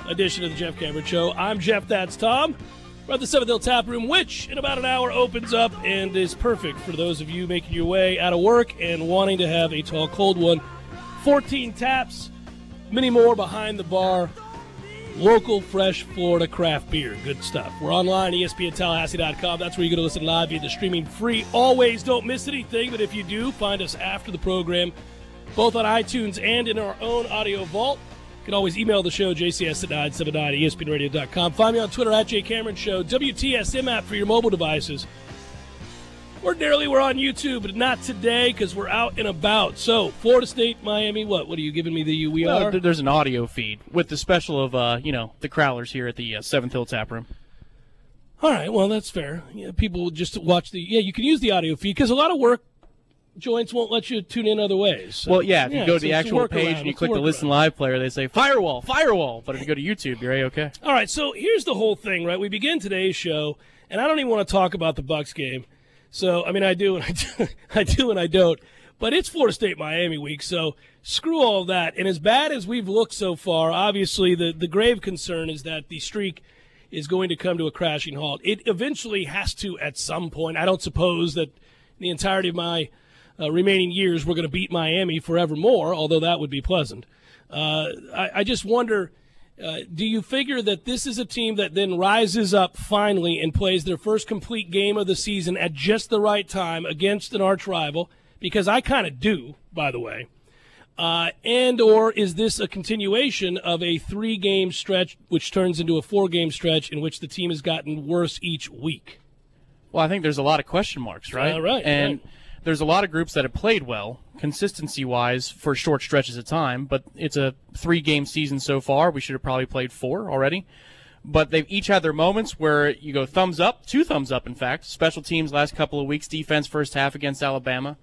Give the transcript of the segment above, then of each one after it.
edition of the Jeff Cameron Show. I'm Jeff, that's Tom. We're at the 7th Hill Tap Room, which in about an hour opens up and is perfect for those of you making your way out of work and wanting to have a tall, cold one. 14 taps, many more behind the bar. Local, fresh Florida craft beer. Good stuff. We're online, ESPNTallahassee.com. That's where you're going to listen live via the streaming free. Always don't miss anything, but if you do, find us after the program, both on iTunes and in our own audio vault. You can always email the show, jcs at 979 ESPNradio.com. Find me on Twitter at JCameronShow. WTSM app for your mobile devices. Ordinarily, we're on YouTube, but not today because we're out and about. So, Florida State, Miami, what are you giving me the we are? There's an audio feed with the special of, the Crowlers here at the 7th Hill Tap Room. All right, well, that's fair. Yeah, people just watch you can use the audio feed because a lot of work joints won't let you tune in other ways. So, well, if you go to the actual page and you click the Listen Live player, they say, firewall. But if you go to YouTube, you're A-okay. All right, so here's the whole thing, right? We begin today's show, and I don't even want to talk about the Bucs game. So, I mean, I do and I do and I don't. But it's Florida State-Miami week, so screw all that. And as bad as we've looked so far, obviously the grave concern is that the streak is going to come to a crashing halt. It eventually has to at some point. I don't suppose that the entirety of my remaining years we're going to beat Miami forevermore, although that would be pleasant. I just wonder, do you figure that this is a team that then rises up finally and plays their first complete game of the season at just the right time against an arch rival? Because I kind of do, by the way. And or is this a continuation of a 3-game stretch which turns into a 4-game stretch in which the team has gotten worse each week? Well, I think there's a lot of question marks, right? Right. And there's a lot of groups that have played well, consistency-wise, for short stretches of time, but it's a 3-game season so far. We should have probably played 4 already. But they've each had their moments where you go thumbs up, 2 thumbs up, in fact. Special teams last couple of weeks, defense first half against Alabama.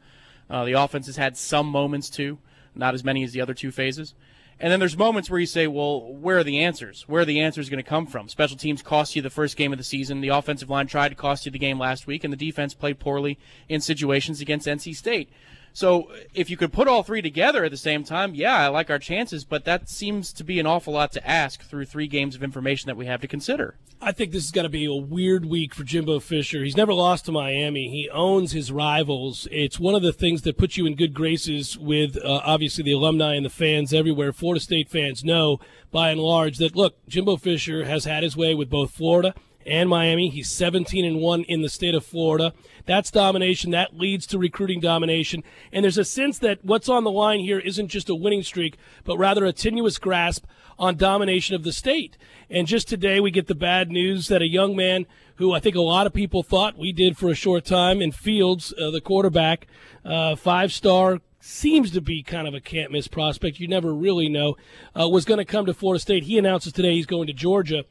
The offense has had some moments, too, not as many as the other 2 phases. And then there's moments where you say, well, where are the answers? Where are the answers going to come from? Special teams cost you the first game of the season. The offensive line tried to cost you the game last week, and the defense played poorly in situations against NC State. So if you could put all 3 together at the same time, yeah, I like our chances, but that seems to be an awful lot to ask through 3 games of information that we have to consider. I think this is going to be a weird week for Jimbo Fisher. He's never lost to Miami. He owns his rivals. It's one of the things that puts you in good graces with, obviously, the alumni and the fans everywhere. Florida State fans know, by and large, that, look, Jimbo Fisher has had his way with both Florida and Miami. He's 17-1 in the state of Florida. That's domination. That leads to recruiting domination. And there's a sense that what's on the line here isn't just a winning streak, but rather a tenuous grasp on domination of the state. And just today we get the bad news that a young man who I think a lot of people thought we did for a short time in Fields, the quarterback, 5-star, seems to be kind of a can't-miss prospect. You never really know, was going to come to Florida State. He announces today he's going to Georgia.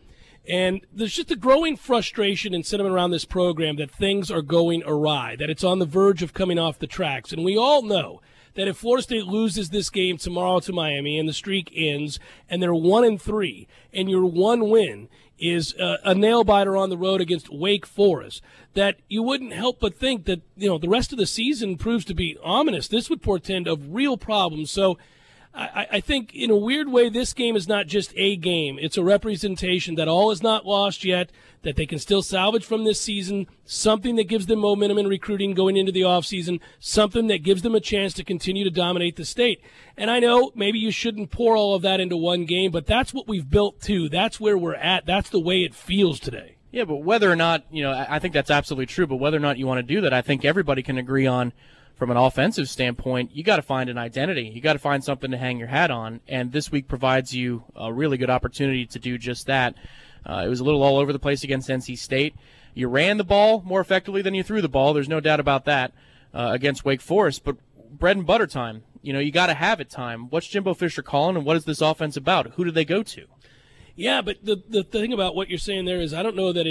And there's just a growing frustration and sentiment around this program that things are going awry, that it's on the verge of coming off the tracks. And we all know that if Florida State loses this game tomorrow to Miami and the streak ends and they're 1-3 and your one win is a nail-biter on the road against Wake Forest, that you wouldn't help but think that, the rest of the season proves to be ominous. This would portend of real problems. So I think in a weird way this game is not just a game. It's a representation that all is not lost yet, that they can still salvage from this season, something that gives them momentum in recruiting going into the offseason, something that gives them a chance to continue to dominate the state. And I know maybe you shouldn't pour all of that into one game, but that's what we've built to. That's where we're at. That's the way it feels today. Yeah, but whether or not, I think that's absolutely true, but whether or not you want to do that, I think everybody can agree on. From an offensive standpoint, you got to find an identity. You got to find something to hang your hat on, and this week provides you a really good opportunity to do just that. It was a little all over the place against NC State. You ran the ball more effectively than you threw the ball. There's no doubt about that against Wake Forest. But bread and butter time. You got to have it time. What's Jimbo Fisher calling, and what is this offense about? Who do they go to? Yeah, but the thing about what you're saying there is I don't know that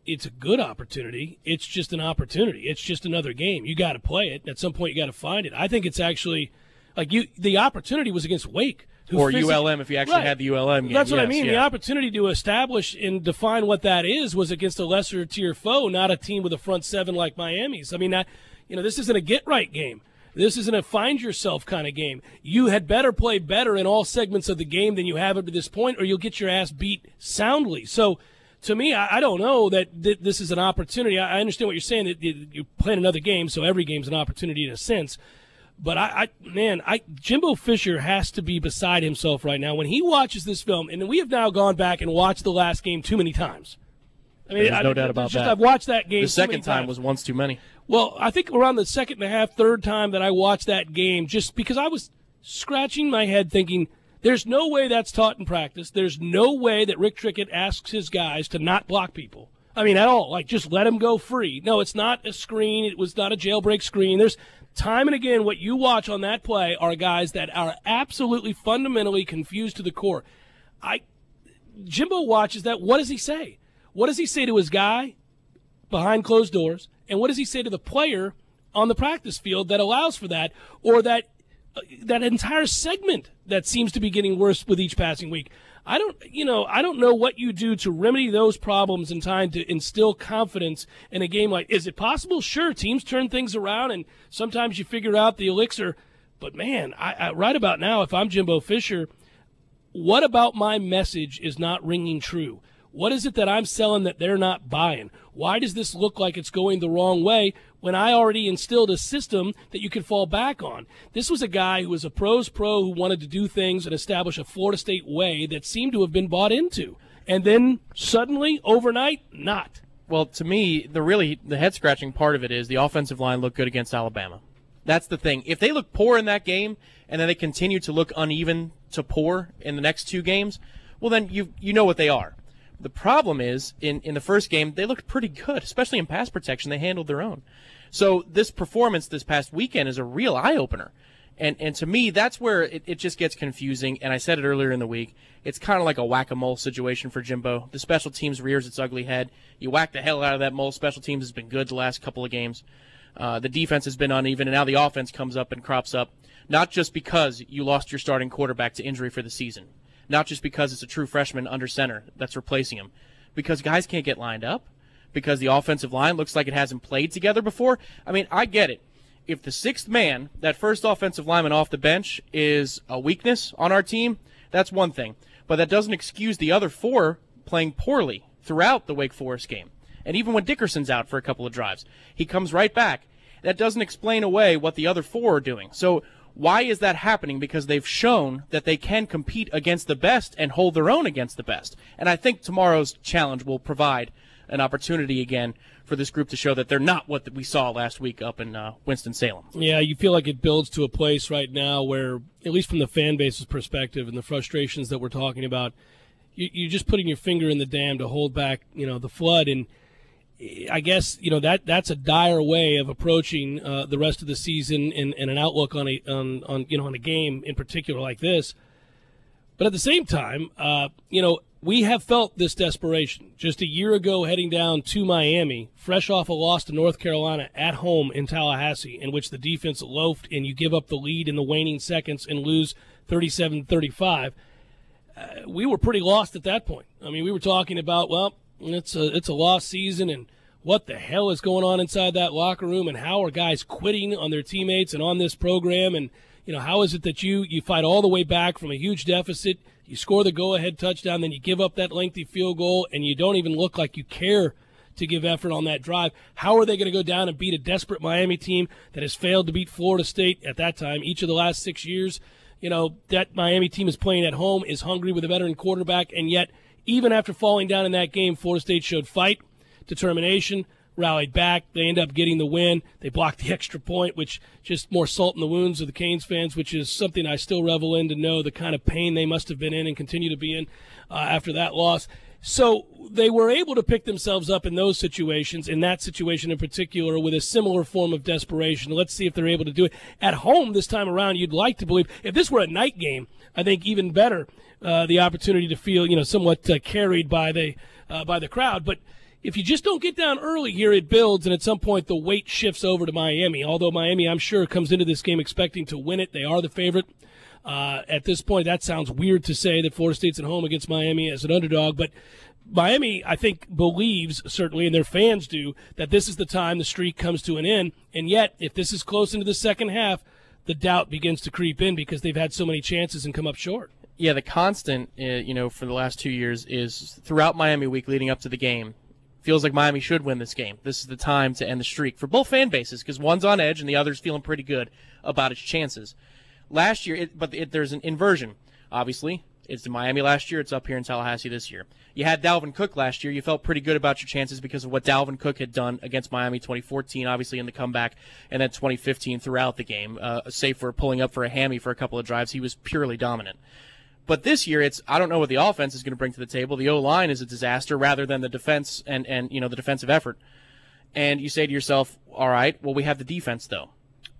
it's a good opportunity. It's just an opportunity. It's just another game. You got to play it. At some point, you got to find it. I think it's actually the opportunity was against Wake. Or ULM if you actually had the ULM game. That's what I mean. Yeah. The opportunity to establish and define what that is was against a lesser tier foe, not a team with a front seven like Miami's. I mean, this isn't a get-right game. This isn't a find yourself kind of game. You had better play better in all segments of the game than you have up to this point, or you'll get your ass beat soundly. So, to me, I don't know that this is an opportunity. I understand what you're saying, that you're playing another game, so every game's an opportunity in a sense. But, Jimbo Fisher has to be beside himself right now when he watches this film. And we have now gone back and watched the last game too many times. I mean, there's no doubt about that. I've watched that game. The second time was once too many. Well, I think around the second and a half, third time that I watched that game, just because I was scratching my head thinking, there's no way that's taught in practice. There's no way that Rick Trickett asks his guys to not block people. I mean, at all. Like, just let them go free. No, it's not a screen. It was not a jailbreak screen. There's time and again, what you watch on that play are guys that are absolutely fundamentally confused to the core. Jimbo watches that. What does he say? What does he say to his guy behind closed doors? And what does he say to the player on the practice field that allows for that, or that entire segment that seems to be getting worse with each passing week? I don't know what you do to remedy those problems in time to instill confidence in a game like. Is it possible? Sure, teams turn things around, and sometimes you figure out the elixir. But man, I right about now, if I'm Jimbo Fisher, what about my message is not ringing true? What is it that I'm selling that they're not buying? Why does this look like it's going the wrong way when I already instilled a system that you can fall back on? This was a guy who was a pro's pro who wanted to do things and establish a Florida State way that seemed to have been bought into. And then suddenly, overnight, not. Well, to me, the head-scratching part of it is the offensive line looked good against Alabama. That's the thing. If they look poor in that game and then they continue to look uneven to poor in the next two games, well, then you know what they are. The problem is, in the first game, they looked pretty good, especially in pass protection. They handled their own. So this performance this past weekend is a real eye-opener. And to me, that's where it just gets confusing. And I said it earlier in the week. It's kind of like a whack-a-mole situation for Jimbo. The special teams rears its ugly head. You whack the hell out of that mole. Special teams has been good the last couple of games. The defense has been uneven, and now the offense comes up and crops up, not just because you lost your starting quarterback to injury for the season. Not just because it's a true freshman under center that's replacing him. Because guys can't get lined up. Because the offensive line looks like it hasn't played together before. I mean, I get it. If the sixth man, that first offensive lineman off the bench, is a weakness on our team, that's one thing. But that doesn't excuse the other four playing poorly throughout the Wake Forest game. And even when Dickerson's out for a couple of drives, he comes right back. That doesn't explain away what the other four are doing. So why is that happening? Because they've shown that they can compete against the best and hold their own against the best. And I think tomorrow's challenge will provide an opportunity again for this group to show that they're not what we saw last week up in Winston-Salem. Yeah, you feel like it builds to a place right now where, at least from the fan base's perspective and the frustrations that we're talking about, you're just putting your finger in the dam to hold back, the flood. And I guess that's a dire way of approaching the rest of the season and an outlook on a game in particular like this. But at the same time, we have felt this desperation. Just a year ago, heading down to Miami, fresh off a loss to North Carolina at home in Tallahassee, in which the defense loafed and you give up the lead in the waning seconds and lose 37-35. We were pretty lost at that point. I mean, we were talking about, well, it's a lost season, and what the hell is going on inside that locker room, and how are guys quitting on their teammates and on this program, and how is it that you fight all the way back from a huge deficit, you score the go-ahead touchdown, then you give up that lengthy field goal, and you don't even look like you care to give effort on that drive. How are they going to go down and beat a desperate Miami team that has failed to beat Florida State at that time each of the last 6 years? That Miami team is playing at home, is hungry with a veteran quarterback, and yet even after falling down in that game, Florida State showed fight, determination, rallied back. They end up getting the win. They blocked the extra point, which just more salt in the wounds of the Canes fans, which is something I still revel in, to know the kind of pain they must have been in and continue to be in after that loss. So they were able to pick themselves up in those situations, in that situation in particular, with a similar form of desperation. Let's see if they're able to do it. At home this time around, you'd like to believe, if this were a night game, I think even better, the opportunity to feel, somewhat carried by the crowd. But if you just don't get down early here, it builds, and at some point the weight shifts over to Miami. Although Miami, I'm sure, comes into this game expecting to win it. They are the favorite. At this point, that sounds weird to say that Florida State's at home against Miami as an underdog, but Miami, I think, believes, certainly, and their fans do, that this is the time the streak comes to an end. And yet, if this is close into the second half, the doubt begins to creep in because they've had so many chances and come up short. Yeah, the constant, for the last 2 years is throughout Miami week leading up to the game, feels like Miami should win this game. This is the time to end the streak for both fan bases because one's on edge and the other's feeling pretty good about its chances. Last year, there's an inversion, obviously. It's in Miami last year. It's up here in Tallahassee this year. You had Dalvin Cook last year. You felt pretty good about your chances because of what Dalvin Cook had done against Miami 2014, obviously in the comeback, and then 2015 throughout the game, save for pulling up for a hammy for a couple of drives. He was purely dominant. But this year, I don't know what the offense is going to bring to the table. The O-line is a disaster rather than the defense and the defensive effort. And you say to yourself, all right, well, we have the defense, though.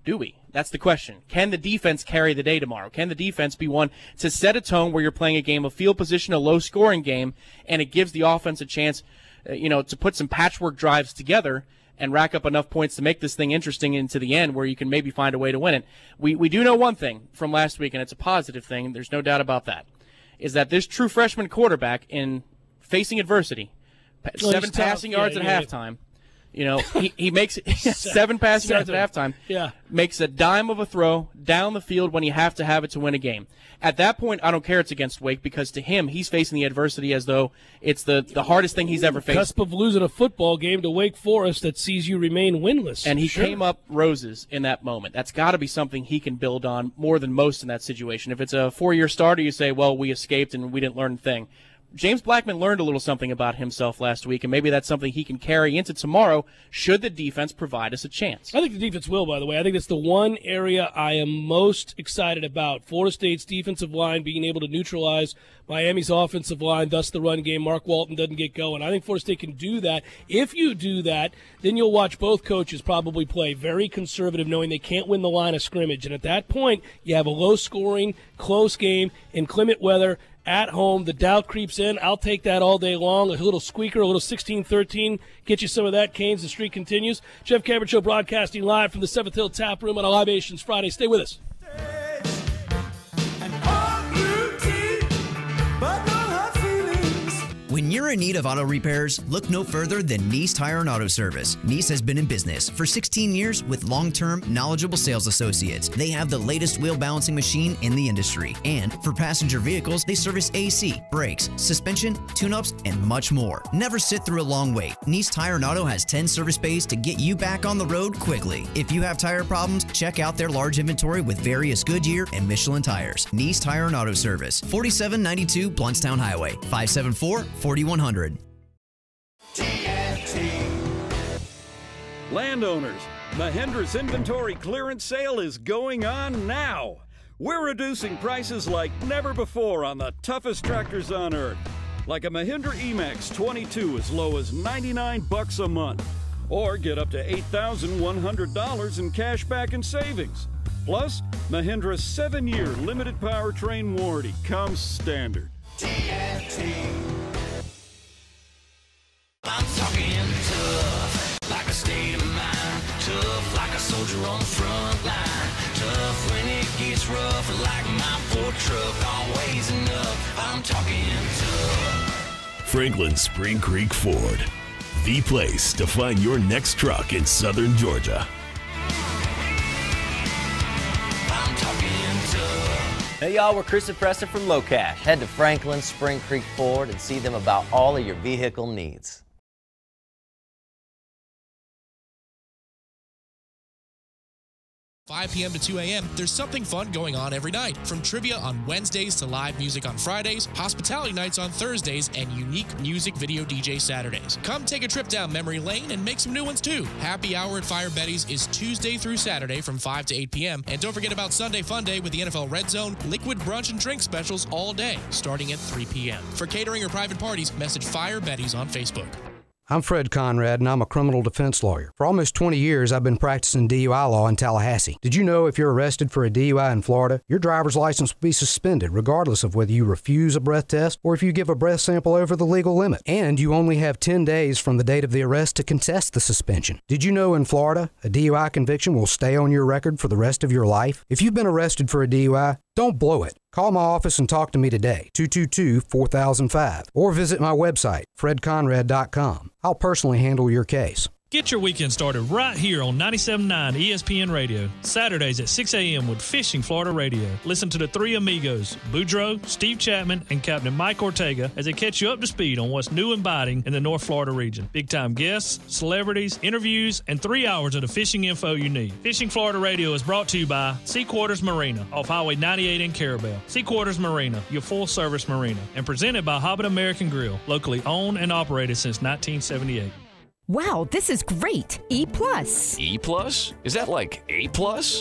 Do we? That's the question. Can the defense carry the day tomorrow? Can the defense be one to set a tone where you're playing a game of field position, a low-scoring game, and it gives the offense a chance, to put some patchwork drives together and rack up enough points to make this thing interesting into the end where you can maybe find a way to win it. We do know one thing from last week, and it's a positive thing, there's no doubt about that, is that this true freshman quarterback in facing adversity, 7 passing yards at halftime, he makes 7 passing yards at halftime. Yeah. Makes a dime of a throw down the field when you have to have it to win a game. At that point, I don't care it's against Wake because to him, he's facing the adversity as though it's the hardest thing he's ever faced. Cusp of losing a football game to Wake Forest that sees you remain winless. And he came up roses in that moment. That's got to be something he can build on more than most in that situation. If it's a 4-year starter, you say, well, we escaped and we didn't learn a thing. James Blackman learned a little something about himself last week, and maybe that's something he can carry into tomorrow should the defense provide us a chance. I think the defense will, by the way. I think it's the one area I am most excited about. Florida State's defensive line being able to neutralize Miami's offensive line, thus the run game. Mark Walton doesn't get going. I think Florida State can do that. If you do that, then you'll watch both coaches probably play very conservative, knowing they can't win the line of scrimmage. And at that point, you have a low-scoring, close game, inclement weather, at home. The doubt creeps in. I'll take that all day long. A little squeaker, a little 16-13. Get you some of that, Canes. The streak continues. Jeff Cameron Show broadcasting live from the 7th Hill Tap Room on a Libations Friday. Stay with us. When you're in need of auto repairs, look no further than Nice Tire and Auto Service. Nice has been in business for 16 years with long-term, knowledgeable sales associates. They have the latest wheel balancing machine in the industry. And for passenger vehicles, they service AC, brakes, suspension, tune-ups, and much more. Never sit through a long wait. Nice Tire and Auto has 10 service bays to get you back on the road quickly. If you have tire problems, check out their large inventory with various Goodyear and Michelin tires. Nice Tire and Auto Service, 4792 Bluntstown Highway, 574-4100. Landowners, Mahindra's inventory clearance sale is going on now. We're reducing prices like never before on the toughest tractors on earth. Like a Mahindra E-Max 22 as low as $99 a month. Or get up to $8,100 in cash back and savings. Plus, Mahindra's 7-year limited powertrain warranty comes standard. I'm talking tough, like a state of mind. Tough, like a soldier on the front line. Tough when it gets rough, like my Ford truck, always enough. I'm talking tough. Franklin Spring Creek Ford, the place to find your next truck in southern Georgia. I'm talking tough. Hey y'all, we're Chris and Preston from Low Cash. Head to Franklin Spring Creek Ford and see them about all of your vehicle needs. 5 p.m. to 2 a.m., there's something fun going on every night. From trivia on Wednesdays to live music on Fridays, hospitality nights on Thursdays, and unique music video DJ Saturdays. Come take a trip down memory lane and make some new ones too. Happy Hour at Fire Betty's is Tuesday through Saturday from 5 to 8 p.m. And don't forget about Sunday Fun Day with the NFL Red Zone, liquid brunch and drink specials all day, starting at 3 p.m. For catering or private parties, message Fire Betty's on Facebook. I'm Fred Conrad, and I'm a criminal defense lawyer. For almost 20 years, I've been practicing DUI law in Tallahassee. Did you know if you're arrested for a DUI in Florida, your driver's license will be suspended regardless of whether you refuse a breath test or if you give a breath sample over the legal limit? And you only have 10 days from the date of the arrest to contest the suspension. Did you know in Florida, a DUI conviction will stay on your record for the rest of your life? If you've been arrested for a DUI, don't blow it. Call my office and talk to me today, 222-4005, or visit my website, fredconrad.com. I'll personally handle your case. Get your weekend started right here on 97.9 ESPN Radio. Saturdays at 6 a.m. with Fishing Florida Radio. Listen to the three amigos, Boudreaux, Steve Chapman, and Captain Mike Ortega as they catch you up to speed on what's new and biting in the North Florida region. Big-time guests, celebrities, interviews, and 3 hours of the fishing info you need. Fishing Florida Radio is brought to you by Sea Quarters Marina off Highway 98 in Carabel. Sea Quarters Marina, your full-service marina, and presented by Hobbit American Grill, locally owned and operated since 1978. Wow, this is great. E+. E+? Is that like A+?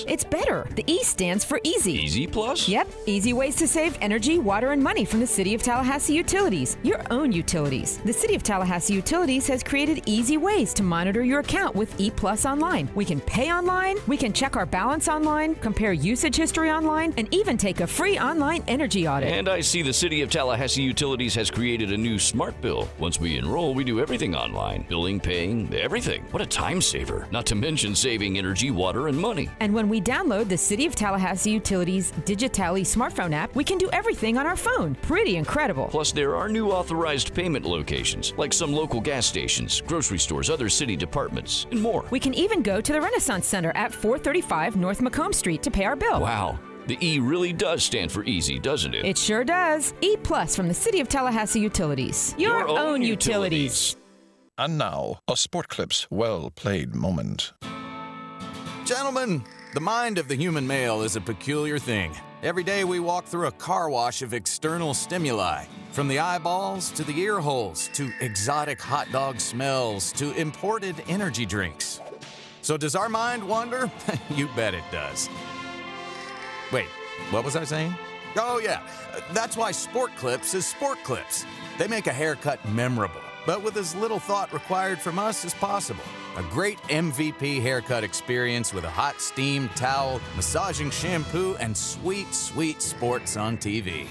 It's better. The E stands for easy. Easy Plus? Yep. Easy ways to save energy, water, and money from the City of Tallahassee Utilities. Your own utilities. The City of Tallahassee Utilities has created easy ways to monitor your account with E+ online. We can pay online, we can check our balance online, compare usage history online, and even take a free online energy audit. And I see the City of Tallahassee Utilities has created a new smart bill. Once we enroll, we do everything online. Billing, paying, everything. What a time saver. Not to mention saving energy, water, and money. And when we download the City of Tallahassee Utilities Digitally smartphone app, we can do everything on our phone. Pretty incredible. Plus, there are new authorized payment locations, like some local gas stations, grocery stores, other city departments, and more. We can even go to the Renaissance Center at 435 North Macomb Street to pay our bill. Wow. The E really does stand for easy, doesn't it? It sure does. E+ from the City of Tallahassee Utilities. Your own utilities. And now, a Sport Clips well-played moment. Gentlemen, the mind of the human male is a peculiar thing. Every day we walk through a car wash of external stimuli, from the eyeballs to the ear holes, to exotic hot dog smells, to imported energy drinks. So does our mind wander? You bet it does. Wait, what was I saying? Oh yeah, that's why Sport Clips is Sport Clips. They make a haircut memorable, but with as little thought required from us as possible. A great MVP haircut experience with a hot steam towel, massaging shampoo, and sweet, sweet sports on TV.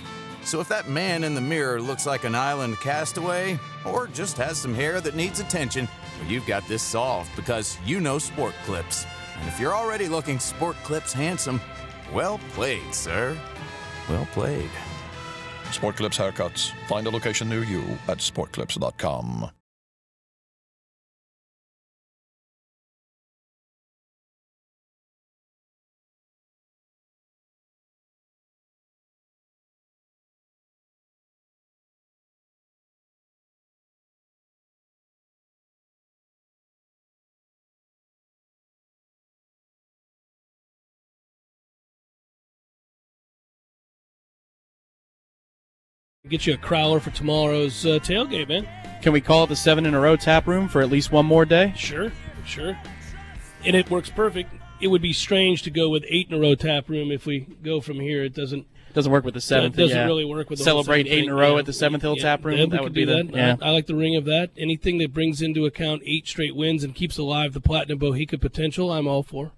So if that man in the mirror looks like an island castaway, or just has some hair that needs attention, well, you've got this solved because you know Sport Clips. And if you're already looking Sport Clips handsome, well played, sir. Well played. Sport Clips haircuts. Find a location near you at sportclips.com. Get you a crowler for tomorrow's tailgate, man. Can we call it the 7 in a row tap room for at least one more day? Sure. And it works perfect. It would be strange to go with 8 in a row tap room if we go from here. It doesn't work with the 7th. It doesn't really work with the Celebrate whole 8 in a row at the 7th Hill tap room. That would be that. Yeah. I like the ring of that. Anything that brings into account 8 straight wins and keeps alive the Platinum Bohica potential, I'm all for.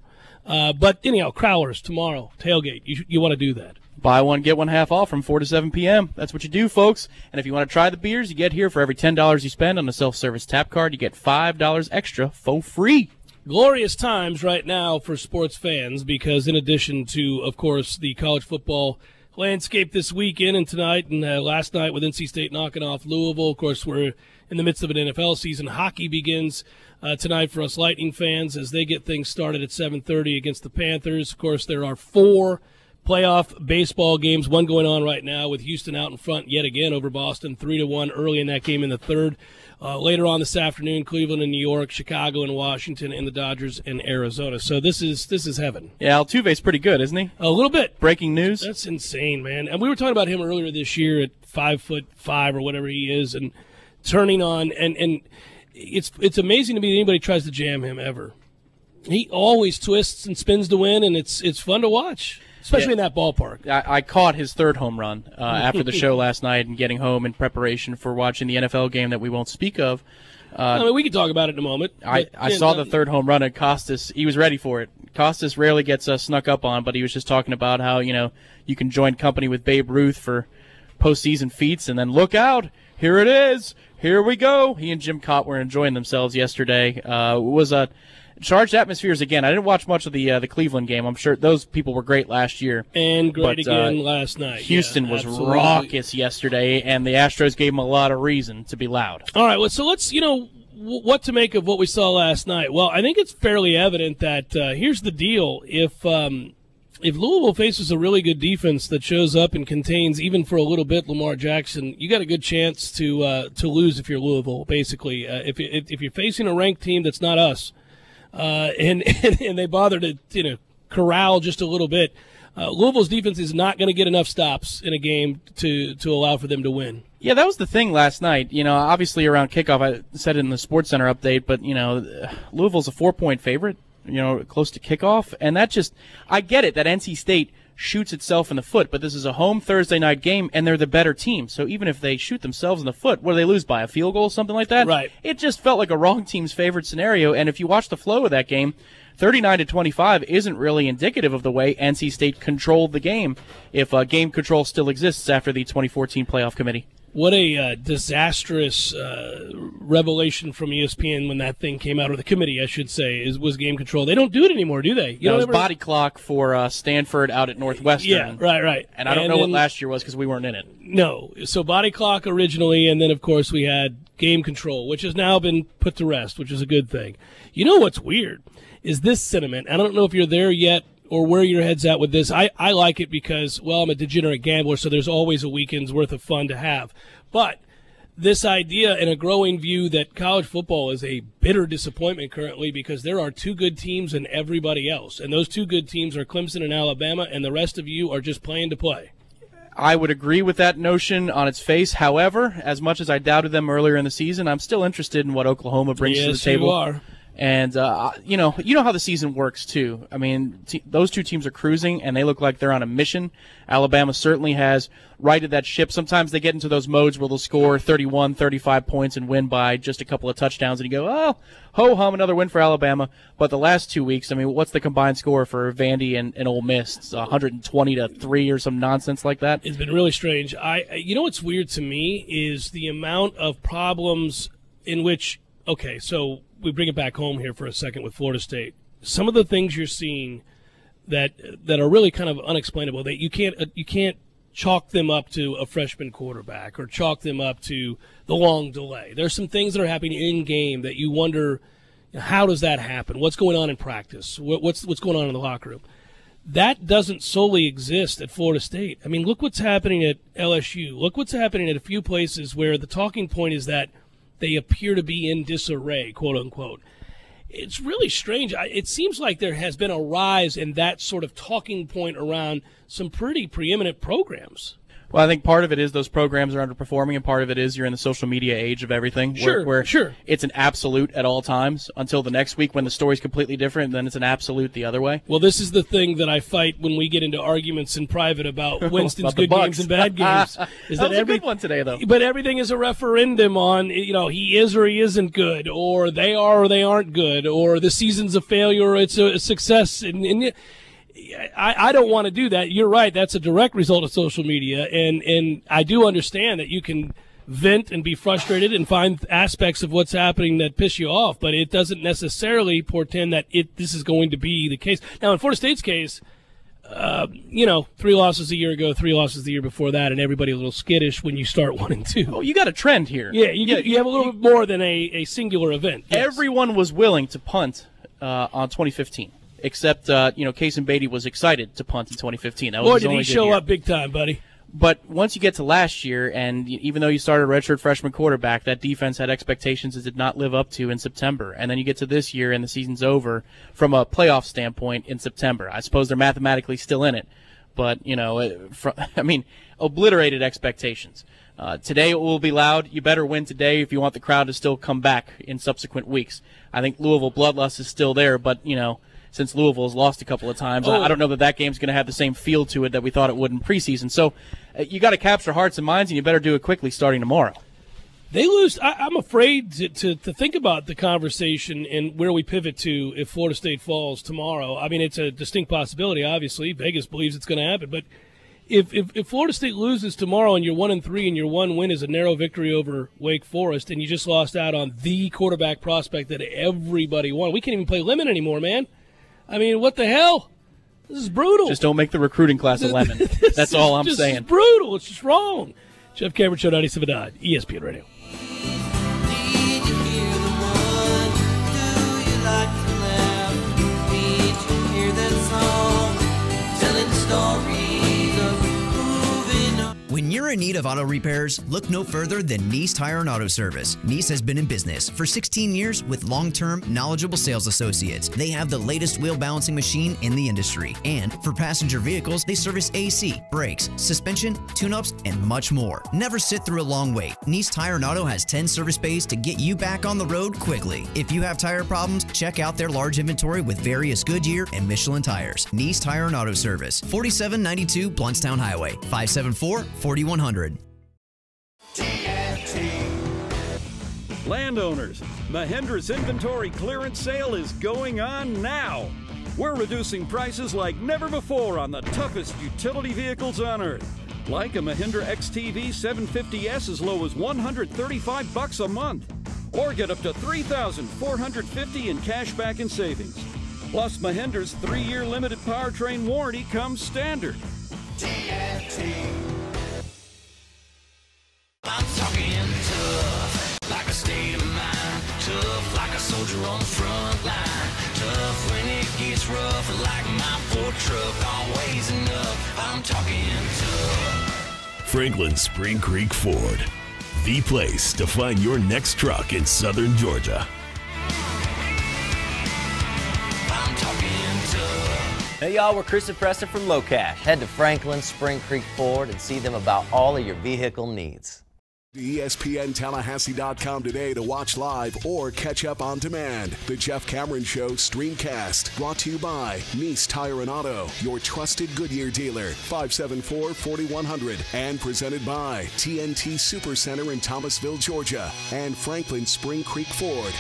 But anyhow, crowlers tomorrow, tailgate. You want to do that. Buy one, get one half off from 4 to 7 p.m. That's what you do, folks. And if you want to try the beers, you get here for every $10 you spend on a self-service tap card, you get $5 extra for free. Glorious times right now for sports fans because in addition to, of course, the college football landscape this weekend and tonight and last night with NC State knocking off Louisville, of course, we're in the midst of an NFL season. Hockey begins tonight for us Lightning fans as they get things started at 7:30 against the Panthers. Of course, there are 4 playoff baseball games, one going on right now with Houston out in front yet again over Boston, 3-1 early in that game in the third. Later on this afternoon, Cleveland and New York, Chicago and Washington, and the Dodgers and Arizona. So this is heaven. Yeah, Altuve's pretty good, isn't he? A little bit. Breaking news. That's insane, man. And we were talking about him earlier this year at 5'5" or whatever he is, and turning on. And it's amazing to me that anybody tries to jam him ever. He always twists and spins to win, and it's fun to watch. Especially in that ballpark. I caught his third home run after the show last night and getting home in preparation for watching the NFL game that we won't speak of. We can talk about it in a moment. I saw the third home run, and Costas, he was ready for it. Costas rarely gets snuck up on, but he was just talking about how, you can join company with Babe Ruth for postseason feats, and then look out, here it is, here we go. He and Jim Cott were enjoying themselves yesterday. It was a charged atmospheres again. I didn't watch much of the Cleveland game. I'm sure those people were great last year. And great again last night. Houston was raucous yesterday, and the Astros gave them a lot of reason to be loud. All right, well, so let's, what to make of what we saw last night? Well, I think it's fairly evident that here's the deal. If Louisville faces a really good defense that shows up and contains, even for a little bit, Lamar Jackson, you got a good chance to lose if you're Louisville, basically. If you're facing a ranked team that's not us, and they bother to corral just a little bit, Louisville's defense is not going to get enough stops in a game to allow for them to win. Yeah, that was the thing last night. Obviously around kickoff, I said it in the SportsCenter update, but, Louisville's a 4-point favorite, close to kickoff. And that I get it that NC State shoots itself in the foot, but this is a home Thursday night game, and they're the better team. So even if they shoot themselves in the foot, what do they lose by, a field goal, something like that? Right. It just felt like a wrong team's favorite scenario. And if you watch the flow of that game, 39-25 isn't really indicative of the way NC State controlled the game, if game control still exists after the 2014 playoff committee. What a disastrous revelation from ESPN when that thing came out, or the committee, I should say, was game control. They don't do it anymore, do they? It was body clock for Stanford out at Northwestern. Yeah, right. And I don't know what last year was because we weren't in it. No. So body clock originally, and then, of course, we had game control, which has now been put to rest, which is a good thing. You know what's weird is this sentiment. I don't know if you're there yet or where your head's at with this. I like it because, well, I'm a degenerate gambler, so there's always a weekend's worth of fun to have. But this idea and a growing view that college football is a bitter disappointment currently because there are two good teams and everybody else. And those two good teams are Clemson and Alabama, and the rest of you are just playing to play. I would agree with that notion on its face. However, as much as I doubted them earlier in the season, I'm still interested in what Oklahoma brings to the table. Yes, you are. And, you know how the season works, too. I mean, those two teams are cruising, and they look like they're on a mission. Alabama certainly has righted that ship. Sometimes they get into those modes where they'll score 31, 35 points and win by just a couple of touchdowns, and you go, oh, ho-hum, another win for Alabama. But the last 2 weeks, I mean, what's the combined score for Vandy and Ole Miss? It's 120-3 or some nonsense like that. It's been really strange. You know what's weird to me is the amount of problems in which, okay, so we bring it back home here for a second with Florida State. Some of the things you're seeing that are really kind of unexplainable, that you can't chalk them up to a freshman quarterback or chalk them up to the long delay. There's some things that are happening in game that you wonder, how does that happen? What's going on in practice? What's going on in the locker room? That doesn't solely exist at Florida State. I mean, look what's happening at LSU. Look what's happening at a few places where the talking point is that they appear to be in disarray, quote unquote. It's really strange. It seems like there has been a rise in that sort of talking point around some pretty preeminent programs. Well, I think part of it is those programs are underperforming, and part of it is you're in the social media age of everything. Where it's an absolute at all times until the next week when the story's completely different, and then it's an absolute the other way. Well, this is the thing that I fight when we get into arguments in private about Winston's about good games and bad games. Is that was a good one today, though. But everything is a referendum on, he is or he isn't good, or they are or they aren't good, or the season's a failure or it's a success. And I don't want to do that. You're right. That's a direct result of social media. And I do understand that you can vent and be frustrated and find aspects of what's happening that piss you off, but it doesn't necessarily portend that this is going to be the case. Now, in Florida State's case, 3 losses a year ago, 3 losses the year before that, and everybody a little skittish when you start 1-2. Oh, you got a trend here. Yeah, you have a little bit more than a singular event. Yes. Everyone was willing to punt on 2015. Except, Kaysen Beatty was excited to punt in 2015. That was Boy, did he show up big time, buddy. But once you get to last year, and even though you started a redshirt freshman quarterback, that defense had expectations it did not live up to in September. And then you get to this year, and the season's over from a playoff standpoint in September. I suppose they're mathematically still in it. But, obliterated expectations. Today it will be loud. You better win today if you want the crowd to still come back in subsequent weeks. I think Louisville bloodlust is still there, but, since Louisville has lost a couple of times, I don't know that game's going to have the same feel to it that we thought it would in preseason. So you got to capture hearts and minds, and you better do it quickly starting tomorrow. They lose. I'm afraid to think about the conversation and where we pivot to if Florida State falls tomorrow. I mean, it's a distinct possibility, obviously. Vegas believes it's going to happen. But if Florida State loses tomorrow and you're 1-3 and your one win is a narrow victory over Wake Forest and you just lost out on the quarterback prospect that everybody wanted. We can't even play Lemon anymore, man. I mean, what the hell? This is brutal. Just don't make the recruiting class 11. That's all I'm saying. It's brutal. It's just wrong. Jeff Cameron, Show 97.9, ESPN Radio. in need of auto repairs, look no further than Nice Tire and Auto Service. Nice has been in business for 16 years with long-term, knowledgeable sales associates. They have the latest wheel balancing machine in the industry. And for passenger vehicles, they service AC, brakes, suspension, tune-ups, and much more. Never sit through a long wait. Nice Tire and Auto has 10 service bays to get you back on the road quickly. If you have tire problems, check out their large inventory with various Goodyear and Michelin tires. Nice Tire and Auto Service, 4792 Bluntstown Highway, 574-4100. Landowners, Mahindra's inventory clearance sale is going on now. We're reducing prices like never before on the toughest utility vehicles on earth. Like a Mahindra XTV 750S as low as $135 a month. Or get up to $3,450 in cash back and savings. Plus, Mahindra's 3-year limited powertrain warranty comes standard. I'm talking tough, like a state of mind. Tough, like a soldier on the front line. Tough when it gets rough, like my Ford truck. Always enough, I'm talking tough. Franklin Spring Creek Ford, the place to find your next truck in southern Georgia. I'm talking tough. Hey y'all, we're Chris and Preston from Low Cash. Head to Franklin Spring Creek Ford and see them about all of your vehicle needs. ESPNTallahassee.com today to watch live or catch up on demand. The Jeff Cameron Show Streamcast, brought to you by Nice Tire and Auto, your trusted Goodyear dealer, 574-4100, and presented by TNT SuperCenter in Thomasville, Georgia, and Franklin Spring Creek Ford.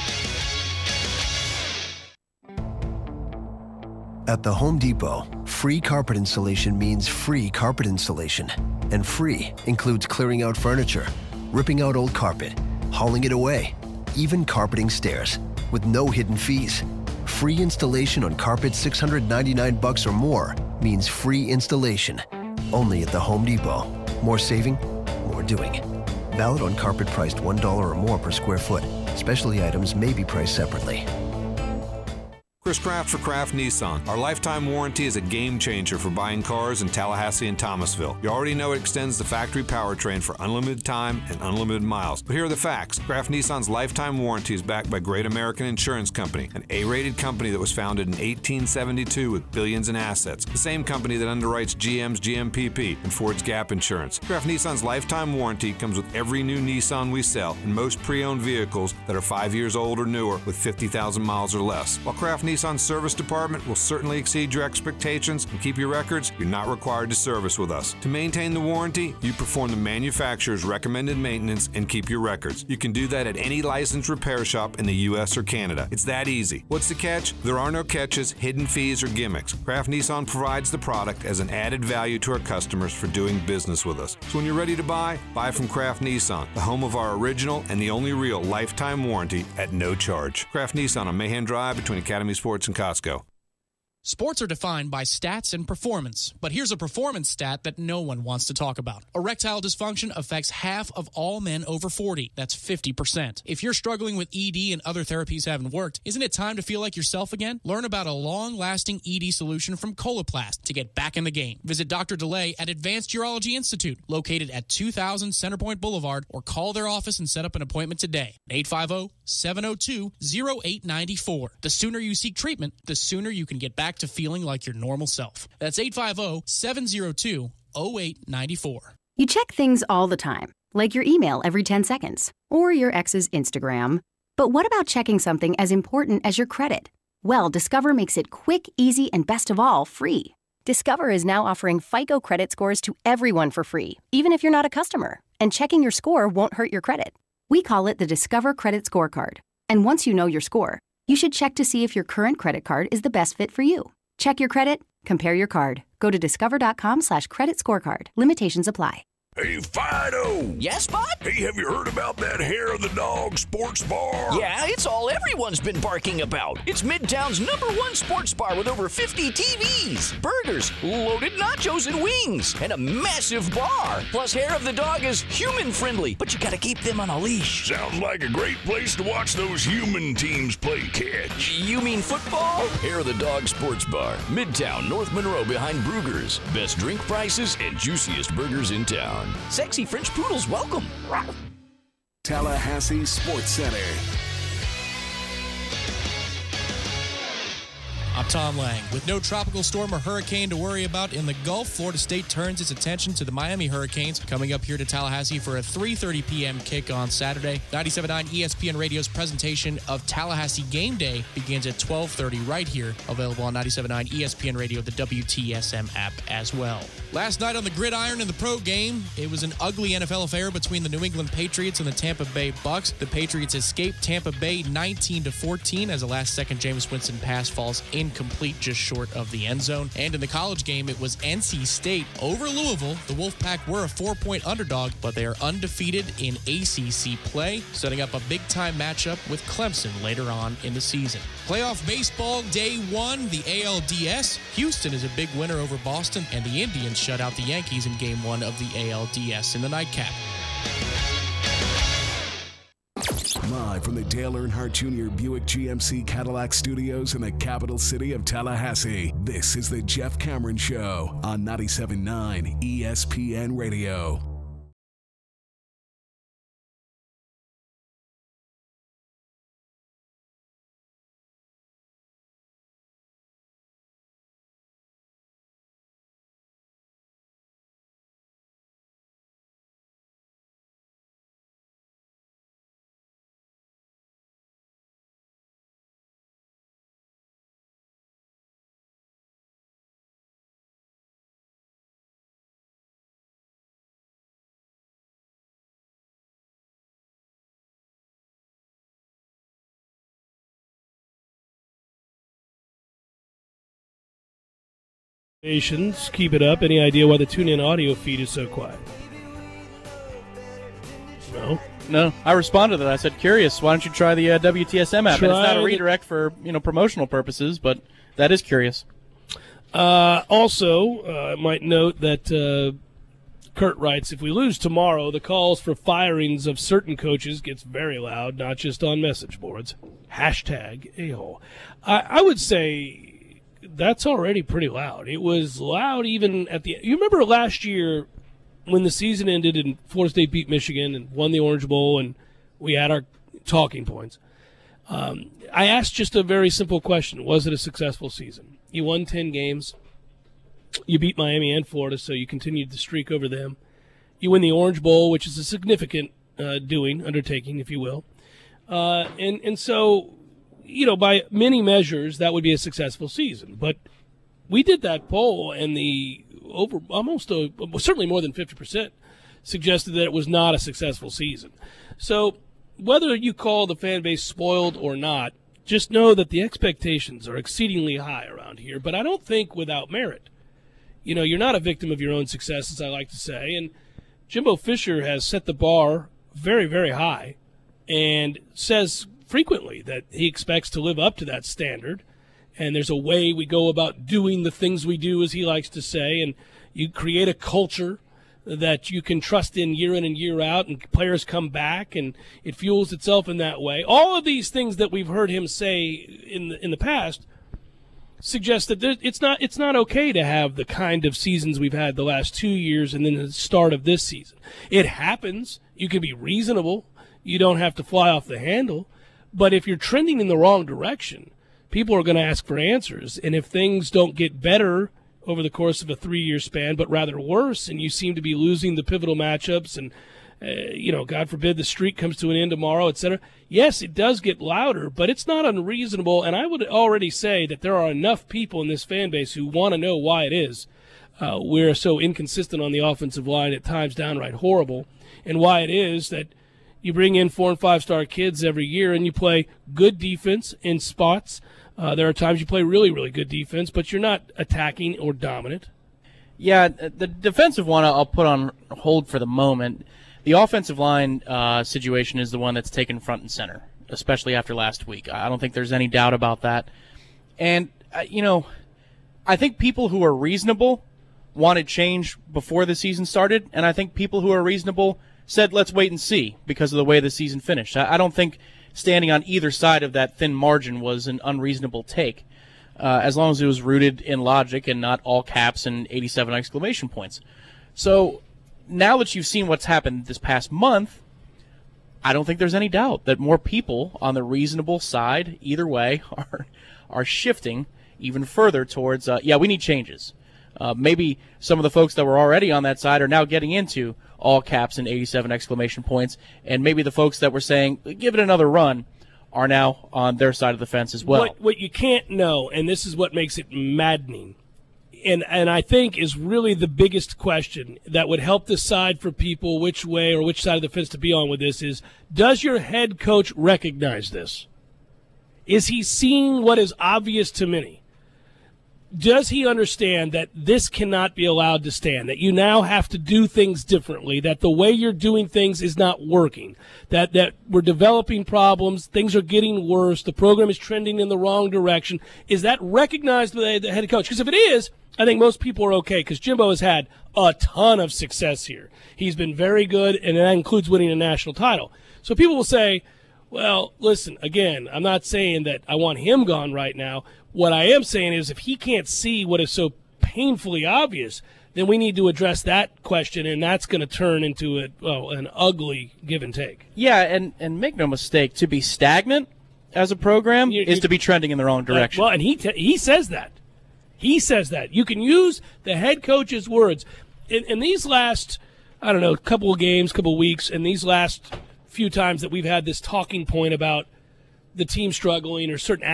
At the Home Depot, free carpet installation means free carpet installation. And free includes clearing out furniture, ripping out old carpet, hauling it away, even carpeting stairs, with no hidden fees. Free installation on carpet $699 or more means free installation. Only at the Home Depot. More saving, more doing. Valid on carpet priced $1 or more per square foot. Specialty items may be priced separately. Chris Kraft for Kraft Nissan. Our lifetime warranty is a game changer for buying cars in Tallahassee and Thomasville. You already know it extends the factory powertrain for unlimited time and unlimited miles. But here are the facts. Kraft Nissan's lifetime warranty is backed by Great American Insurance Company, an A-rated company that was founded in 1872 with billions in assets. The same company that underwrites GM's GMPP and Ford's Gap Insurance. Kraft Nissan's lifetime warranty comes with every new Nissan we sell and most pre-owned vehicles that are 5 years old or newer with 50,000 miles or less. While Kraft Nissan's service department will certainly exceed your expectations and keep your records, you're not required to service with us. To maintain the warranty, you perform the manufacturer's recommended maintenance and keep your records. You can do that at any licensed repair shop in the U.S. or Canada. It's that easy. What's the catch? There are no catches, hidden fees, or gimmicks. Kraft Nissan provides the product as an added value to our customers for doing business with us. So when you're ready to buy from Kraft Nissan, the home of our original and the only real lifetime warranty at no charge. Kraft Nissan on Mahan Drive between Academy Sports and Costco. Sports are defined by stats and performance, but here's a performance stat that no one wants to talk about. Erectile dysfunction affects half of all men over 40. That's 50%. If you're struggling with ED and other therapies haven't worked, isn't it time to feel like yourself again? Learn about a long-lasting ED solution from Coloplast to get back in the game. Visit Dr. DeLay at Advanced Urology Institute, located at 2000 Centerpoint Boulevard, or call their office and set up an appointment today. 850-702-0894. The sooner you seek treatment, the sooner you can get back to feeling like your normal self. That's 850-702-0894. You check things all the time, like your email every 10 seconds, or your ex's Instagram. But what about checking something as important as your credit? Well, Discover makes it quick, easy, and best of all, free. Discover is now offering FICO credit scores to everyone for free, even if you're not a customer. And checking your score won't hurt your credit. We call it the Discover Credit Scorecard. And once you know your score, you should check to see if your current credit card is the best fit for you. Check your credit, compare your card. Go to discover.com/credit scorecard. Limitations apply. Hey, Fido! Yes, bud? Hey, have you heard about that Hair of the Dog sports bar? Yeah, it's all everyone's been barking about. It's Midtown's #1 sports bar with over 50 TVs, burgers, loaded nachos and wings, and a massive bar. Plus, Hair of the Dog is human-friendly, but you gotta keep them on a leash. Sounds like a great place to watch those human teams play catch. You mean football? Hair of the Dog Sports Bar, Midtown, North Monroe behind Brugger's. Best drink prices and juiciest burgers in town. fun. Sexy French poodles welcome. Tallahassee Sports Center. I'm Tom Lang. With no tropical storm or hurricane to worry about in the Gulf, Florida State turns its attention to the Miami Hurricanes, coming up here to Tallahassee for a 3:30 p.m. kick on Saturday. 97.9 ESPN Radio's presentation of Tallahassee Game Day begins at 12:30 right here, available on 97.9 ESPN Radio, the WTSM app as well. Last night on the gridiron in the pro game, it was an ugly NFL affair between the New England Patriots and the Tampa Bay Bucks. The Patriots escaped Tampa Bay 19-14 as a last-second Jameis Winston pass falls incomplete just short of the end zone. And in the college game, it was NC State over Louisville. The Wolfpack were a 4-point underdog, but they are undefeated in ACC play, setting up a big-time matchup with Clemson later on in the season. Playoff baseball day one, the ALDS. Houston is a big winner over Boston, and the Indians shut out the Yankees in game one of the ALDS in the nightcap. Live from the Dale Earnhardt Jr. Buick GMC Cadillac Studios in the capital city of Tallahassee, this is the Jeff Cameron Show on 97.9 ESPN Radio. Keep it up. Any idea why the tune-in audio feed is so quiet? No. I responded to that. I said, curious, why don't you try the WTSM app? And it's not a redirect for promotional purposes, but that is curious. Also, I might note that Kurt writes, if we lose tomorrow, the calls for firings of certain coaches gets very loud, not just on message boards. Hashtag a-hole. I would say that's already pretty loud. It was loud even at the – you remember last year when the season ended and Florida State beat Michigan and won the Orange Bowl and we had our talking points. I asked just a very simple question. Was it a successful season? You won 10 games. You beat Miami and Florida, so you continued the streak over them. You win the Orange Bowl, which is a significant undertaking, if you will. And so – by many measures, that would be a successful season. But we did that poll, and certainly more than 50% suggested that it was not a successful season. So whether you call the fan base spoiled or not, just know that the expectations are exceedingly high around here, but I don't think without merit. You're not a victim of your own success, as I like to say, and Jimbo Fisher has set the bar very, very high and says frequently that he expects to live up to that standard, and there's a way we go about doing the things we do, as he likes to say, and you create a culture that you can trust in and year out, and players come back, and it fuels itself in that way. All of these things that we've heard him say in the past suggest that it's not okay to have the kind of seasons we've had the last 2 years and then the start of this season. It happens. You can be reasonable. You don't have to fly off the handle. But if you're trending in the wrong direction, people are going to ask for answers. And if things don't get better over the course of a 3-year span, but rather worse, and you seem to be losing the pivotal matchups and, God forbid the streak comes to an end tomorrow, et cetera, yes, it does get louder, but it's not unreasonable. And I would already say that there are enough people in this fan base who want to know why it is we're so inconsistent on the offensive line, at times downright horrible, and why it is that you bring in 4- and 5-star kids every year and you play good defense in spots. There are times you play really, really good defense, but you're not attacking or dominant. Yeah, the defensive one I'll put on hold for the moment. The offensive line situation is the one that's taken front and center, especially after last week. I don't think there's any doubt about that. And, I think people who are reasonable wanted change before the season started, and I think people who are reasonable said let's wait and see because of the way the season finished. I don't think standing on either side of that thin margin was an unreasonable take, as long as it was rooted in logic and not all caps and 87 exclamation points. So now that you've seen what's happened this past month, I don't think there's any doubt that more people on the reasonable side, either way, are shifting even further towards, we need changes. Maybe some of the folks that were already on that side are now getting into all caps and 87 exclamation points, and maybe the folks that were saying, give it another run, are now on their side of the fence as well. What you can't know, and this is what makes it maddening, and I think is really the biggest question that would help decide for people which way or which side of the fence to be on with this is, does your head coach recognize this? Is he seeing what is obvious to many? Does he understand that this cannot be allowed to stand, that you now have to do things differently, that the way you're doing things is not working, that we're developing problems, things are getting worse, the program is trending in the wrong direction? Is that recognized by the head coach? Because if it is, I think most people are okay, because Jimbo has had a ton of success here. He's been very good, and that includes winning a national title. So people will say, well, listen, again, I'm not saying that I want him gone right now. What I am saying is if he can't see what is so painfully obvious, then we need to address that question, and that's going to turn into an ugly give and take. Yeah, and make no mistake, to be stagnant as a program is to be trending in the wrong direction. Well, and he says that. He says that. You can use the head coach's words. In these last, couple of games, couple of weeks, and these last few times that we've had this talking point about the team struggling or certain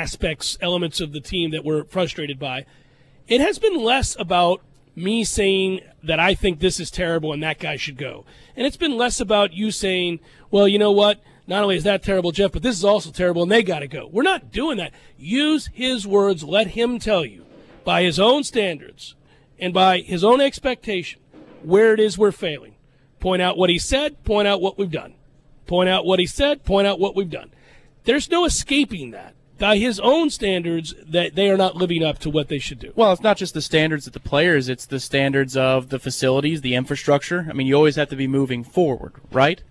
elements of the team that we're frustrated by, it has been less about me saying that I think this is terrible and that guy should go. And it's been less about you saying, well, you know what, not only is that terrible, Jeff, but this is also terrible and they got to go. We're not doing that. Use his words. Let him tell you by his own standards and by his own expectation where it is we're failing. Point out what he said, point out what we've done. Point out what he said, point out what we've done. There's no escaping that. By his own standards, that they are not living up to what they should do. Well, it's not just the standards of the players, it's the standards of the facilities, the infrastructure. I mean, you always have to be moving forward, right?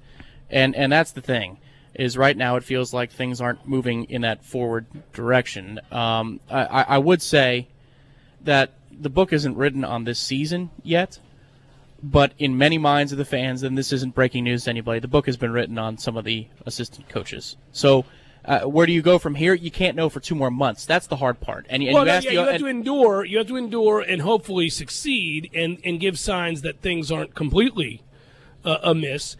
And that's the thing, is right now it feels like things aren't moving in that forward direction. I would say that the book isn't written on this season yet, but in many minds of the fans, and this isn't breaking news to anybody, the book has been written on some of the assistant coaches. So where do you go from here? You can't know for 2 more months. That's the hard part. And you have to endure. You have to endure and hopefully succeed and give signs that things aren't completely amiss.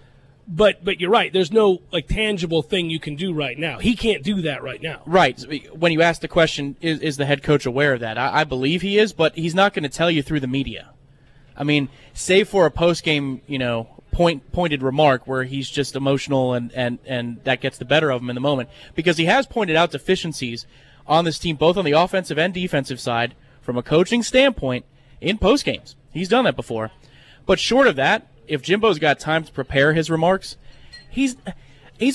But you're right. There's no tangible thing you can do right now. He can't do that right now. Right. When you ask the question, is the head coach aware of that? I believe he is, but he's not going to tell you through the media. I mean, save for a post-game, pointed remark where he's just emotional and that gets the better of him in the moment, because he has pointed out deficiencies on this team, both on the offensive and defensive side, from a coaching standpoint in post-games. He's done that before. But short of that, if Jimbo's got time to prepare his remarks, he's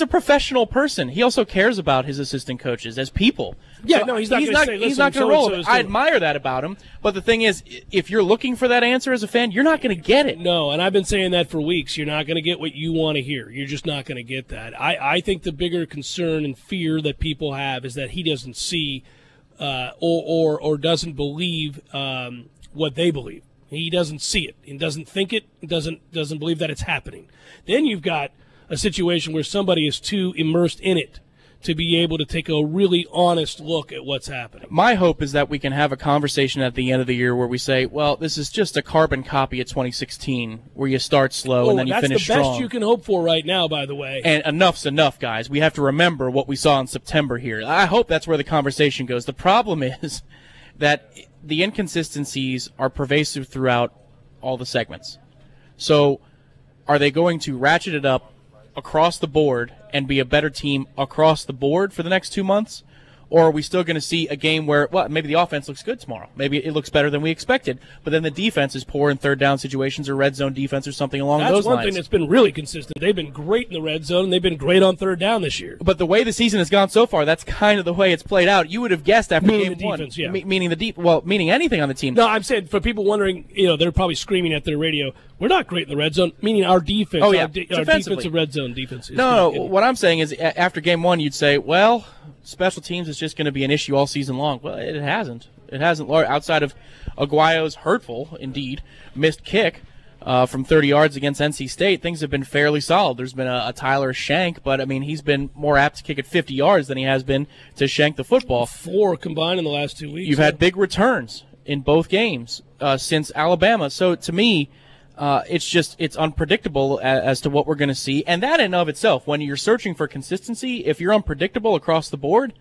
a professional person. He also cares about his assistant coaches as people. Yeah, so no, he's not going to roll with it. I admire that about him. But the thing is, if you're looking for that answer as a fan, you're not going to get it. No, and I've been saying that for weeks. You're not going to get what you want to hear. You're just not going to get that. I think the bigger concern and fear that people have is that he doesn't see or doesn't believe what they believe. He doesn't see it. He doesn't think it. He doesn't believe that it's happening. Then you've got a situation where somebody is too immersed in it to be able to take a really honest look at what's happening. My hope is that we can have a conversation at the end of the year where we say, well, this is just a carbon copy of 2016, where you start slow and then you finish strong. That's the best you can hope for right now, by the way. And enough's enough, guys. We have to remember what we saw in September here. I hope that's where the conversation goes. The problem is that the inconsistencies are pervasive throughout all the segments. So are they going to ratchet it up across the board and be a better team across the board for the next 2 months? Or are we still going to see a game where, well, maybe the offense looks good tomorrow. Maybe it looks better than we expected. But then the defense is poor in third down situations or red zone defense or something along those lines. That's one thing that's been really consistent. They've been great in the red zone, and they've been great on third down this year. But the way the season has gone so far, that's kind of the way it's played out. You would have guessed after game one. Defense, yeah. Meaning anything on the team. No, I'm saying for people wondering, they're probably screaming at their radio, we're not great in the red zone, meaning our defense, our defensive red zone defense. No, what I'm saying is after game one, you'd say, well, special teams is just going to be an issue all season long. Well, it hasn't. It hasn't, outside of Aguayo's hurtful, indeed, missed kick. from 30 yards against NC State, things have been fairly solid. There's been a Tyler Shank, but, I mean, he's been more apt to kick at 50 yards than he has been to shank the football. 4 combined in the last 2 weeks. You've had big returns in both games since Alabama. So, to me, it's unpredictable as to what we're going to see. And that in and of itself, when you're searching for consistency, if you're unpredictable across the board,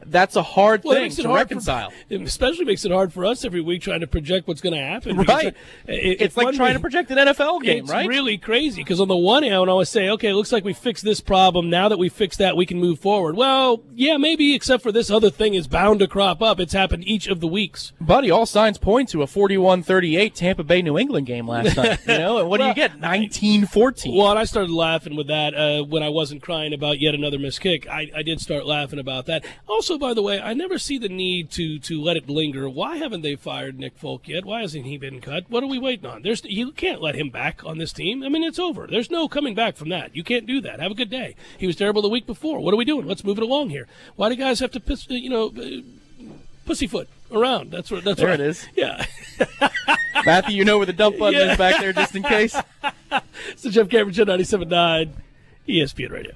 that's a hard thing to reconcile. It especially makes it hard for us every week trying to project what's going to happen. Right. It's like trying to project an NFL game, right? It's really crazy because on the one hand, I always say, okay, it looks like we fixed this problem. Now that we fixed that, we can move forward. Well, yeah, maybe, except for this other thing is bound to crop up. It's happened each of the weeks. Buddy, all signs point to a 41-38 Tampa Bay New England game last night. And what do you get? 19-14. Well, and I started laughing with that when I wasn't crying about yet another missed kick. I did start laughing about that. Also, by the way, I never see the need to let it linger. Why haven't they fired Nick Folk yet? Why hasn't he been cut? What are we waiting on? You can't let him back on this team. I mean, it's over. There's no coming back from that. You can't do that. Have a good day. He was terrible the week before. What are we doing? Let's move it along here. Why do guys have to pussyfoot around? That's there right. It is. Yeah. Matthew, you know where the dump button is back there, just in case. It's the Jeff Cameron Show, 97.9 ESPN Radio.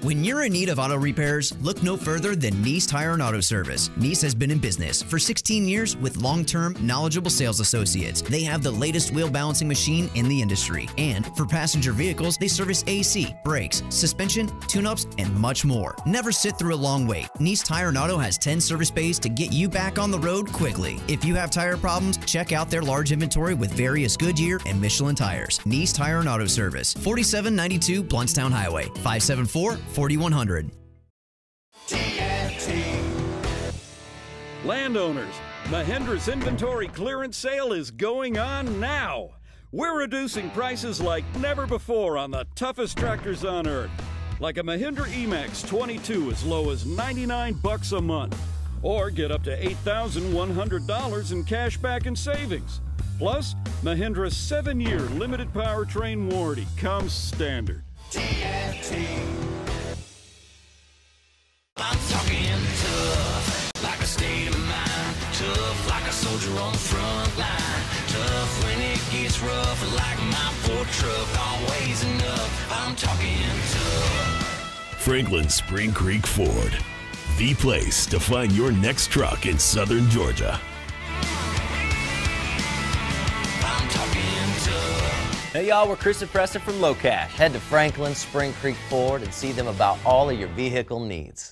When you're in need of auto repairs, look no further than Nice Tire and Auto Service. Nice has been in business for 16 years with long-term, knowledgeable sales associates. They have the latest wheel balancing machine in the industry. And for passenger vehicles, they service AC, brakes, suspension, tune-ups, and much more. Never sit through a long wait. Nice Tire and Auto has 10 service bays to get you back on the road quickly. If you have tire problems, check out their large inventory with various Goodyear and Michelin tires. Nice Tire and Auto Service, 4792 Bluntstown Highway, 574-4100. Landowners, Mahindra's inventory clearance sale is going on now. We're reducing prices like never before on the toughest tractors on earth. Like a Mahindra Emax 22 as low as $99 a month. Or get up to $8,100 in cash back and savings. Plus, Mahindra's 7-year limited powertrain warranty comes standard. I'm talking tough, like a state of mind. Tough, like a soldier on the front line. Tough when it gets rough, like my Ford truck, always enough. I'm talking tough. Franklin Spring Creek Ford, the place to find your next truck in southern Georgia. I'm talking tough. Hey y'all, we're Chris and Preston from Low Cash. Head to Franklin Spring Creek Ford and see them about all of your vehicle needs.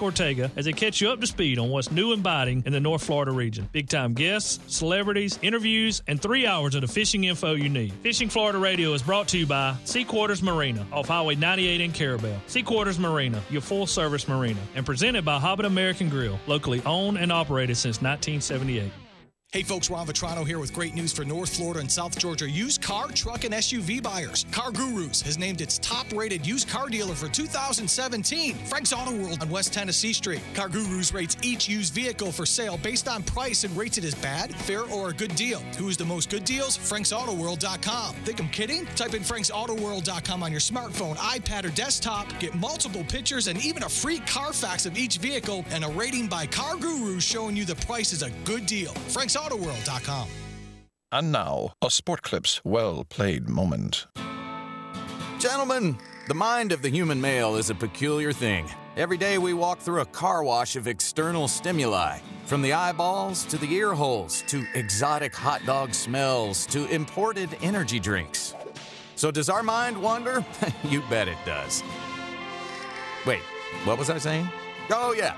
Ortega as they catch you up to speed on what's new and biting in the North Florida region. Big-time guests, celebrities, interviews, and 3 hours of the fishing info you need. Fishing Florida Radio is brought to you by Sea Quarters Marina off Highway 98 in Carabel. Sea Quarters Marina, your full-service marina, and presented by Hobbit American Grill, locally owned and operated since 1978. Hey folks, Ron Vetrano here with great news for North Florida and South Georgia used car, truck, and SUV buyers. Car Gurus has named its top-rated used car dealer for 2017, Frank's Auto World on West Tennessee Street. Car Gurus rates each used vehicle for sale based on price and rates it as bad, fair, or a good deal. Who's the most good deals? FranksAutoWorld.com. Think I'm kidding? Type in FranksAutoWorld.com on your smartphone, iPad, or desktop. Get multiple pictures and even a free Carfax of each vehicle and a rating by Car Gurus showing you the price is a good deal. FranksAutoWorld.com. And now, a Sport Clips well-played moment. Gentlemen, the mind of the human male is a peculiar thing. Every day we walk through a car wash of external stimuli, from the eyeballs to the ear holes to exotic hot dog smells to imported energy drinks. So does our mind wander? You bet it does. Wait, what was I saying? Oh yeah,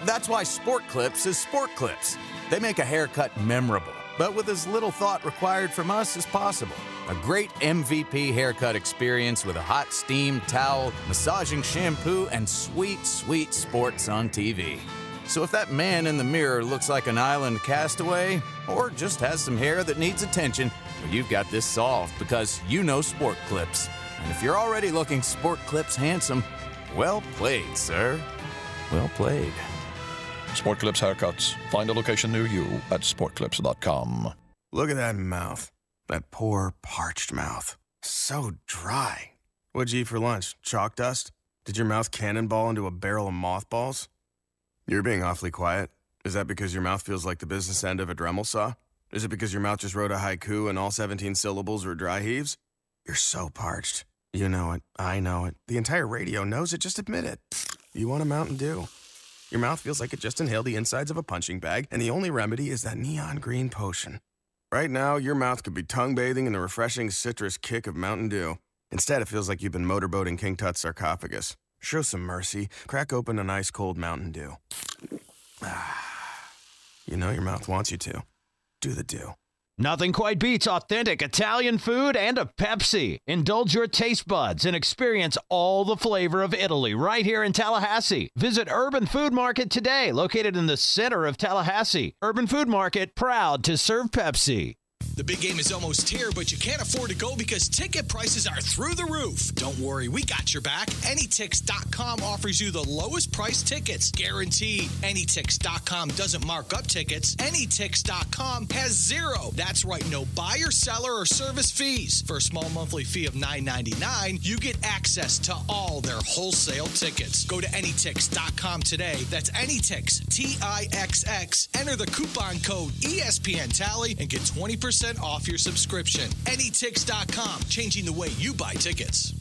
that's why Sport Clips is Sport Clips. They make a haircut memorable, but with as little thought required from us as possible. A great MVP haircut experience with a hot steam towel, massaging shampoo, and sweet, sweet sports on TV. So if that man in the mirror looks like an island castaway, or just has some hair that needs attention, well, you've got this solved because you know Sport Clips. And if you're already looking Sport Clips handsome, well played, sir. Well played. Sport Clips haircuts. Find a location near you at sportclips.com. Look at that mouth. That poor, parched mouth. So dry. What'd you eat for lunch? Chalk dust? Did your mouth cannonball into a barrel of mothballs? You're being awfully quiet. Is that because your mouth feels like the business end of a Dremel saw? Is it because your mouth just wrote a haiku and all 17 syllables were dry heaves? You're so parched. You know it. I know it. The entire radio knows it. Just admit it. You want a Mountain Dew. Your mouth feels like it just inhaled the insides of a punching bag, and the only remedy is that neon green potion. Right now, your mouth could be tongue bathing in the refreshing citrus kick of Mountain Dew. Instead, it feels like you've been motorboating King Tut's sarcophagus. Show some mercy. Crack open an ice-cold Mountain Dew. You know your mouth wants you to. Do the Dew. Nothing quite beats authentic Italian food and a Pepsi. Indulge your taste buds and experience all the flavor of Italy right here in Tallahassee. Visit Urban Food Market today, located in the center of Tallahassee. Urban Food Market, proud to serve Pepsi. The big game is almost here, but you can't afford to go because ticket prices are through the roof. Don't worry, we got your back. Anytix.com offers you the lowest price tickets, guaranteed. Anytix.com doesn't mark up tickets. Anytix.com has zero. That's right, no buyer, seller, or service fees. For a small monthly fee of $9.99, you get access to all their wholesale tickets. Go to Anytix.com today. That's Anytix, T-I-X-X. Enter the coupon code ESPNTally and get 20% off your subscription. Anytix.com, changing the way you buy tickets.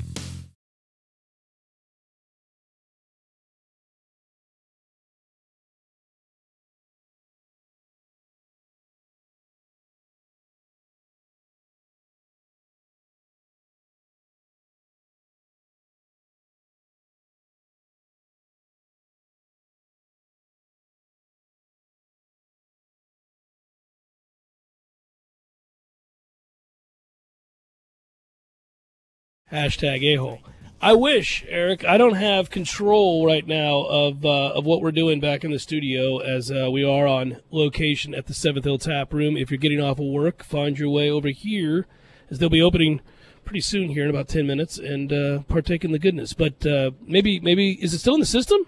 Hashtag a-hole. I wish, Eric, I don't have control right now of what we're doing back in the studio as we are on location at the 7th Hill Tap Room. If you're getting off of work, find your way over here as they'll be opening pretty soon here in about 10 minutes and partake in the goodness. But maybe is it still in the system?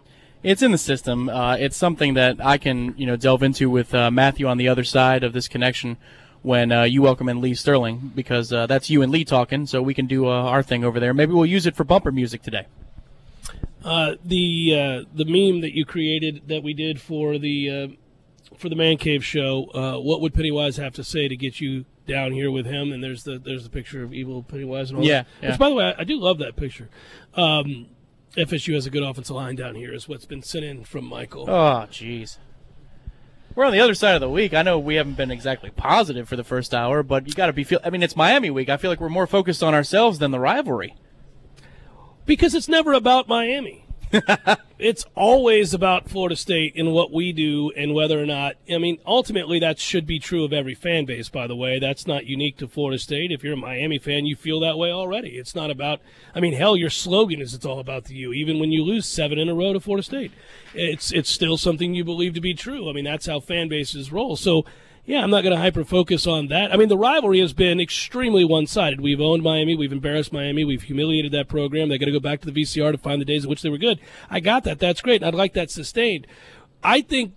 It's in the system. It's something that I can delve into with Matthew on the other side of this connection when you welcome in Lee Sterling, because that's you and Lee talking, so we can do our thing over there. Maybe we'll use it for bumper music today. The meme that you created that we did for the Man Cave show, what would Pennywise have to say to get you down here with him? And there's the picture of evil Pennywise and all that. Which, by the way, I do love that picture. FSU has a good offensive line down here is what's been sent in from Michael. Oh, jeez. We're on the other side of the week. I know we haven't been exactly positive for the first hour, but you got to be it's Miami week. I feel like we're more focused on ourselves than the rivalry. Because it's never about Miami. It's always about Florida State and what we do and whether or not – ultimately that should be true of every fan base, by the way. That's not unique to Florida State. If you're a Miami fan, you feel that way already. It's not about – hell, your slogan is it's all about the U. Even when you lose 7 in a row to Florida State, it's still something you believe to be true. That's how fan bases roll. So – yeah, I'm not going to hyper-focus on that. The rivalry has been extremely one-sided. We've owned Miami. We've embarrassed Miami. We've humiliated that program. They got to go back to the VCR to find the days in which they were good. I got that. That's great, and I'd like that sustained. I think,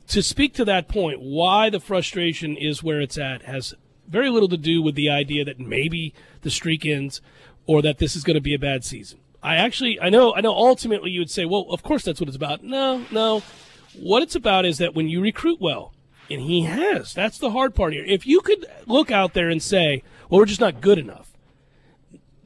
to speak to that point, why the frustration is where it's at has very little to do with the idea that maybe the streak ends or that this is going to be a bad season. I know ultimately you would say, well, of course that's what it's about. No. What it's about is that when you recruit well, and he has. That's the hard part here. If you could look out there and say, well, we're just not good enough,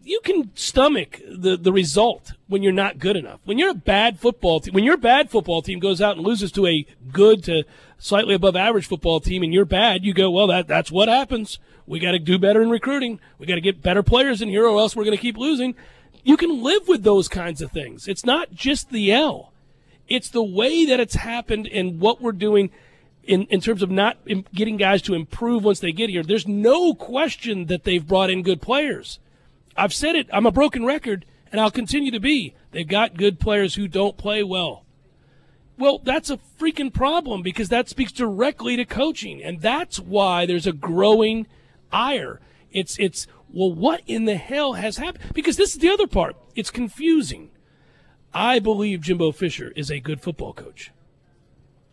you can stomach the result when you're not good enough. When you're a bad football team, when your bad football team goes out and loses to a good to slightly above average football team and you're bad, you go, well, that's what happens. We got to do better in recruiting. We got to get better players in here or else we're going to keep losing. You can live with those kinds of things. It's not just the L. It's the way that it's happened and what we're doing in terms of not getting guys to improve once they get here. There's no question that they've brought in good players. I've said it. I'm a broken record, and I'll continue to be. They've got good players who don't play well. Well, that's a freaking problem because that speaks directly to coaching, and that's why there's a growing ire. It's well, what in the hell has happened? Because this is the other part. It's confusing. I believe Jimbo Fisher is a good football coach.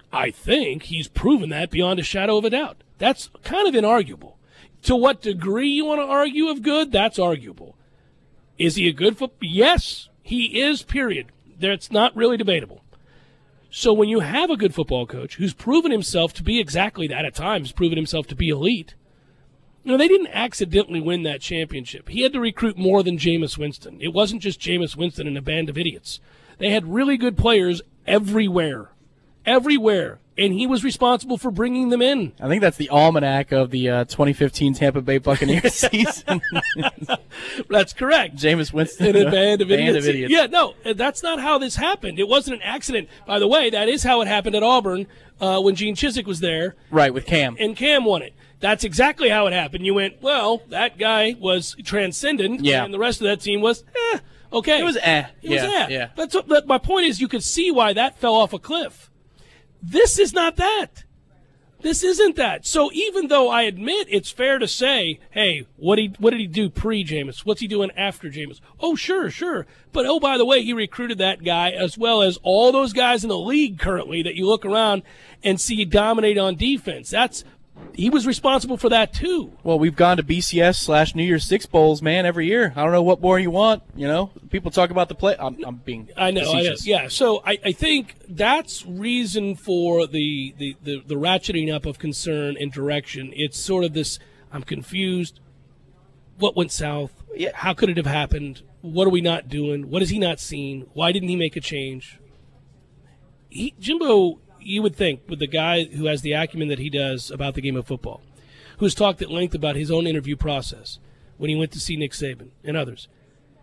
I think he's proven that beyond a shadow of a doubt. That's kind of inarguable. To what degree you want to argue of good, that's arguable. Is he a good football? Yes, he is, period. That's not really debatable. So when you have a good football coach who's proven himself to be exactly that at times, proven himself to be elite, they didn't accidentally win that championship. He had to recruit more than Jameis Winston. It wasn't just Jameis Winston and a band of idiots. They had really good players everywhere, and he was responsible for bringing them in. I think that's the almanac of the 2015 Tampa Bay Buccaneers season. That's correct. Jameis Winston and a band of idiots. idiots. Yeah, no, that's not how this happened. It wasn't an accident. By the way, that is how it happened at Auburn when Gene Chizik was there. Right, with Cam. And Cam won it. That's exactly how it happened. You went, well, that guy was transcendent, and the rest of that team was, okay. It was It was yeah. But my point is, you could see why that fell off a cliff. This is not that. This isn't that. So even though I admit it's fair to say, hey, what did he do pre-Jameis? What's he doing after Jameis? Oh, sure. But, oh, by the way, he recruited that guy as well as all those guys in the league currently that you look around and see dominate on defense. He was responsible for that too. Well, we've gone to BCS / New Year's Six bowls, man, every year. I don't know what more you want. People talk about the play. I'm being facetious. Yeah. So I think that's reason for the ratcheting up of concern and direction. It's sort of this, I'm confused. What went south? How could it have happened? What are we not doing? What has he not seen? Why didn't he make a change? Jimbo, you would think, with the guy who has the acumen that he does about the game of football, who's talked at length about his own interview process when he went to see Nick Saban and others,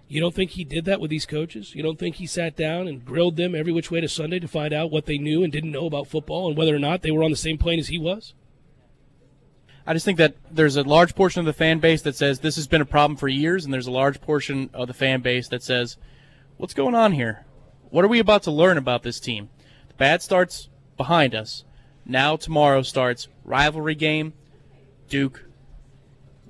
you don't think he did that with these coaches? You don't think he sat down and grilled them every which way to Sunday to find out what they knew and didn't know about football and whether or not they were on the same plane as he was? I just think that there's a large portion of the fan base that says this has been a problem for years, and there's a large portion of the fan base that says, what's going on here? What are we about to learn about this team? The bad start's behind us. Now tomorrow starts rivalry game, Duke,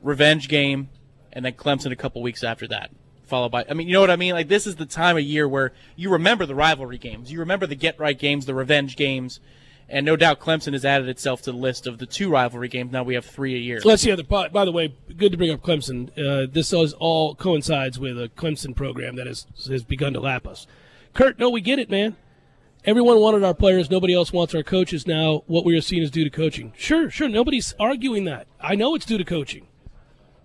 revenge game, and then Clemson a couple weeks after that. Followed by, you know what I mean? Like, this is the time of year where you remember the rivalry games. You remember the get-right games, the revenge games, and no doubt Clemson has added itself to the list of the 2 rivalry games. Now we have 3 a year. Let's see. By the way, good to bring up Clemson. This all coincides with a Clemson program that has begun to lap us. Kurt, no, we get it, man. Everyone wanted our players. Nobody else wants our coaches now. What we are seeing is due to coaching. Sure. Nobody's arguing that. I know it's due to coaching.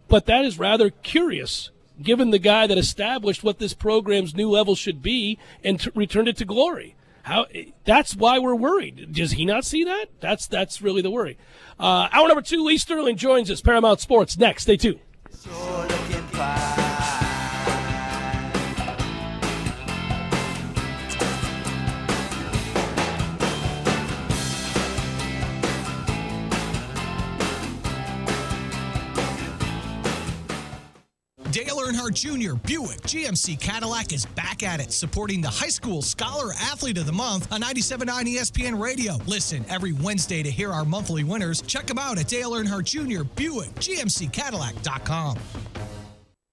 But that is rather curious, given the guy that established what this program's new level should be and returned it to glory. That's why we're worried. Does he not see that? That's really the worry. Hour number 2, Lee Sterling joins us. Paramount Sports next. Stay tuned. Dale Earnhardt Jr. Buick GMC Cadillac is back at it, supporting the High School Scholar Athlete of the Month on 97.9 ESPN Radio. Listen every Wednesday to hear our monthly winners. Check them out at Dale Earnhardt Jr. Buick GMCCadillac.com.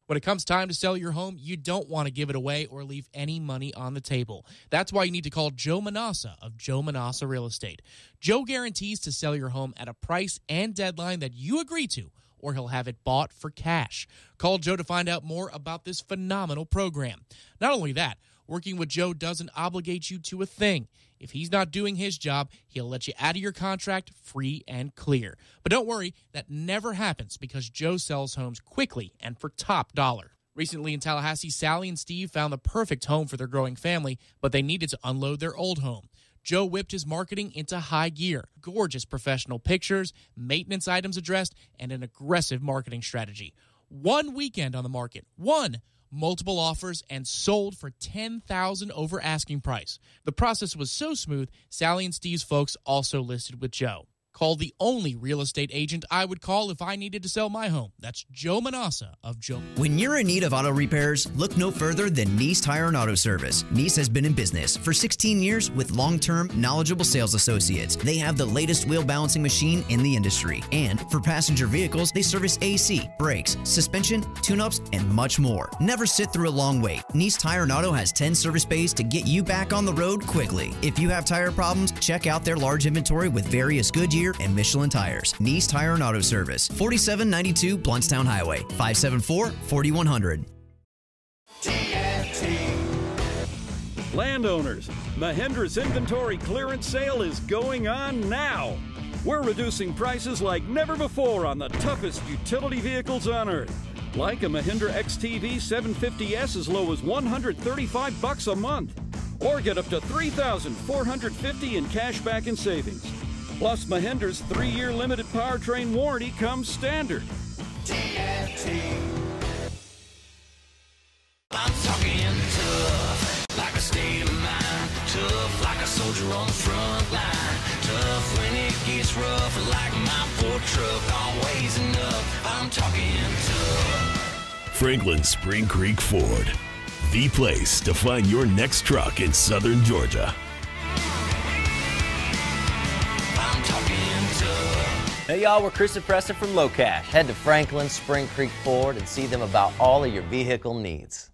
When it comes time to sell your home, you don't want to give it away or leave any money on the table. That's why you need to call Joe Manassa of Joe Manassa Real Estate. Joe guarantees to sell your home at a price and deadline that you agree to, or he'll have it bought for cash. Call Joe to find out more about this phenomenal program. Not only that, working with Joe doesn't obligate you to a thing. If he's not doing his job, he'll let you out of your contract free and clear. But don't worry, that never happens because Joe sells homes quickly and for top dollar. Recently in Tallahassee, Sally and Steve found the perfect home for their growing family, but they needed to unload their old home. Joe whipped his marketing into high gear. Gorgeous professional pictures, maintenance items addressed, and an aggressive marketing strategy. 1 weekend on the market. Multiple offers and sold for $10,000 over asking price. The process was so smooth, Sally and Steve's folks also listed with Joe. Call the only real estate agent I would call if I needed to sell my home. That's Joe Manassa of Joe. When you're in need of auto repairs, look no further than Nice Tire and Auto Service. Nice has been in business for 16 years with long-term, knowledgeable sales associates. They have the latest wheel balancing machine in the industry. And for passenger vehicles, they service AC, brakes, suspension, tune-ups, and much more. Never sit through a long wait. Nice Tire and Auto has 10 service bays to get you back on the road quickly. If you have tire problems, check out their large inventory with various Goodyear and Michelin tires. Nice Tire and Auto Service, 4792 Bluntstown Highway, 574-4100. Landowners, Mahindra's inventory clearance sale is going on now. We're reducing prices like never before on the toughest utility vehicles on earth. Like a Mahindra XTV 750S as low as $135 a month. Or get up to $3,450 in cash back and savings. Plus, Mahindra's 3-year limited powertrain warranty comes standard. TNT. I'm talking tough, like a state of mind. Tough, like a soldier on the front line. Tough when it gets rough, like my Ford truck. Always enough. I'm talking tough. Franklin Spring Creek Ford, the place to find your next truck in southern Georgia. I'm talking tough. Hey y'all, we're Chris and Preston from Low Cash. Head to Franklin Spring Creek Ford and see them about all of your vehicle needs.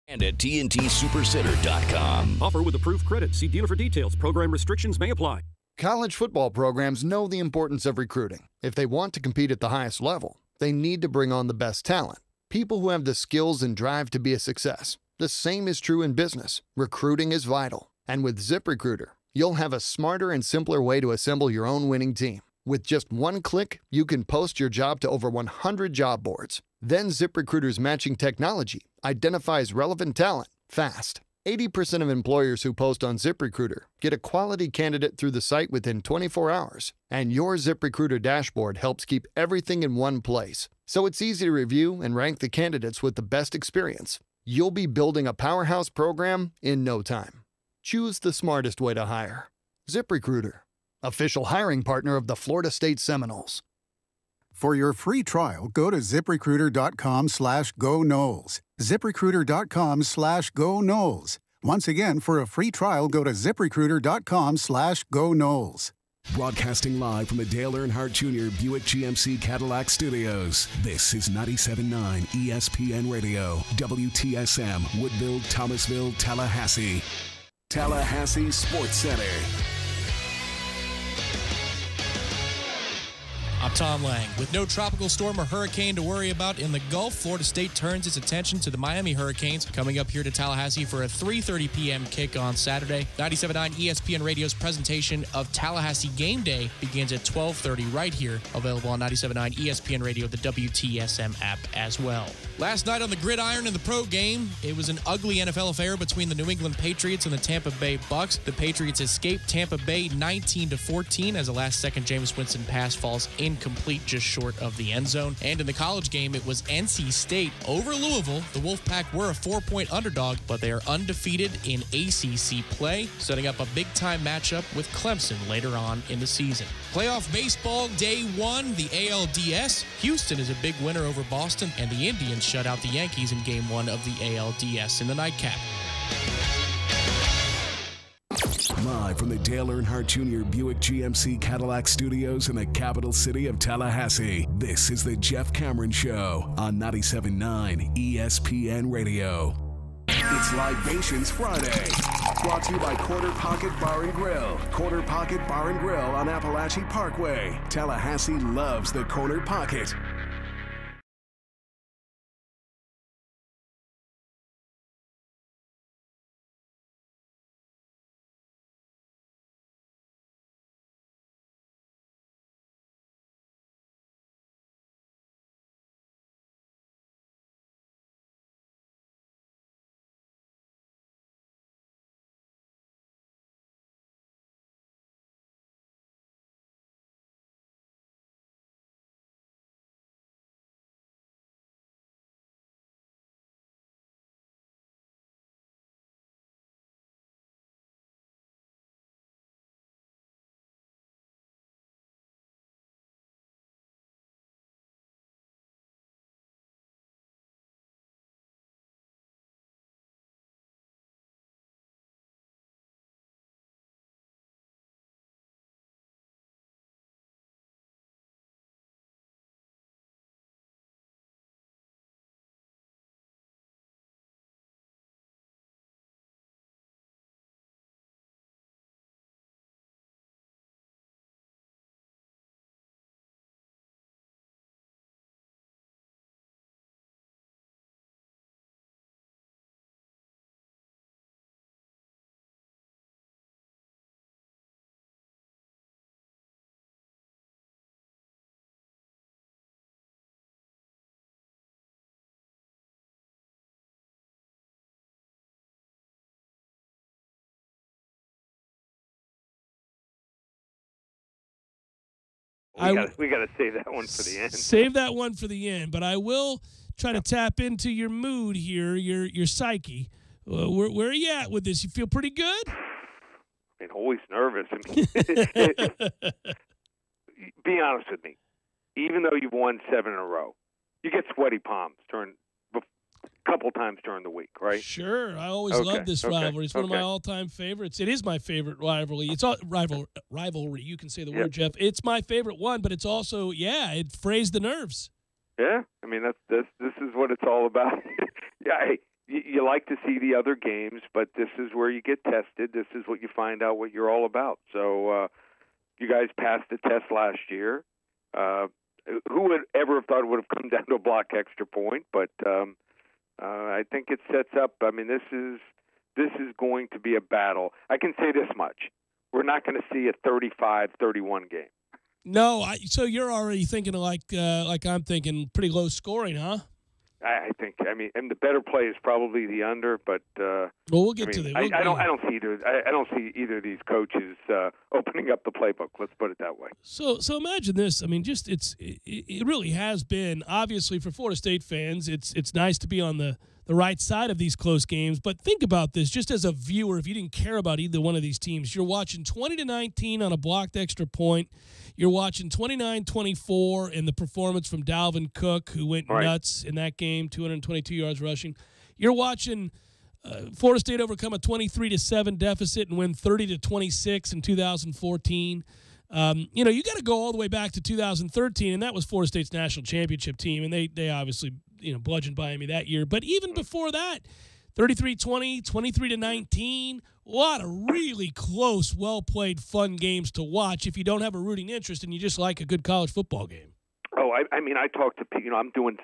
And at TNTSuperCenter.com. Offer with approved credit. See dealer for details. Program restrictions may apply. College football programs know the importance of recruiting. If they want to compete at the highest level, they need to bring on the best talent, people who have the skills and drive to be a success. The same is true in business. Recruiting is vital. And with ZipRecruiter, you'll have a smarter and simpler way to assemble your own winning team. With just one click, you can post your job to over 100 job boards. Then ZipRecruiter's matching technology identifies relevant talent fast. 80% of employers who post on ZipRecruiter get a quality candidate through the site within 24 hours. And your ZipRecruiter dashboard helps keep everything in one place. So it's easy to review and rank the candidates with the best experience. You'll be building a powerhouse program in no time. Choose the smartest way to hire. ZipRecruiter, official hiring partner of the Florida State Seminoles. For your free trial, go to ZipRecruiter.com/GoNoles. ZipRecruiter.com/GoNoles. Once again, for a free trial, go to ZipRecruiter.com/GoNoles. Broadcasting live from the Dale Earnhardt Jr. Buick GMC Cadillac Studios. This is 97.9 ESPN Radio, WTSM, Woodville, Thomasville, Tallahassee. Tallahassee SportsCenter. I'm Tom Lang. With no tropical storm or hurricane to worry about in the Gulf, Florida State turns its attention to the Miami Hurricanes, coming up here to Tallahassee for a 3:30 p.m. kick on Saturday. 97.9 ESPN Radio's presentation of Tallahassee Game Day begins at 12:30 right here, available on 97.9 ESPN Radio, the WTSM app as well. Last night on the gridiron in the pro game, it was an ugly NFL affair between the New England Patriots and the Tampa Bay Bucks. The Patriots escaped Tampa Bay 19-14 as a last-second Jameis Winston pass falls incomplete just short of the end zone. And in the college game, it was NC State over Louisville. The Wolfpack were a 4-point underdog, but they are undefeated in ACC play, setting up a big-time matchup with Clemson later on in the season. Playoff baseball day one, the ALDS. Houston is a big winner over Boston, and the Indians shut out the Yankees in game one of the ALDS in the nightcap. Live from the Dale Earnhardt Jr. Buick GMC Cadillac Studios in the capital city of Tallahassee, this is the Jeff Cameron Show on 97.9 ESPN Radio. It's Libations Friday, brought to you by Corner Pocket Bar and Grill. Corner Pocket Bar and Grill on Appalachian Parkway. Tallahassee loves the Corner Pocket. We got to save that one for the end. Save that one for the end, but I will try to tap into your mood here, your psyche. Where are you at with this? You feel pretty good? I'm always nervous. Be honest with me. Even though you've won 7 in a row, you get sweaty palms a couple times during the week, right? Sure. I always love this rivalry. It's one of my all-time favorites. It is my favorite rivalry. It's all rivalry. You can say the word, Jeff. It's my favorite one, but it's also, it frays the nerves. Yeah. I mean, this is what it's all about. Hey, you like to see the other games, but this is where you get tested. This is what you find out what you're all about. So you guys passed the test last year. Who would ever have thought it would have come down to a block extra point? But I think it sets up. I mean, this is going to be a battle. I can say this much: we're not going to see a 35-31 game. No, so you're already thinking like I'm thinking, pretty low scoring, huh? I think. I mean, and the better play is probably the under, but we'll get to that. I don't see either of these coaches opening up the playbook. Let's put it that way. So imagine this. I mean, it really has been, obviously, for Florida State fans. It's nice to be on the right side of these close games. But think about this, just as a viewer, if you didn't care about either one of these teams, you're watching 20-19 on a blocked extra point. You're watching 29-24 in the performance from Dalvin Cook, who went nuts in that game, 222 yards rushing. You're watching Florida State overcome a 23-7 deficit and win 30-26 in 2014. You got to go all the way back to 2013, and that was Florida State's national championship team, and they obviously bludgeoned Miami that year. But even before that, 33-20, 23-19, a lot of really close, well-played, fun games to watch if you don't have a rooting interest and you just like a good college football game. Oh, I mean, I talk to people. I'm doing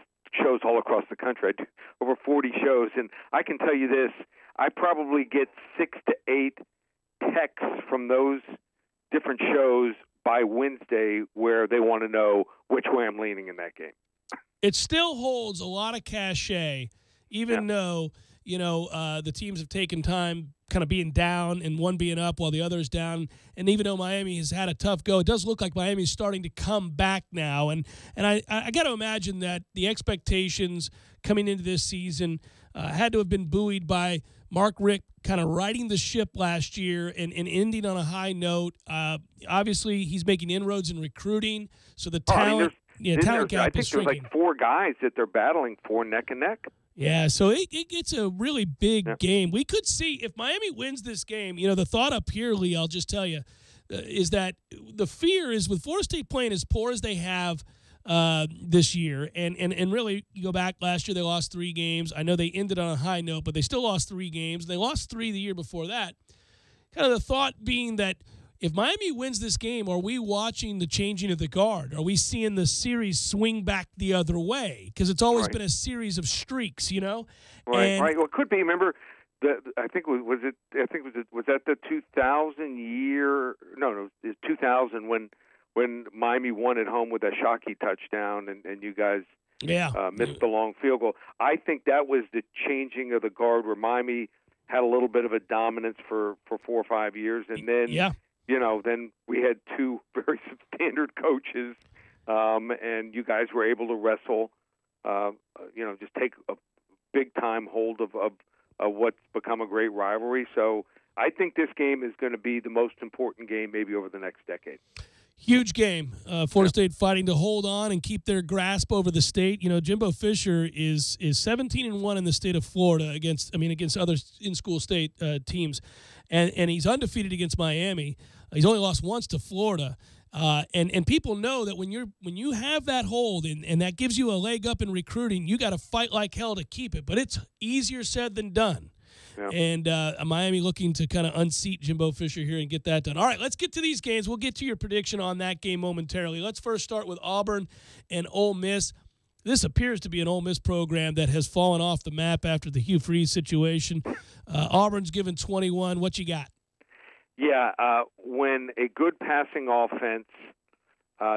shows all across the country. I do over 40 shows, and I can tell you this: I probably get 6 to 8 texts from those different shows by Wednesday where they want to know which way I'm leaning in that game. It still holds a lot of cachet, even though the teams have taken time kind of being down and one being up while the other is down. And even though Miami has had a tough go, it does look like Miami is starting to come back now. And I got to imagine that the expectations coming into this season had to have been buoyed by Mark Richt kind of riding the ship last year and ending on a high note. Obviously, he's making inroads in recruiting, so the talent, talent gap I think is shrinking. There's like 4 guys that they're battling for neck and neck. Yeah, so it gets a really big game. We could see, if Miami wins this game, the thought up here, Lee, I'll just tell you, is that the fear is with Florida State playing as poor as they have this year, and really, you go back last year, they lost 3 games. I know they ended on a high note, but they still lost 3 games. They lost 3 the year before that. Kind of the thought being that if Miami wins this game, are we watching the changing of the guard? Are we seeing the series swing back the other way? Because it's always been a series of streaks, Right. Well, it could be. Remember, I think was that the 2000 year? No, it was 2000 when Miami won at home with a Shockey touchdown, and you guys missed the long field goal. I think that was the changing of the guard where Miami had a little bit of a dominance for 4 or 5 years, and then then we had 2 very substandard coaches, and you guys were able to wrestle, just take a big-time hold of what's become a great rivalry. So I think this game is going to be the most important game maybe over the next decade. Huge game. Florida State fighting to hold on and keep their grasp over the state. Jimbo Fisher is 17-1 in the state of Florida against other in-school state teams, and he's undefeated against Miami. He's only lost once to Florida, and people know that when you have that hold and that gives you a leg up in recruiting, you got to fight like hell to keep it. But it's easier said than done. Yeah. And Miami looking to kind of unseat Jimbo Fisher here and get that done. All right, let's get to these games. We'll get to your prediction on that game momentarily. Let's first start with Auburn and Ole Miss. This appears to be an Ole Miss program that has fallen off the map after the Hugh Freeze situation. Auburn's given 21. What you got? Yeah, when a good passing offense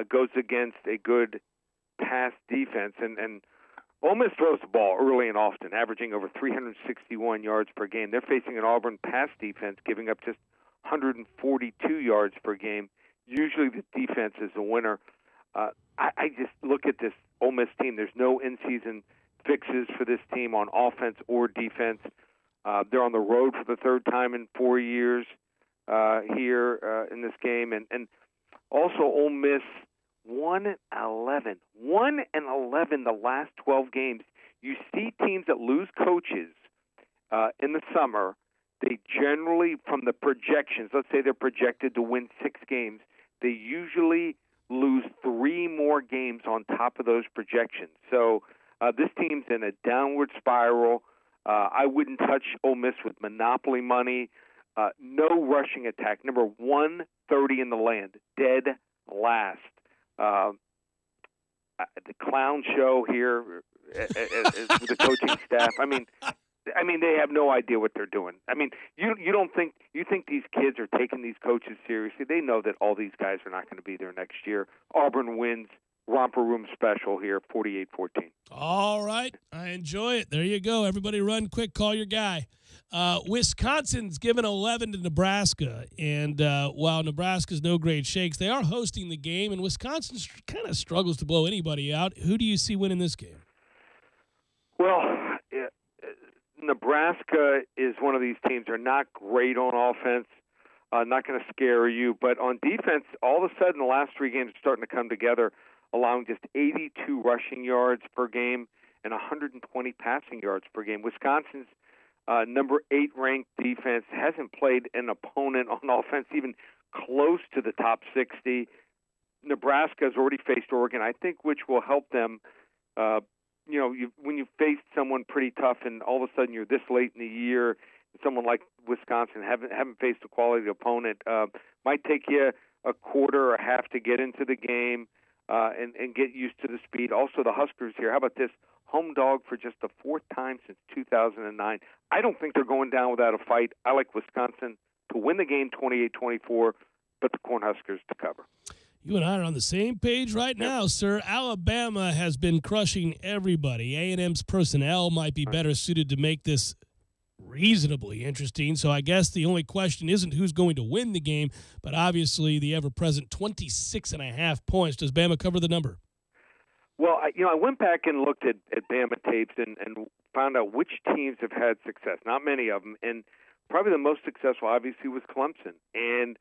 goes against a good pass defense, and Ole Miss throws the ball early and often, averaging over 361 yards per game. They're facing an Auburn pass defense giving up just 142 yards per game. Usually the defense is the winner. I just look at this Ole Miss team. There's no in-season fixes for this team on offense or defense. They're on the road for the third time in 4 years here in this game. And also Ole Miss 1-11. 1-11 the last 12 games. You see teams that lose coaches in the summer, they generally, from the projections, let's say they're projected to win 6 games, they usually lose 3 more games on top of those projections. So this team's in a downward spiral. I wouldn't touch Ole Miss with monopoly money. No rushing attack. Number 130 in the land, dead last. The clown show here with the coaching staff. I mean, they have no idea what they're doing. I mean, you think these kids are taking these coaches seriously? They know that all these guys are not going to be there next year. Auburn wins, romper room special here, 48-14. All right, I enjoy it. There you go. Everybody, run quick. Call your guy. Wisconsin's given 11 to Nebraska, and while Nebraska's no great shakes, they are hosting the game, and Wisconsin kind of struggles to blow anybody out. Who do you see winning this game? Well, Nebraska is one of these teams. They're not great on offense, not going to scare you, but on defense, all of a sudden the last 3 games are starting to come together, allowing just 82 rushing yards per game and 120 passing yards per game. Wisconsin's number 8 ranked defense hasn't played an opponent on offense even close to the top 60. Nebraska has already faced Oregon, I think, which will help them. When you face someone pretty tough and all of a sudden you're this late in the year, someone like Wisconsin haven't faced a quality opponent, might take you a quarter or a half to get into the game and get used to the speed. Also, the Huskers here, how about this? Home dog for just the 4th time since 2009. I don't think they're going down without a fight. I like Wisconsin to win the game 28-24, but the Cornhuskers to cover. You and I are on the same page right now, sir. Alabama has been crushing everybody. A&M's personnel might be better suited to make this reasonably interesting. So I guess the only question isn't who's going to win the game, but obviously the ever-present 26.5 points. Does Bama cover the number? Well, I went back and looked at Bama tapes and found out which teams have had success. Not many of them. And probably the most successful, obviously, was Clemson. And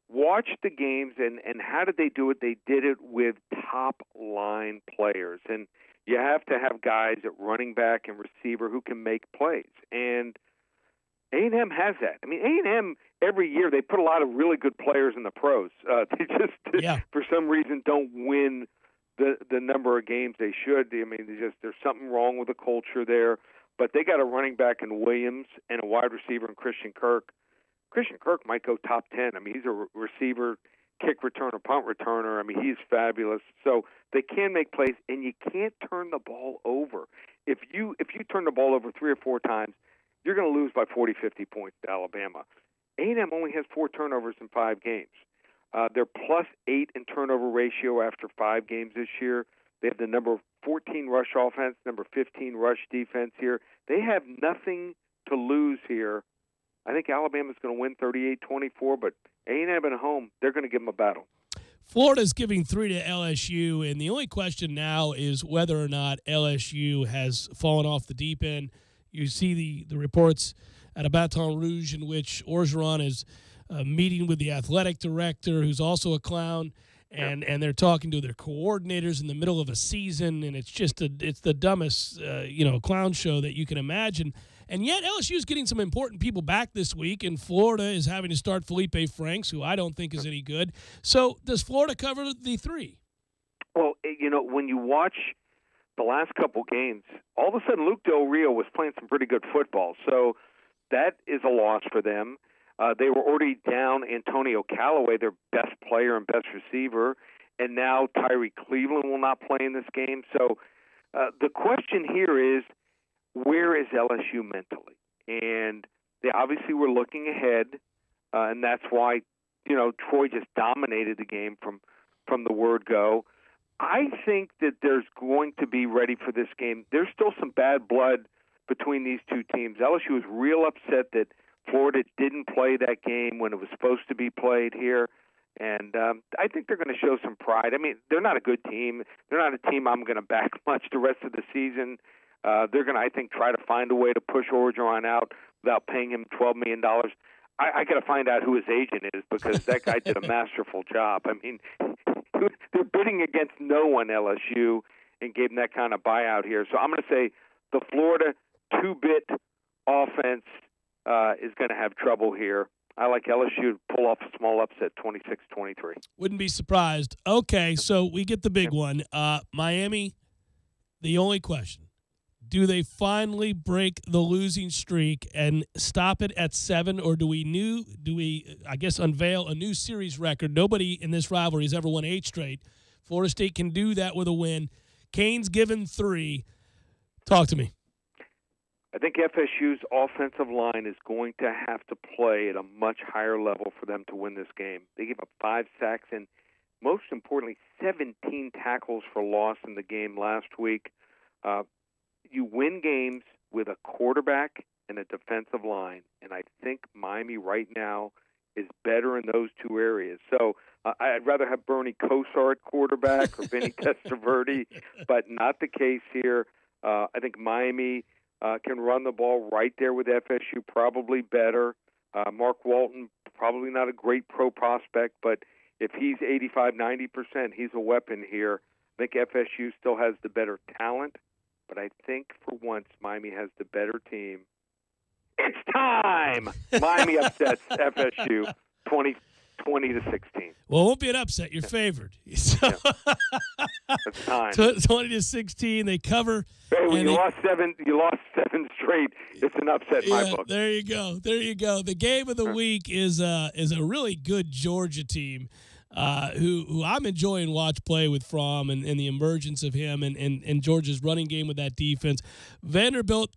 watched the games, and how did they do it? They did it with top-line players. And you have to have guys at running back and receiver who can make plays. And A&M has that. I mean, A&M, every year, they put a lot of really good players in the pros. They just, for some reason, don't win the number of games they should. I mean, there's something wrong with the culture there. But they got a running back in Williams and a wide receiver in Christian Kirk. Christian Kirk might go top 10. I mean, he's a receiver, kick returner, punt returner. I mean, he's fabulous. So they can make plays, and you can't turn the ball over. If you turn the ball over 3 or 4 times, you're going to lose by 40, 50 points to Alabama. A&M only has 4 turnovers in 5 games. They're +8 in turnover ratio after 5 games this year. They have the number 14 rush offense, number 15 rush defense here. They have nothing to lose here. I think Alabama's going to win 38-24, but A&M at home, they're going to give them a battle. Florida's giving 3 to LSU, and the only question now is whether or not LSU has fallen off the deep end. You see the reports at a Baton Rouge in which Orgeron is meeting with the athletic director, who's also a clown, and they're talking to their coordinators in the middle of a season, and it's the dumbest clown show that you can imagine. And yet LSU is getting some important people back this week, and Florida is having to start Felipe Franks, who I don't think is any good. So does Florida cover the 3? Well, when you watch the last couple games, all of a sudden Luke Del Rio was playing some pretty good football. So that is a loss for them. They were already down Antonio Callaway, their best player and best receiver, and now Tyree Cleveland will not play in this game. So the question here is, where is LSU mentally? And they obviously were looking ahead, and that's why, Troy just dominated the game from the word go. I think that there's going to be ready for this game. There's still some bad blood between these two teams. LSU was real upset that Florida didn't play that game when it was supposed to be played here. And I think they're going to show some pride. I mean, they're not a good team. They're not a team I'm going to back much the rest of the season. They're going to, I think, try to find a way to push Orgeron out without paying him $12 million. I got to find out who his agent is because that guy did a masterful job. I mean, they're bidding against no one, LSU, and gave him that kind of buyout here. So I'm going to say the Florida two-bit offense is going to have trouble here. I like LSU to pull off a small upset, 26-23. Wouldn't be surprised. Okay, so we get the big one. Miami, the only question, do they finally break the losing streak and stop it at 7, or do we unveil a new series record? Nobody in this rivalry has ever won 8 straight. Florida State can do that with a win. Kane's given 3. Talk to me. I think FSU's offensive line is going to have to play at a much higher level for them to win this game. They gave up 5 sacks and, most importantly, 17 tackles for loss in the game last week. You win games with a quarterback and a defensive line, and I think Miami right now is better in those 2 areas. So I'd rather have Bernie Kosar at quarterback or Vinny Testaverde, but not the case here. I think Miami can run the ball right there with FSU, probably better. Mark Walton, probably not a great pro prospect, but if he's 85-90%, he's a weapon here. I think FSU still has the better talent, but I think for once Miami has the better team. It's time! Miami upsets FSU 20-16. Well, it won't be an upset. You're favored. So, it's time. 20-16. They cover. Hey, when you lost 7 straight, it's an upset in my book. There you go. The game of the week is a really good Georgia team who I'm enjoying watch play with Fromm and the emergence of him and Georgia's running game with that defense. Vanderbilt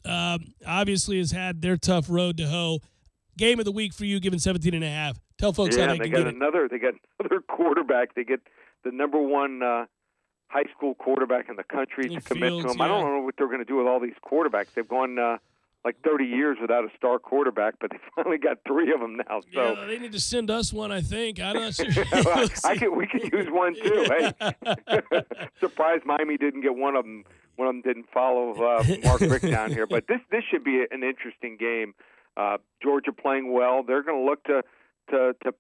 obviously has had their tough road to hoe. Game of the week for you, given 17.5. Tell folks how they can get it. They got another quarterback. They get the number 1 high school quarterback in the country to commit to him. I don't know what they're going to do with all these quarterbacks. They've gone like 30 years without a star quarterback, but they finally got 3 of them now. So yeah, they need to send us one, I think. I'm not sure. We can use one too. Hey, surprised Miami didn't get one of them. One of them didn't follow Mark Rick down here. But this should be an interesting game. Georgia playing well. They're going to look to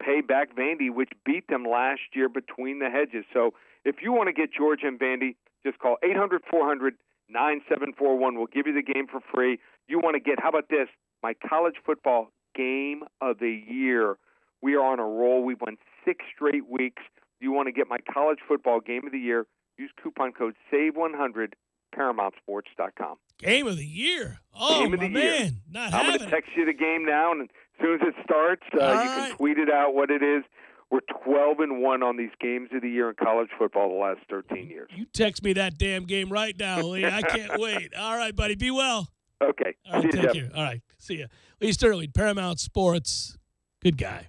pay back Vandy, which beat them last year between the hedges. So if you want to get Georgia and Vandy, just call 800-400-9741. We'll give you the game for free. You want to get, how about this, my college football game of the year. We are on a roll. We've won 6 straight weeks. You want to get my college football game of the year, use coupon code SAVE100, ParamountSports.com. Game of the year. Oh, game of the year. Man. I'm going to text you the game now, and as soon as it starts, you can tweet it out what it is. We're 12-1 on these games of the year in college football the last 13 years. You text me that damn game right now, Lee. I can't wait. All right, buddy. Be well. Okay. All right, take care. All right. See ya. Lee Sterling, Paramount Sports. Good guy.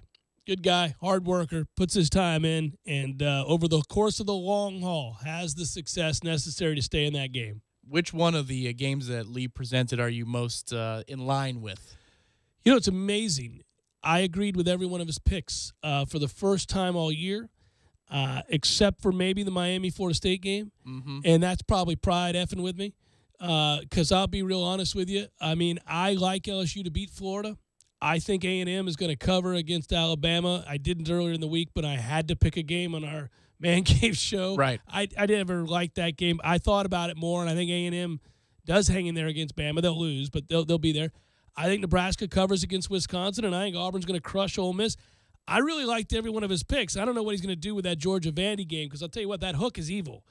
Hard worker, puts his time in, and over the course of the long haul has the success necessary to stay in that game. Which one of the games that Lee presented are you most in line with? You know, it's amazing. I agreed with every one of his picks for the first time all year, except for maybe the Miami-Florida State game. Mm-hmm. And that's probably pride effing with me because I'll be real honest with you. I mean, I like LSU to beat Florida. I think A&M is going to cover against Alabama. I didn't earlier in the week, but I had to pick a game on our Man Cave show. Right. I never liked that game. I thought about it more, and I think A&M does hang in there against Bama. They'll lose, but they'll be there. I think Nebraska covers against Wisconsin, and I think Auburn's going to crush Ole Miss. I really liked every one of his picks. I don't know what he's going to do with that Georgia-Vandy game because I'll tell you what, that hook is evil.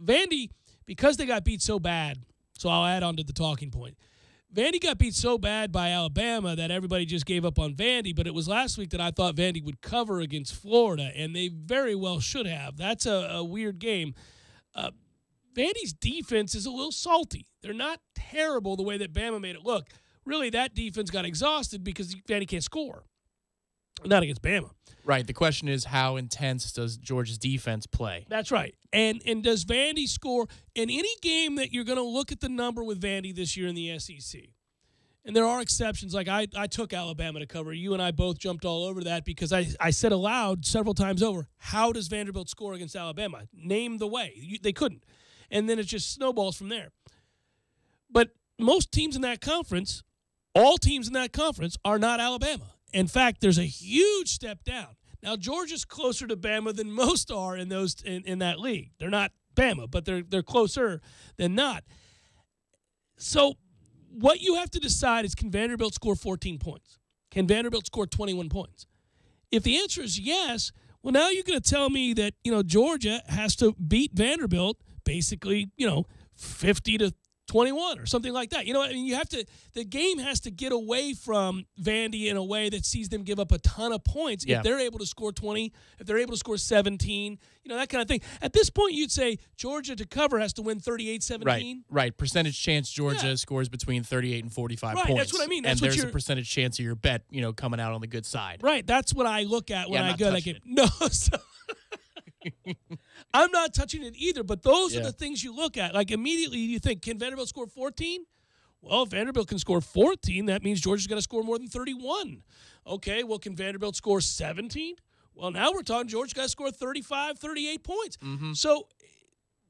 Vandy, because they got beat so bad, so I'll add on to the talking point. Vandy got beat so bad by Alabama that everybody just gave up on Vandy, but it was last week that I thought Vandy would cover against Florida, and they very well should have. That's a weird game. Vandy's defense is a little salty. They're not terrible the way that Bama made it look. Really, that defense got exhausted because Vandy can't score. Not against Bama. Right. The question is, how intense does Georgia's defense play? That's right. And does Vandy score in any game that you're going to look at the number with Vandy this year in the SEC? And there are exceptions. Like I took Alabama to cover. You and I both jumped all over that because I said aloud several times over, how does Vanderbilt score against Alabama? Name the way. They couldn't. And then it just snowballs from there. But most teams in that conference, all teams in that conference are not Alabama. In fact, there's a huge step down. Now, Georgia's closer to Bama than most are in that league. They're not Bama, but they're closer than not. So what you have to decide is, can Vanderbilt score 14 points? Can Vanderbilt score 21 points? If the answer is yes, well, now you're going to tell me that, Georgia has to beat Vanderbilt basically, 50-21 or something like that. You know what I mean? The game has to get away from Vandy in a way that sees them give up a ton of points. Yeah. If they're able to score 20, if they're able to score 17, that kind of thing. At this point, you'd say Georgia to cover has to win 38-17. Right. Percentage chance Georgia scores between 38 and 45 points. Right, that's what I mean. And there's a percentage chance of your bet, coming out on the good side. Right, that's what I look at when I go that game. it. No, I'm not touching it either, but those are the things you look at. Like, immediately you think, can Vanderbilt score 14? Well, if Vanderbilt can score 14, that means Georgia's got to score more than 31. Okay, well, can Vanderbilt score 17? Well, now we're talking Georgia's got to score 35, 38 points. Mm-hmm. So,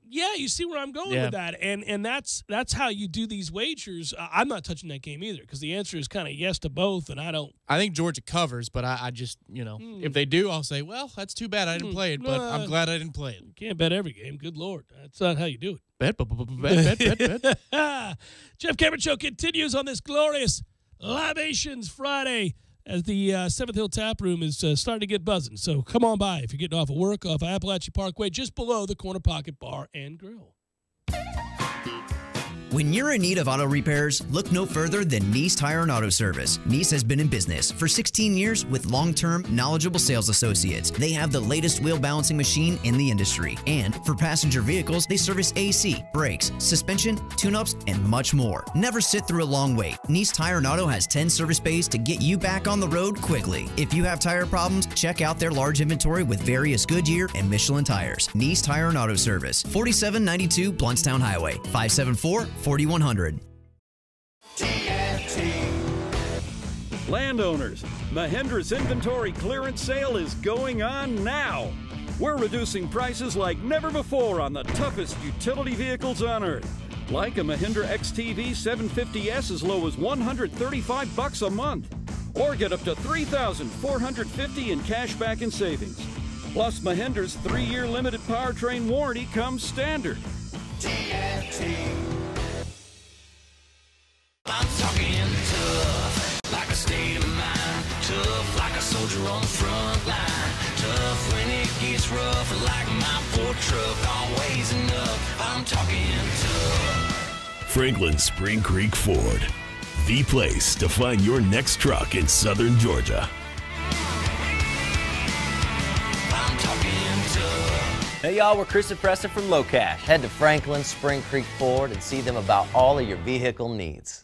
yeah, you see where I'm going with that. And that's how you do these wagers. I'm not touching that game either because the answer is kind of yes to both, and I don't. I think Georgia covers, but I just, if they do, I'll say, well, that's too bad I didn't play it, but I'm glad I didn't play it. You can't bet every game. Good Lord. That's not how you do it. Bet. Jeff Cameron Show continues on this glorious Libations Friday as the Seventh Hill Tap Room is starting to get buzzing. So come on by if you're getting off of work, off of Appalachia Parkway, just below the Corner Pocket Bar and Grill. When you're in need of auto repairs, look no further than Nice Tire and Auto Service. Nice has been in business for 16 years with long-term, knowledgeable sales associates. They have the latest wheel balancing machine in the industry. And for passenger vehicles, they service AC, brakes, suspension, tune-ups, and much more. Never sit through a long wait. Nice Tire and Auto has 10 service bays to get you back on the road quickly. If you have tire problems, check out their large inventory with various Goodyear and Michelin tires. Nice Tire and Auto Service, 4792 Bluntstown Highway, 574-4100. Landowners, Mahindra's inventory clearance sale is going on now. We're reducing prices like never before on the toughest utility vehicles on earth. Like a Mahindra XTV 750S as low as $135 a month. Or get up to $3,450 in cash back and savings. Plus, Mahindra's 3-year limited powertrain warranty comes standard. I'm talking tough, like a state of mind. Tough, like a soldier on the front line. Tough when it gets rough, like my poor truck. Always enough, I'm talking tough. Franklin Spring Creek Ford, the place to find your next truck in southern Georgia. I'm talking tough. Hey y'all, we're Chris and Preston from Low Cash. Head to Franklin Spring Creek Ford and see them about all of your vehicle needs.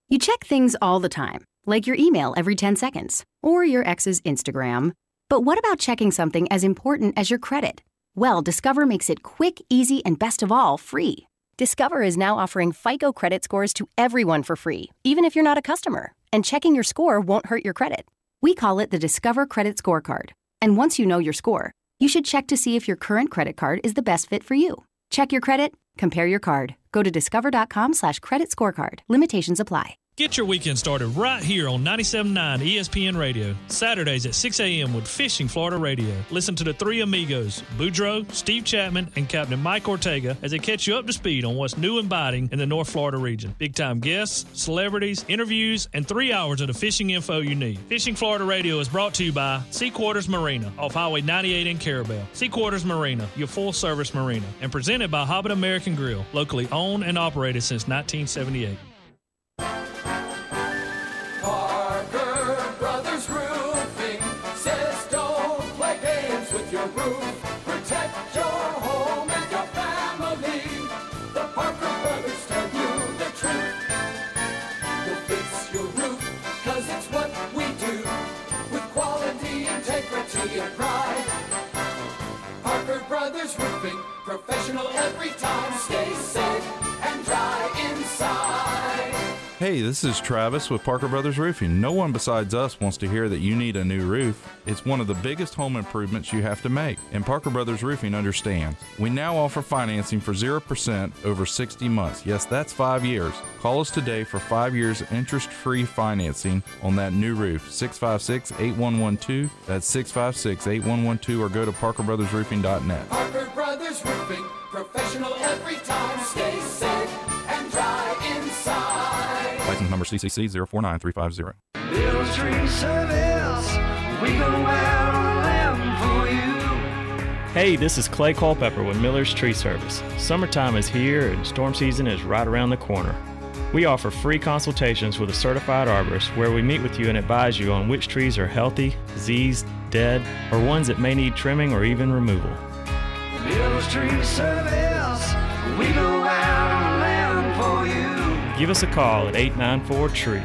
You check things all the time, like your email every 10 seconds, or your ex's Instagram. But what about checking something as important as your credit? Well, Discover makes it quick, easy, and best of all, free. Discover is now offering FICO credit scores to everyone for free, even if you're not a customer. And checking your score won't hurt your credit. We call it the Discover Credit Scorecard. And once you know your score, You should check to see if your current credit card is the best fit for you. Check your credit, compare your card. Go to discover.com/credit scorecard. Limitations apply. Get your weekend started right here on 97.9 ESPN Radio. Saturdays at 6 a.m. with Fishing Florida Radio. Listen to the three amigos, Boudreaux, Steve Chapman, and Captain Mike Ortega as they catch you up to speed on what's new and biting in the North Florida region. Big-time guests, celebrities, interviews, and 3 hours of the fishing info you need. Fishing Florida Radio is brought to you by Sea Quarters Marina off Highway 98 in Carabel. Sea Quarters Marina, your full-service marina, and presented by Hobbit American Grill, locally owned and operated since 1978. Protect your home and your family. The Parker Brothers tell you the truth. We'll fix your roof, 'cause it's what we do. With quality, integrity, and pride. Parker Brothers Roofing, professional every time. Stay safe and dry inside. Hey, this is Travis with Parker Brothers Roofing. No one besides us wants to hear that you need a new roof. It's one of the biggest home improvements you have to make, and Parker Brothers Roofing understands. We now offer financing for 0% over 60 months. Yes, that's 5 years. Call us today for 5 years interest-free financing on that new roof. 656-8112. That's 656-8112, or go to parkerbrothersroofing.net. Parker Brothers Roofing, professional every time. Stay safe and dry inside. License number CCC 049350. Bill's Tree Service, we go out on a limb for you. Hey, this is Clay Culpepper with Miller's Tree Service. Summertime is here and storm season is right around the corner. We offer free consultations with a certified arborist where we meet with you and advise you on which trees are healthy, diseased, dead, or ones that may need trimming or even removal. Miller's Tree Service, we go out on a limb for you. Give us a call at 894-TREE.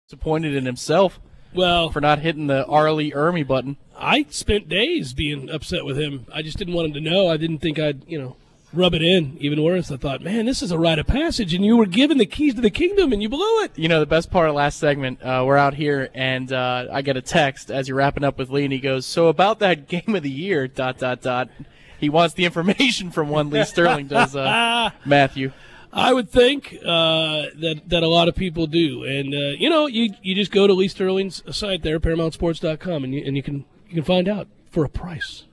Disappointed in himself. Well, for not hitting the Arlie Ermy button. I spent days being upset with him. I just didn't want him to know. I didn't think I'd, rub it in. Even worse, I thought, man, this is a rite of passage, and you were given the keys to the kingdom, and you blew it. You know, the best part of last segment, we're out here, and I get a text as you're wrapping up with Lee, and he goes, so about that game of the year, ... He wants the information from one Lee Sterling, does Matthew. I would think that a lot of people do, and you just go to Lee Sterling's site there, ParamountSports.com, and you can find out for a price.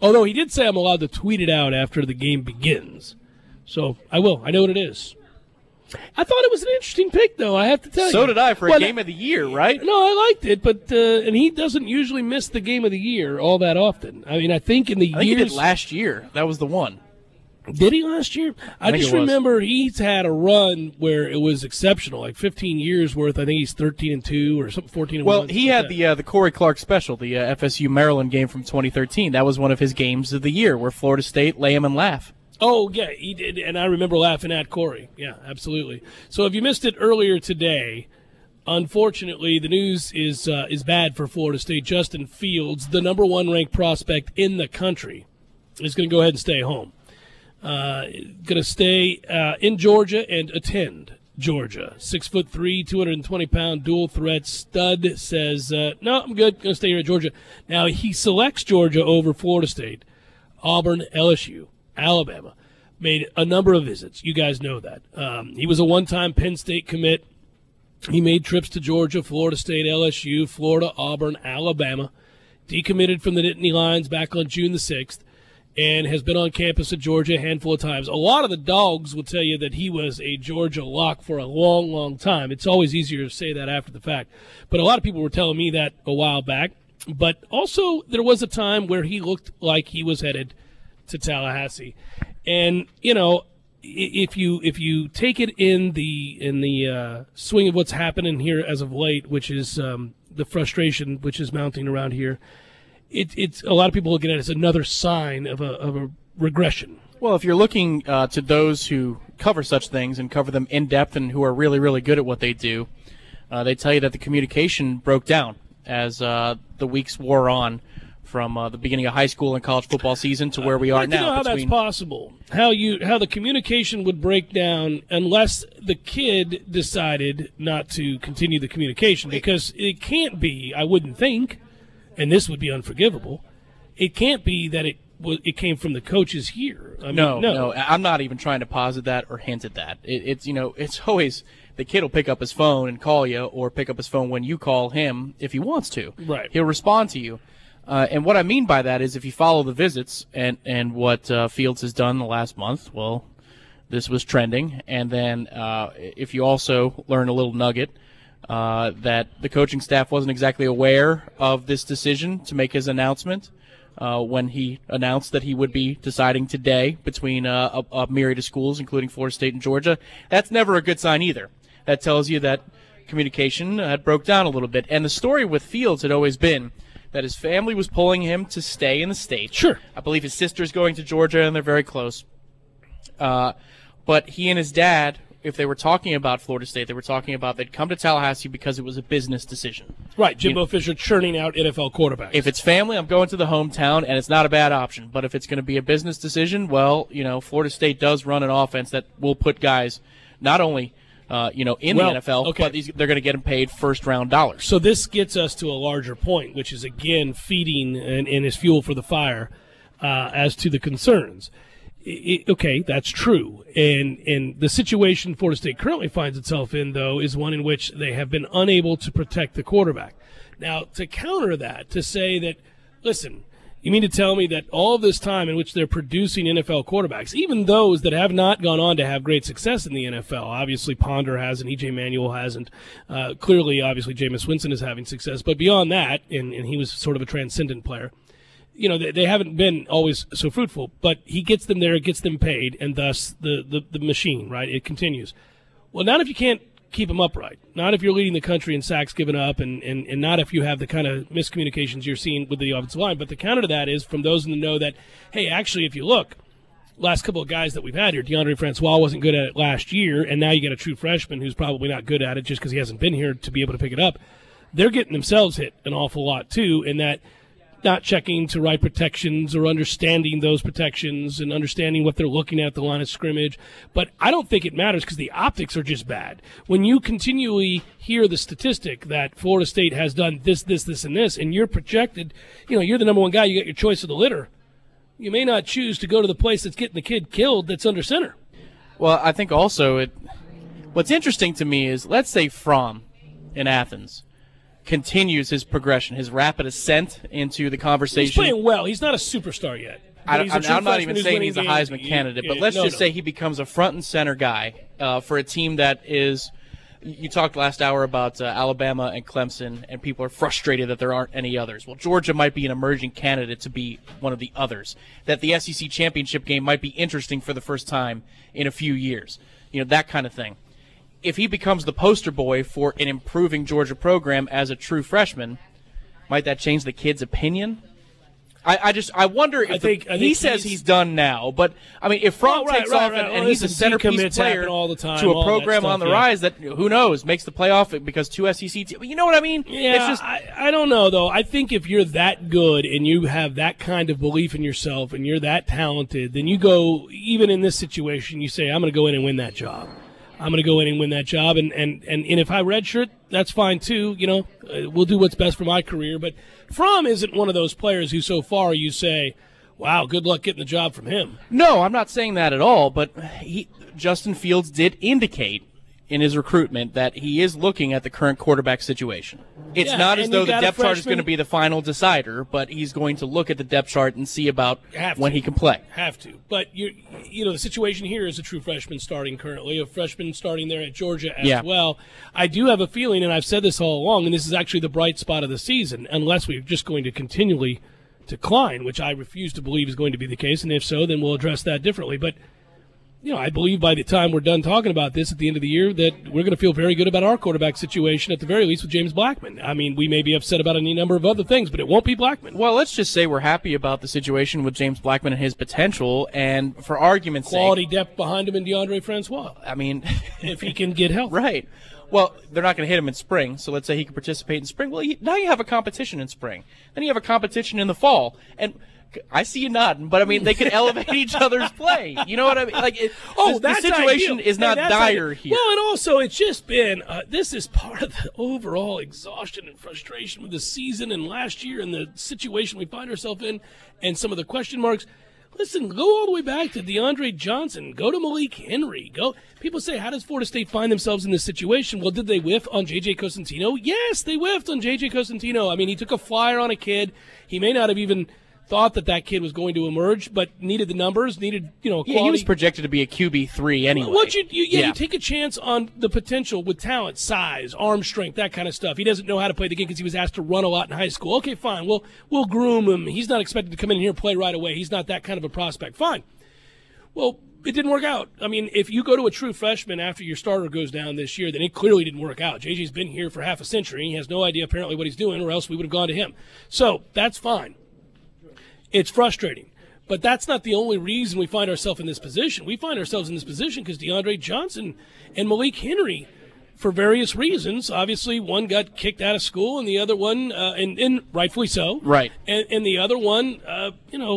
Although he did say I'm allowed to tweet it out after the game begins, so I will. I know what it is. I thought it was an interesting pick, though. I have to tell you. So did I for a game of the year, right? No, I liked it, but and he doesn't usually miss the game of the year all that often. I mean, I think in the years he did last year. That was the one. Did he last year? I just remember he's had a run where it was exceptional, like 15 years worth. I think he's 13-2 or something, 14-1. Well, he had the Corey Clark special, the FSU Maryland game from 2013. That was one of his games of the year, where Florida State lay him and laugh. Oh yeah, he did, and I remember laughing at Corey. Yeah, absolutely. So if you missed it earlier today, unfortunately, the news is bad for Florida State. Justin Fields, the number 1 ranked prospect in the country, is going to go ahead and stay home. Going to stay in Georgia and attend Georgia. 6'3", 220-pound dual threat stud says, no, I'm good. Going to stay here at Georgia. Now, he selects Georgia over Florida State, Auburn, LSU, Alabama. Made a number of visits. You guys know that. He was a one-time Penn State commit. He made trips to Georgia, Florida State, LSU, Florida, Auburn, Alabama. Decommitted from the Nittany Lions back on June the 6th. And has been on campus at Georgia a handful of times. A lot of the dogs will tell you that he was a Georgia lock for a long, long time. It's always easier to say that after the fact. But a lot of people were telling me that a while back. But also there was a time where he looked like he was headed to Tallahassee. And, if you take it in the swing of what's happening here as of late, which is the frustration which is mounting around here, it's a lot of people look at it as another sign of a regression. Well, if you're looking to those who cover such things and cover them in depth and who are really, really good at what they do, they tell you that the communication broke down as the weeks wore on from the beginning of high school and college football season to where we are now. I don't know how that's possible. How the communication would break down unless the kid decided not to continue the communication, because it can't be, I wouldn't think, and this would be unforgivable, it can't be that it came from the coaches here. I mean, no, I'm not even trying to posit that or hint at that. It's always the kid will pick up his phone and call you, or pick up his phone when you call him if he wants to. Right. He'll respond to you. And what I mean by that is if you follow the visits and what Fields has done the last month, well, this was trending. And then if you also learn a little nugget that the coaching staff wasn't exactly aware of this decision to make his announcement when he announced that he would be deciding today between a myriad of schools, including Florida State and Georgia, that's never a good sign either. That tells you that communication had broke down a little bit. And the story with Fields had always been that his family was pulling him to stay in the state. Sure. I believe his sister's going to Georgia, and they're very close. But he and his dad, if they were talking about Florida State, they were talking about they'd come to Tallahassee because it was a business decision. Right, Jimbo Fisher churning out NFL quarterbacks. If it's family, I'm going to the hometown, and it's not a bad option. But if it's going to be a business decision, well, Florida State does run an offense that will put guys not only in the NFL, but they're going to get them paid first-round dollars. So this gets us to a larger point, which is, again, feeding and is fuel for the fire as to the concerns. Okay, that's true. And the situation Florida State currently finds itself in, though, is one in which they have been unable to protect the quarterback. Now, to counter that, to say that, listen, you mean to tell me that all of this time in which they're producing NFL quarterbacks, even those that have not gone on to have great success in the NFL, obviously Ponder hasn't, E.J. Manuel hasn't, clearly, obviously, Jameis Winston is having success, but beyond that, and he was sort of a transcendent player, they haven't been always so fruitful, but he gets them there, gets them paid, and thus the machine, right, it continues. Well, not if you can't keep them upright, not if you're leading the country in sacks given up, and not if you have the kind of miscommunications you're seeing with the offensive line. But the counter to that is from those in the know that, hey, actually, if you look, last couple of guys that we've had here, DeAndre Francois wasn't good at it last year, and now you get a true freshman who's probably not good at it just because he hasn't been here to be able to pick it up. They're getting themselves hit an awful lot, too, in that not checking to right protections or understanding those protections and understanding what they're looking at the line of scrimmage. But I don't think it matters because the optics are just bad. When you continually hear the statistic that Florida State has done this, and this, and you're projected, you're the number one guy, you got your choice of the litter, you may not choose to go to the place that's getting the kid killed that's under center. Well, I think also what's interesting to me is, let's say Fromm in Athens continues his progression, his rapid ascent into the conversation. He's playing well. He's not a superstar yet. I'm not even saying he's a Heisman candidate, but let's just say he becomes a front and center guy for a team that is – you talked last hour about Alabama and Clemson, and people are frustrated that there aren't any others. Well, Georgia might be an emerging candidate to be one of the others, that the SEC championship game might be interesting for the first time in a few years, that kind of thing. If he becomes the poster boy for an improving Georgia program as a true freshman, might that change the kid's opinion? I wonder if he says he's done now, but I mean, if Fromm takes off and he's a centerpiece player all the time, to a program on the rise that, who knows, makes the playoff because two SEC teams, you know what I mean? Yeah, it's just, I don't know though. I think if you're that good and you have that kind of belief in yourself and you're that talented, then you go, even in this situation, you say, I'm going to go in and win that job. I'm going to go in and win that job, and if I redshirt, that's fine too. We'll do what's best for my career. But Fromm isn't one of those players who so far you say, wow, good luck getting the job from him. No, I'm not saying that at all, but Justin Fields did indicate in his recruitment that he is looking at the current quarterback situation. It's not as though the depth chart is going to be the final decider, but he's going to look at the depth chart and see about when he can play. Have to. But, the situation here is a true freshman starting currently, a freshman starting there at Georgia as well. I do have a feeling, and I've said this all along, and this is actually the bright spot of the season, unless we're just going to continually decline, which I refuse to believe is going to be the case, and if so, then we'll address that differently. But I believe by the time we're done talking about this at the end of the year that we're going to feel very good about our quarterback situation at the very least with James Blackman. I mean, we may be upset about any number of other things, but it won't be Blackman. Well, let's just say we're happy about the situation with James Blackman and his potential, and for argument's sake, quality depth behind him in DeAndre Francois. I mean, if he can get help. Right. Well, they're not going to hit him in spring, so let's say he can participate in spring. Well, now you have a competition in spring. Then you have a competition in the fall. And I see you nodding, but I mean, they could elevate each other's play. You know what I mean? Like, the situation is not dire here. Well, and also it's just been this is part of the overall exhaustion and frustration with the season and last year and the situation we find ourselves in, and some of the question marks. Listen, go all the way back to DeAndre Johnson. Go to Malik Henry. Go. People say, how does Florida State find themselves in this situation? Well, did they whiff on J.J. Cosentino? Yes, they whiffed on J.J. Cosentino. I mean, he took a flyer on a kid. He may not have even thought that kid was going to emerge, but needed the numbers, needed, quality. Yeah, he was projected to be a QB3 anyway. You take a chance on the potential with talent, size, arm strength, that kind of stuff. He doesn't know how to play the game because he was asked to run a lot in high school. Okay, fine. We'll groom him. He's not expected to come in here and play right away. He's not that kind of a prospect. Fine. Well, it didn't work out. I mean, if you go to a true freshman after your starter goes down this year, then it clearly didn't work out. JJ's been here for half a century. He has no idea apparently what he's doing, or else we would have gone to him. So that's fine. It's frustrating, but that's not the only reason we find ourselves in this position. We find ourselves in this position because DeAndre Johnson and Malik Henry, for various reasons, obviously one got kicked out of school and the other one, and rightfully so. Right. And the other one,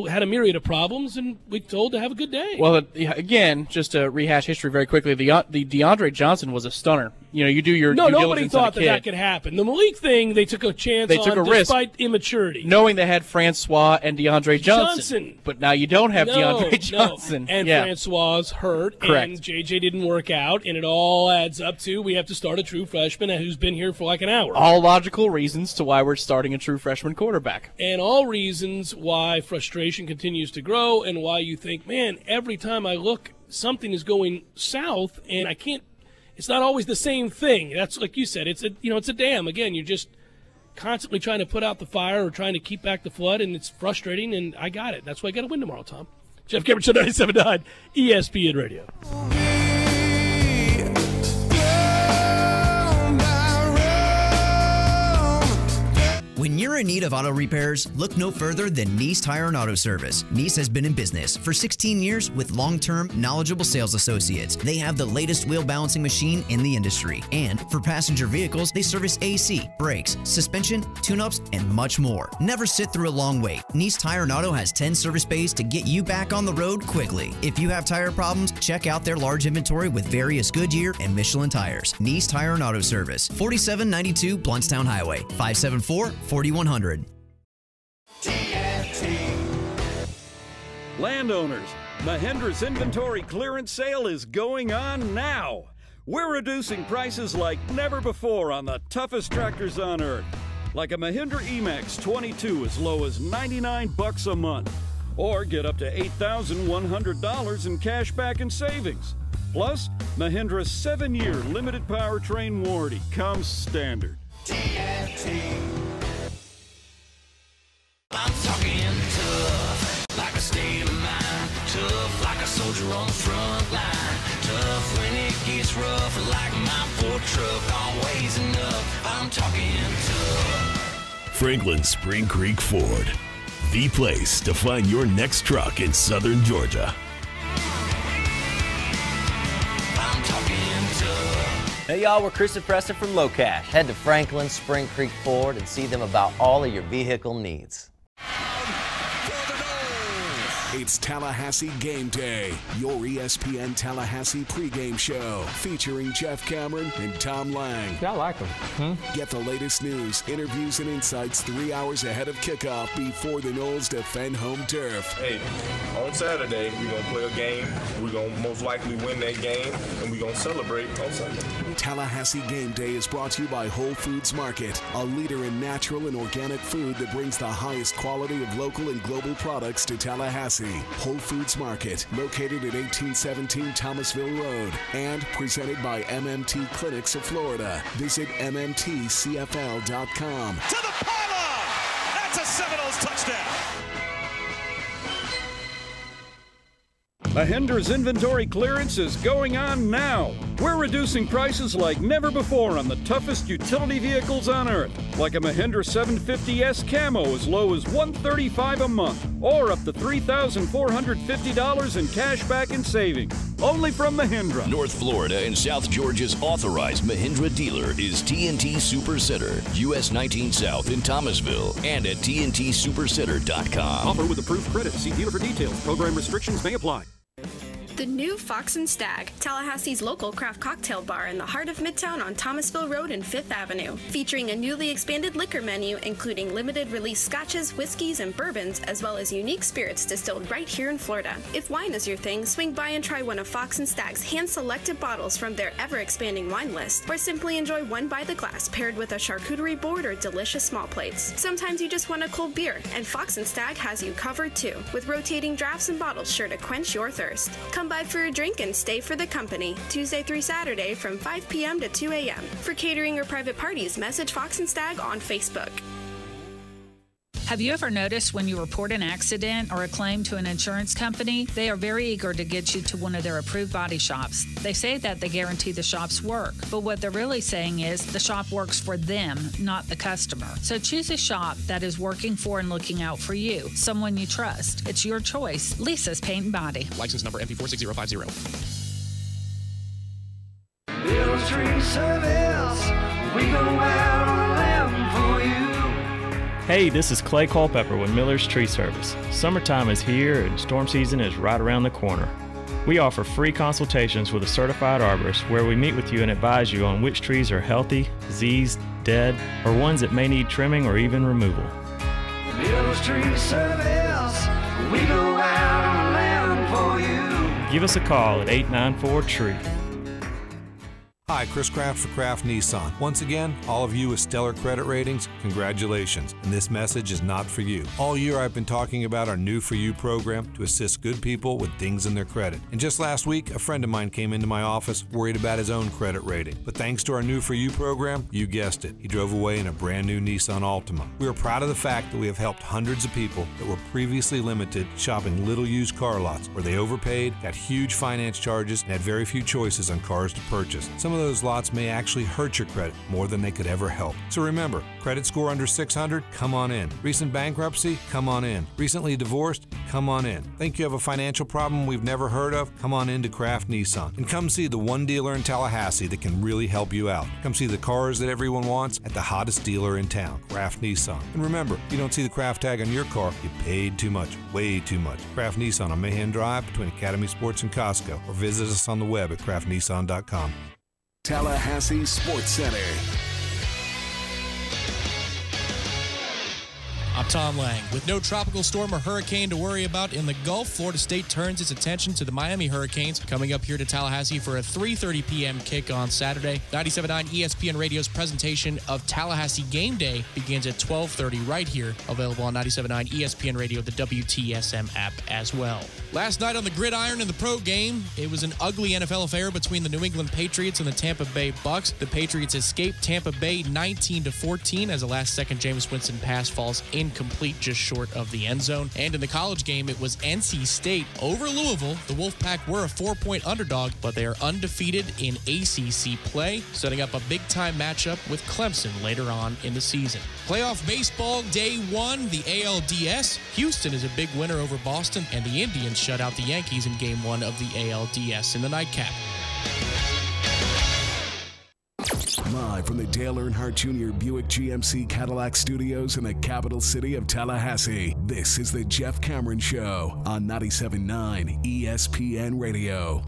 had a myriad of problems and we told to have a good day. Well, again, just to rehash history very quickly, the DeAndre Johnson was a stunner. You do your due nobody diligence thought on a kid. that could happen. The Malik thing, they took a chance They took a risk, despite immaturity. Knowing they had Francois and DeAndre Johnson. But now you don't have DeAndre Johnson. And Francois hurt, correct, and JJ didn't work out, and it all adds up to we have to start a true freshman who's been here for like an hour. All logical reasons to why we're starting a true freshman quarterback. And all reasons why frustration continues to grow and why you think, man, every time I look, something is going south, and I can't. It's not always the same thing. That's like you said. It's a dam. Again, you're just constantly trying to put out the fire or trying to keep back the flood, and it's frustrating. And I got it. That's why I got to win tomorrow, Tom. Jeff Cameron, Show 97.9 ESPN Radio. When you're in need of auto repairs, look no further than Nice Tire and Auto Service. Nice has been in business for 16 years with long-term, knowledgeable sales associates. They have the latest wheel balancing machine in the industry. And for passenger vehicles, they service AC, brakes, suspension, tune-ups, and much more. Never sit through a long wait. Nice Tire and Auto has 10 service bays to get you back on the road quickly. If you have tire problems, check out their large inventory with various Goodyear and Michelin tires. Nice Tire and Auto Service, 4792 Bluntstown Highway, 574-4100. Landowners, Mahindra's inventory clearance sale is going on now. We're reducing prices like never before on the toughest tractors on earth. Like a Mahindra E-Max 22 as low as $99 a month. Or get up to $8,100 in cash back and savings. Plus, Mahindra's 7-year limited powertrain warranty comes standard. I'm talking tough, like a state of mind. Tough, like a soldier on the front line. Tough when it gets rough, like my Ford truck. Always enough, I'm talking tough. Franklin Spring Creek Ford, the place to find your next truck in southern Georgia. I'm talking tough. Hey y'all, we're Chris and Preston from Low Cash. Head to Franklin Spring Creek Ford and see them about all of your vehicle needs. It's Tallahassee Game Day, your ESPN Tallahassee pregame show featuring Jeff Cameron and Tom Lang. Yeah, I like them. Get the latest news, interviews, and insights 3 hours ahead of kickoff before the Noles defend home turf. Hey, on Saturday, we're going to play a game. We're going to most likely win that game, and we're going to celebrate on Sunday. Tallahassee Game Day is brought to you by Whole Foods Market, a leader in natural and organic food that brings the highest quality of local and global products to Tallahassee. Whole Foods Market, located at 1817 Thomasville Road, and presented by MMT Clinics of Florida. Visit MMTCFL.com. To the pylon! That's a Seminoles touchdown! Mahindra's inventory clearance is going on now. We're reducing prices like never before on the toughest utility vehicles on earth, like a Mahindra 750S Camo as low as $135 a month, or up to $3,450 in cash back and savings. Only from Mahindra. North Florida and South Georgia's authorized Mahindra dealer is TNT SuperCenter, US 19 South in Thomasville, and at TNTSuperCenter.com. Offer with approved credit. See dealer for details. Program restrictions may apply. The new Fox and Stag, Tallahassee's local craft cocktail bar in the heart of Midtown on Thomasville Road and 5th Avenue, featuring a newly expanded liquor menu including limited release scotches, whiskeys, and bourbons, as well as unique spirits distilled right here in Florida. If wine is your thing, swing by and try one of Fox and Stag's hand-selected bottles from their ever-expanding wine list, or simply enjoy one by the glass paired with a charcuterie board or delicious small plates. Sometimes you just want a cold beer, and Fox and Stag has you covered too, with rotating drafts and bottles sure to quench your thirst. Come by for a drink and stay for the company, Tuesday through Saturday from 5 p.m. to 2 a.m. For catering or private parties, message Fox and Stag on Facebook. Have you ever noticed when you report an accident or a claim to an insurance company, they are very eager to get you to one of their approved body shops. They say that they guarantee the shops work, but what they're really saying is the shop works for them, not the customer. So choose a shop that is working for and looking out for you, someone you trust. It's your choice. Lisa's Paint and Body. License number MP46050. Bill's Tree Service, we go out on a limb for you. Hey, this is Clay Culpepper with Miller's Tree Service. Summertime is here and storm season is right around the corner. We offer free consultations with a certified arborist where we meet with you and advise you on which trees are healthy, diseased, dead, or ones that may need trimming or even removal. Miller's Tree Service, we go out on a limb for you. Give us a call at 894-TREE. Hi, Chris Kraft for Kraft Nissan. Once again, all of you with stellar credit ratings, congratulations. And this message is not for you. All year I've been talking about our New For You program to assist good people with dings in their credit. And just last week, a friend of mine came into my office worried about his own credit rating. But thanks to our New For You program, you guessed it, he drove away in a brand new Nissan Altima. We are proud of the fact that we have helped hundreds of people that were previously limited shopping little used car lots where they overpaid, got huge finance charges, and had very few choices on cars to purchase. Some of those lots may actually hurt your credit more than they could ever help. So remember, credit score under 600? Come on in. Recent bankruptcy? Come on in. Recently divorced? Come on in. Think you have a financial problem we've never heard of? Come on in to Kraft Nissan. And come see the one dealer in Tallahassee that can really help you out. Come see the cars that everyone wants at the hottest dealer in town, Kraft Nissan. And remember, if you don't see the Kraft tag on your car, you paid too much, way too much. Kraft Nissan on Mahan Drive between Academy Sports and Costco, or visit us on the web at craftnissan.com. Tallahassee SportsCenter. I'm Tom Lang. With no tropical storm or hurricane to worry about in the Gulf, Florida State turns its attention to the Miami Hurricanes, coming up here to Tallahassee for a 3:30 p.m. kick on Saturday. 97.9 ESPN Radio's presentation of Tallahassee Game Day begins at 12:30 right here, available on 97.9 ESPN Radio, the WTSM app as well. Last night on the gridiron in the pro game, it was an ugly NFL affair between the New England Patriots and the Tampa Bay Bucks. The Patriots escaped Tampa Bay 19-14 as a last-second Jameis Winston pass falls incomplete just short of the end zone. And in the college game, it was NC State over Louisville. The Wolfpack were a 4-point underdog, but they are undefeated in ACC play, setting up a big-time matchup with Clemson later on in the season. Playoff baseball day one, the ALDS. Houston is a big winner over Boston, and the Indians shut out the Yankees in game one of the ALDS in the nightcap. Live from the Dale Earnhardt Jr. Buick GMC Cadillac Studios in the capital city of Tallahassee, this is the Jeff Cameron Show on 97.9 ESPN Radio.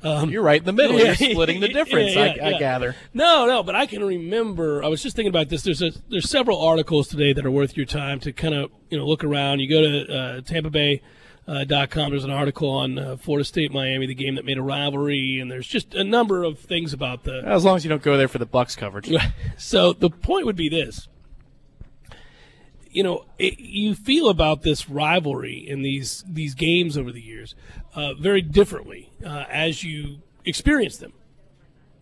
You're right in the middle. You're splitting the difference, I gather. No, but I can remember. I was just thinking about this. There's several articles today that are worth your time to kind of look around. You go to TampaBay.com. There's an article on Florida State Miami, the game that made a rivalry, and there's just a number of things about the. As long as you don't go there for the Bucks coverage. So the point would be this. You feel about this rivalry in these games over the years very differently as you experience them.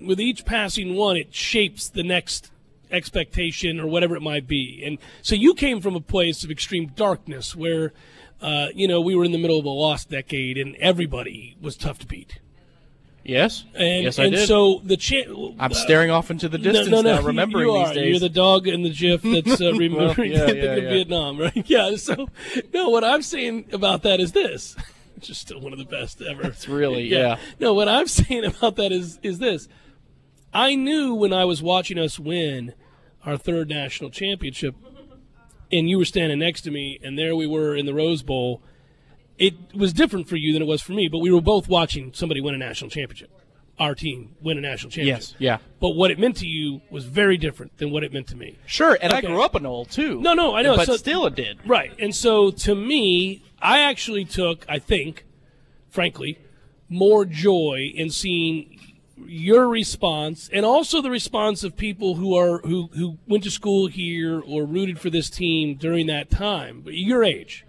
With each passing one, it shapes the next expectation or whatever it might be. And so you came from a place of extreme darkness where, we were in the middle of a lost decade and everybody was tough to beat. Yes. Yes, I did. And so I'm staring off into the distance now, remembering these days. You're the dog in the GIF that's remembering Vietnam, right? Yeah. So, no, what I'm saying about that is this, which is still one of the best ever. It's really, yeah. No, what I'm saying about that is this. I knew when I was watching us win our third national championship, and you were standing next to me, and there we were in the Rose Bowl. It was different for you than it was for me, but we were both watching somebody win a national championship, our team win a national championship. Yes, yeah. But what it meant to you was very different than what it meant to me. Sure, and I grew up in Knoll, too. No, I know. But still it did. Right, and so to me, I actually took, I think, frankly, more joy in seeing your response and also the response of people who went to school here or rooted for this team during that time, your age.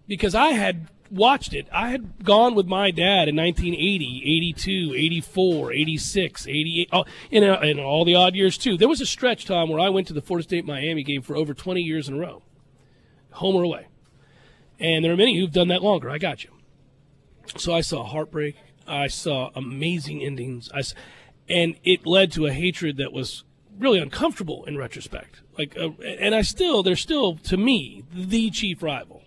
Because I had watched it. I had gone with my dad in 1980, 82, 84, 86, 88, in all the odd years, too. There was a stretch, Tom, where I went to the Florida State-Miami game for over 20 years in a row, home or away. And there are many who've done that longer. I got you. So I saw heartbreak. I saw amazing endings. And it led to a hatred that was really uncomfortable in retrospect. They're still, to me, the chief rival.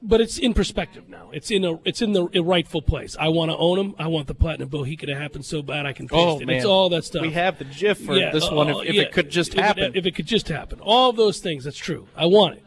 But it's in perspective now. It's in the rightful place. I want to own them. I want the Platinum Bohica to happen so bad I can taste it. Man. It's all that stuff. We have the GIF for this one if it could just happen. If it could just happen. All of those things, that's true. I want it.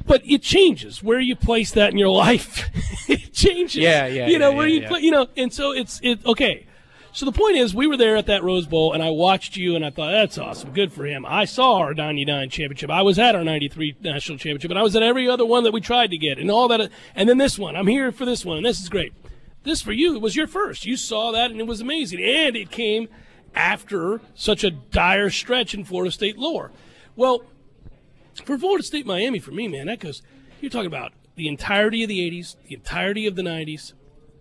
But it changes where you place that in your life. It changes. And so it's okay. So the point is, we were there at that Rose Bowl, and I watched you, and I thought, that's awesome. Good for him. I saw our 99 championship. I was at our 93 national championship, and I was at every other one that we tried to get, and all that. And then this one. I'm here for this one, and this is great. This, for you, was your first. You saw that, and it was amazing. And it came after such a dire stretch in Florida State lore. Well, for Florida State Miami, for me, man, that goes, you're talking about the entirety of the 80s, the entirety of the 90s,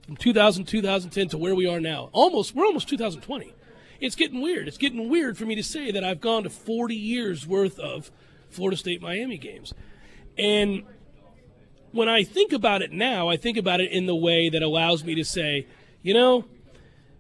from 2000, 2010 to where we are now. We're almost 2020. It's getting weird. It's getting weird for me to say that I've gone to 40 years worth of Florida State Miami games. And when I think about it now, I think about it in the way that allows me to say,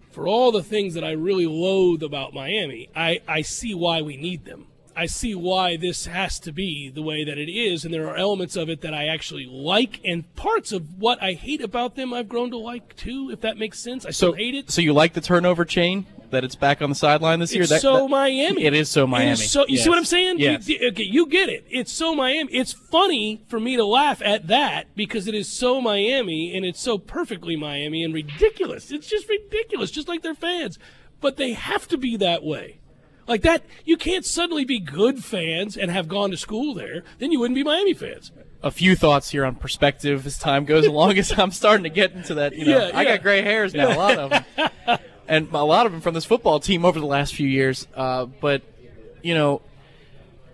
for all the things that I really loathe about Miami, I see why we need them. I see why this has to be the way that it is, and there are elements of it that I actually like, and parts of what I hate about them I've grown to like too, if that makes sense. I still hate it. So you like the turnover chain, that it's back on the sideline this year? It's Miami. It is so Miami. It is so, you see what I'm saying? Yes. You get it. It's so Miami. It's funny for me to laugh at that because it is so Miami, and it's so perfectly Miami and ridiculous. It's just ridiculous, just like their fans. But they have to be that way. Like that, you can't suddenly be good fans and have gone to school there. Then you wouldn't be Miami fans. A few thoughts here on perspective as time goes along, as I'm starting to get into that. I got gray hairs now, a lot of them. And a lot of them from this football team over the last few years. But,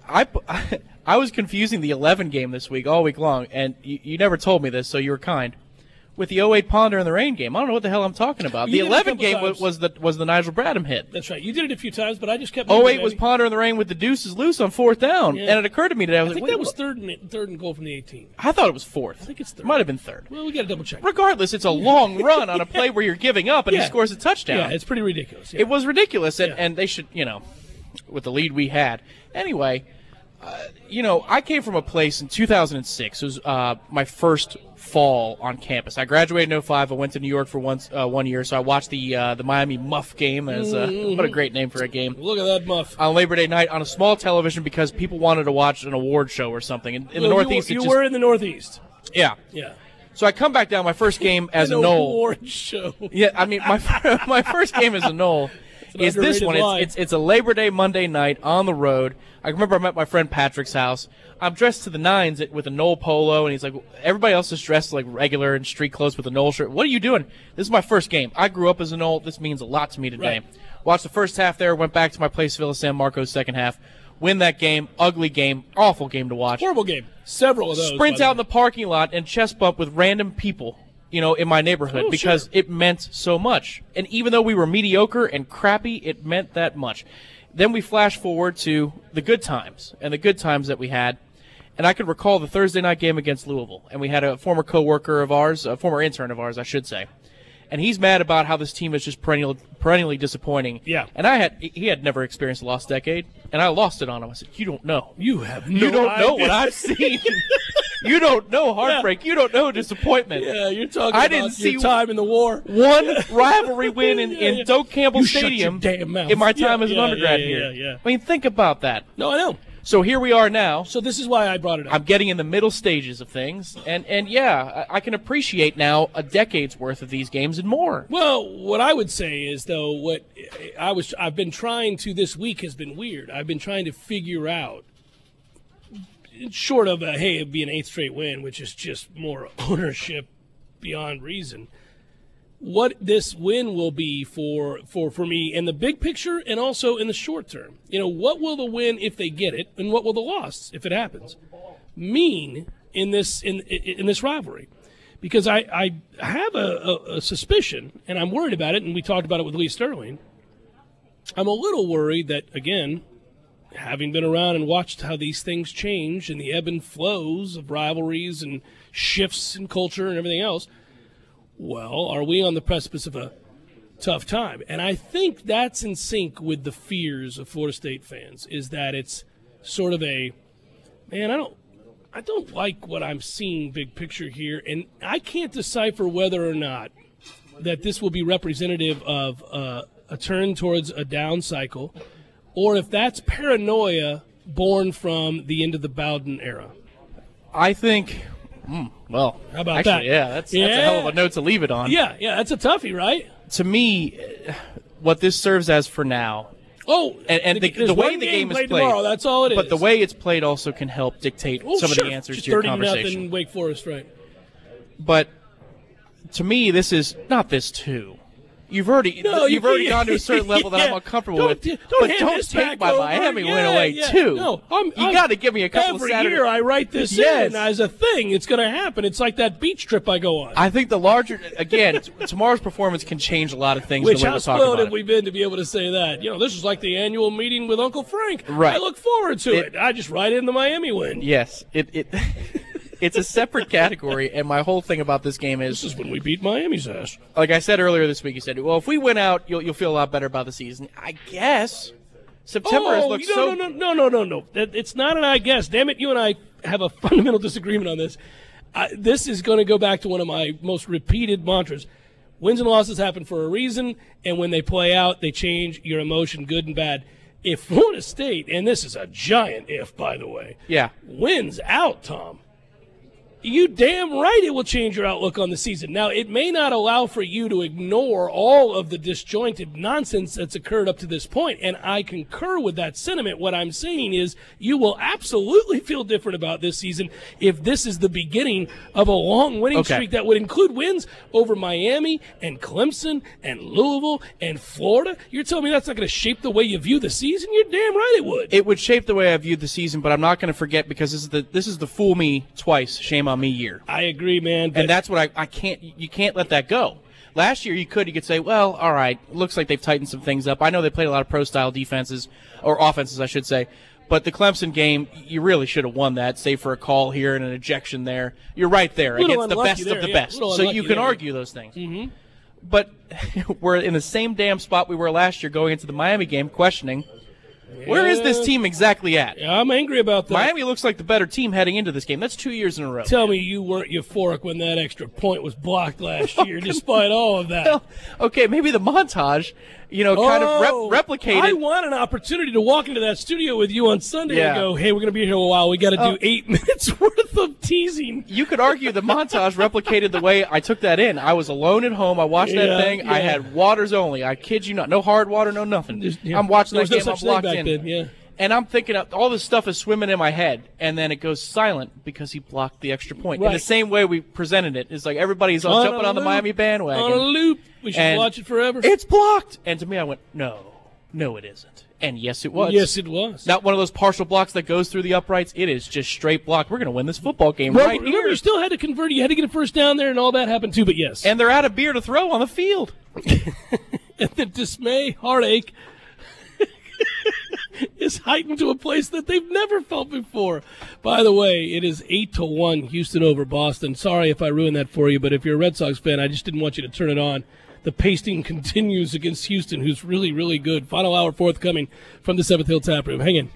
I was confusing the 11 game this week, all week long, and you never told me this, so you were kind. With the 08 Ponder and the Rain game. I don't know what the hell I'm talking about. The 11 game was the Nigel Bradham hit. That's right. You did it a few times, but I just kept 08 was Ponder and the Rain with the deuces loose on 4th down. Yeah. And it occurred to me today, I think that was third and goal from the 18. I thought it was 4th. I think it's 3rd. Might have been 3rd. Well, we got to double check. Regardless, it's a long run on a play where you're giving up and he scores a touchdown. Yeah, it's pretty ridiculous. Yeah. It was ridiculous, and they should, with the lead we had. Anyway, I came from a place in 2006. It was my first fall on campus. I graduated in 05. I went to New York for 1 year, so I watched the Miami Muff game. What a great name for a game. Look at that Muff. On Labor Day night on a small television because people wanted to watch an award show or something. In the Northeast, you were in the Northeast. Yeah. Yeah. So I come back down my first game as a Knoll. Award show. Yeah, I mean, my first game as a Knoll is this one. It's a Labor Day Monday night on the road. I remember I met my friend Patrick's house. I'm dressed to the nines with a Knoll polo, and he's like, everybody else is dressed like regular and street clothes with a Knoll shirt. What are you doing? This is my first game. I grew up as a Knoll. This means a lot to me today. Right. Watched the first half there, went back to my place, Villa San Marcos, second half. Win that game. Ugly game. Awful game to watch. Horrible game. Several of those. Sprint out in the parking lot and chest bump with random people, in my neighborhood because it meant so much. And even though we were mediocre and crappy, it meant that much. Then we flash forward to the good times and the good times that we had. And I could recall the Thursday night game against Louisville. And we had a former coworker of ours, a former intern of ours, I should say. And he's mad about how this team is just perennially disappointing. Yeah. And he had never experienced a lost decade, and I lost it on him. I said, "You don't know. You have no You don't idea. know what I've seen. You don't know heartbreak. Yeah. You don't know disappointment." Yeah, you're talking about your time in the war. One rivalry win in Doak Campbell Stadium shut your damn mouth. in my time as an undergrad here. Yeah. I mean, think about that. No, I know. So here we are now. So this is why I brought it up. I'm getting in the middle stages of things, and yeah, I can appreciate now a decade's worth of these games and more. Well, what I would say is, though, what I've been trying to this week has been weird. I've been trying to figure out, short of it'd be an 8th straight win, which is just more ownership beyond reason, what this win will be for me in the big picture and also in the short term. What will the win, if they get it, and what will the loss, if it happens, mean in this rivalry? Because I have a suspicion, and I'm worried about it, and we talked about it with Lee Sterling. I'm a little worried that, again, having been around and watched how these things change and the ebb and flows of rivalries and shifts in culture and everything else, well, are we on the precipice of a tough time? And I think that's in sync with the fears of Florida State fans, is that it's sort of I don't like what I'm seeing big picture here, and I can't decipher whether or not that this will be representative of a turn towards a down cycle, or if that's paranoia born from the end of the Bowden era. I think... Well, how about actually, that? Yeah, that's a hell of a note to leave it on. Yeah, that's a toughie, right? To me, what this serves as for now. Oh, and the way the game is played tomorrow, that's all it is. But the way it's played also can help dictate some of the answers to your conversation. 30-0 Wake Forest, right? But to me, this is not this too. You've already gone to a certain level that I'm uncomfortable with. Don't take my Miami win away too. No, you got to give me a couple of Saturdays. Every year I write this in as a thing. It's going to happen. It's like that beach trip I go on. I think the larger tomorrow's performance can change a lot of things. Which, the way how spoiled have we been to be able to say that? This is like the annual meeting with Uncle Frank. Right. I look forward to it. I just write in the Miami win. Yes, it's a separate category, and my whole thing about this game is... This is when we beat Miami's ass. Like I said earlier this week, you said, well, if we win out, you'll feel a lot better about the season. I guess. September has looked so... No. It's not an I guess. Damn it, you and I have a fundamental disagreement on this. This is going to go back to one of my most repeated mantras. Wins and losses happen for a reason, and when they play out, they change your emotion, good and bad. If Florida State, and this is a giant if, by the way, wins out, Tom, you damn right it will change your outlook on the season. Now, it may not allow for you to ignore all of the disjointed nonsense that's occurred up to this point, and I concur with that sentiment. What I'm saying is you will absolutely feel different about this season if this is the beginning of a long winning streak that would include wins over Miami and Clemson and Louisville and Florida. You're telling me that's not going to shape the way you view the season? You're damn right it would. It would shape the way I viewed the season, but I'm not going to forget because this is the fool me twice, shame on me year. I agree, man. And that's what I can't. You can't let that go. Last year you could say, well, all right, looks like they've tightened some things up. I know they played a lot of pro-style defenses, or offenses, I should say. But the Clemson game, you really should have won that, save for a call here and an ejection there. You're right there against the best of the best. So you can argue those things. Mm-hmm. But we're in the same damn spot we were last year going into the Miami game, questioning, where is this team exactly at? Yeah, I'm angry about that. Miami looks like the better team heading into this game. That's 2 years in a row. Tell me you weren't euphoric when that extra point was blocked last year, despite all of that. Well, okay, maybe the montage, kind of replicated. I want an opportunity to walk into that studio with you on Sunday and go, hey, we're going to be here a while. We got to do 8 minutes worth of teasing. You could argue the montage replicated the way I took that in. I was alone at home. I watched that thing. Yeah. I had waters only. I kid you not. No hard water, no nothing. I'm watching that game. I'm locked in. Then, and I'm thinking all this stuff is swimming in my head, and then it goes silent because he blocked the extra point. Right. In the same way we presented it, it's like everybody's jumping on the Miami bandwagon. On a loop. We should watch it forever. It's blocked. And to me, I went, no, it isn't. And yes, it was. Yes, it was. Not one of those partial blocks that goes through the uprights. It is just straight block. We're going to win this football game right remember, here. You still had to convert. You had to get a first down there, and all that happened too, but yes. And they're out of beer to throw on the field. And the dismay, heartache is heightened to a place that they've never felt before. By the way, it is 8-1 Houston over Boston. Sorry if I ruined that for you, but if you're a Red Sox fan, I just didn't want you to turn it on. The pasting continues against Houston, who's really, really good. Final hour forthcoming from the 7th Hill Tap Room. Hang in.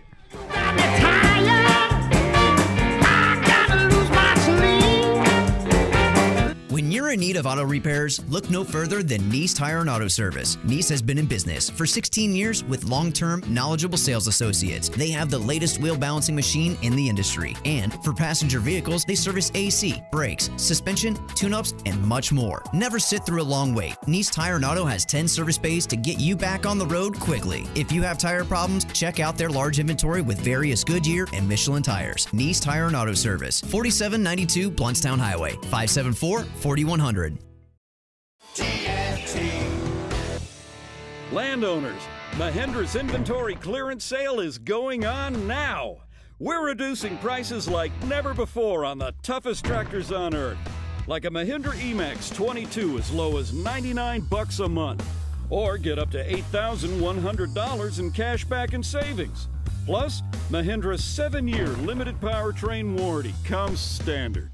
When you're in need of auto repairs, look no further than Nice Tire and Auto Service. Nice has been in business for 16 years with long-term, knowledgeable sales associates. They have the latest wheel balancing machine in the industry. And for passenger vehicles, they service AC, brakes, suspension, tune-ups, and much more. Never sit through a long wait. Nice Tire and Auto has 10 service bays to get you back on the road quickly. If you have tire problems, check out their large inventory with various Goodyear and Michelin tires. Nice Tire and Auto Service, 4792 Bluntstown Highway, 574-4100. Landowners, Mahindra's inventory clearance sale is going on now. We're reducing prices like never before on the toughest tractors on earth. Like a Mahindra E-Max 22 as low as $99 a month. Or get up to $8,100 in cash back and savings. Plus, Mahindra's 7-year limited powertrain warranty comes standard.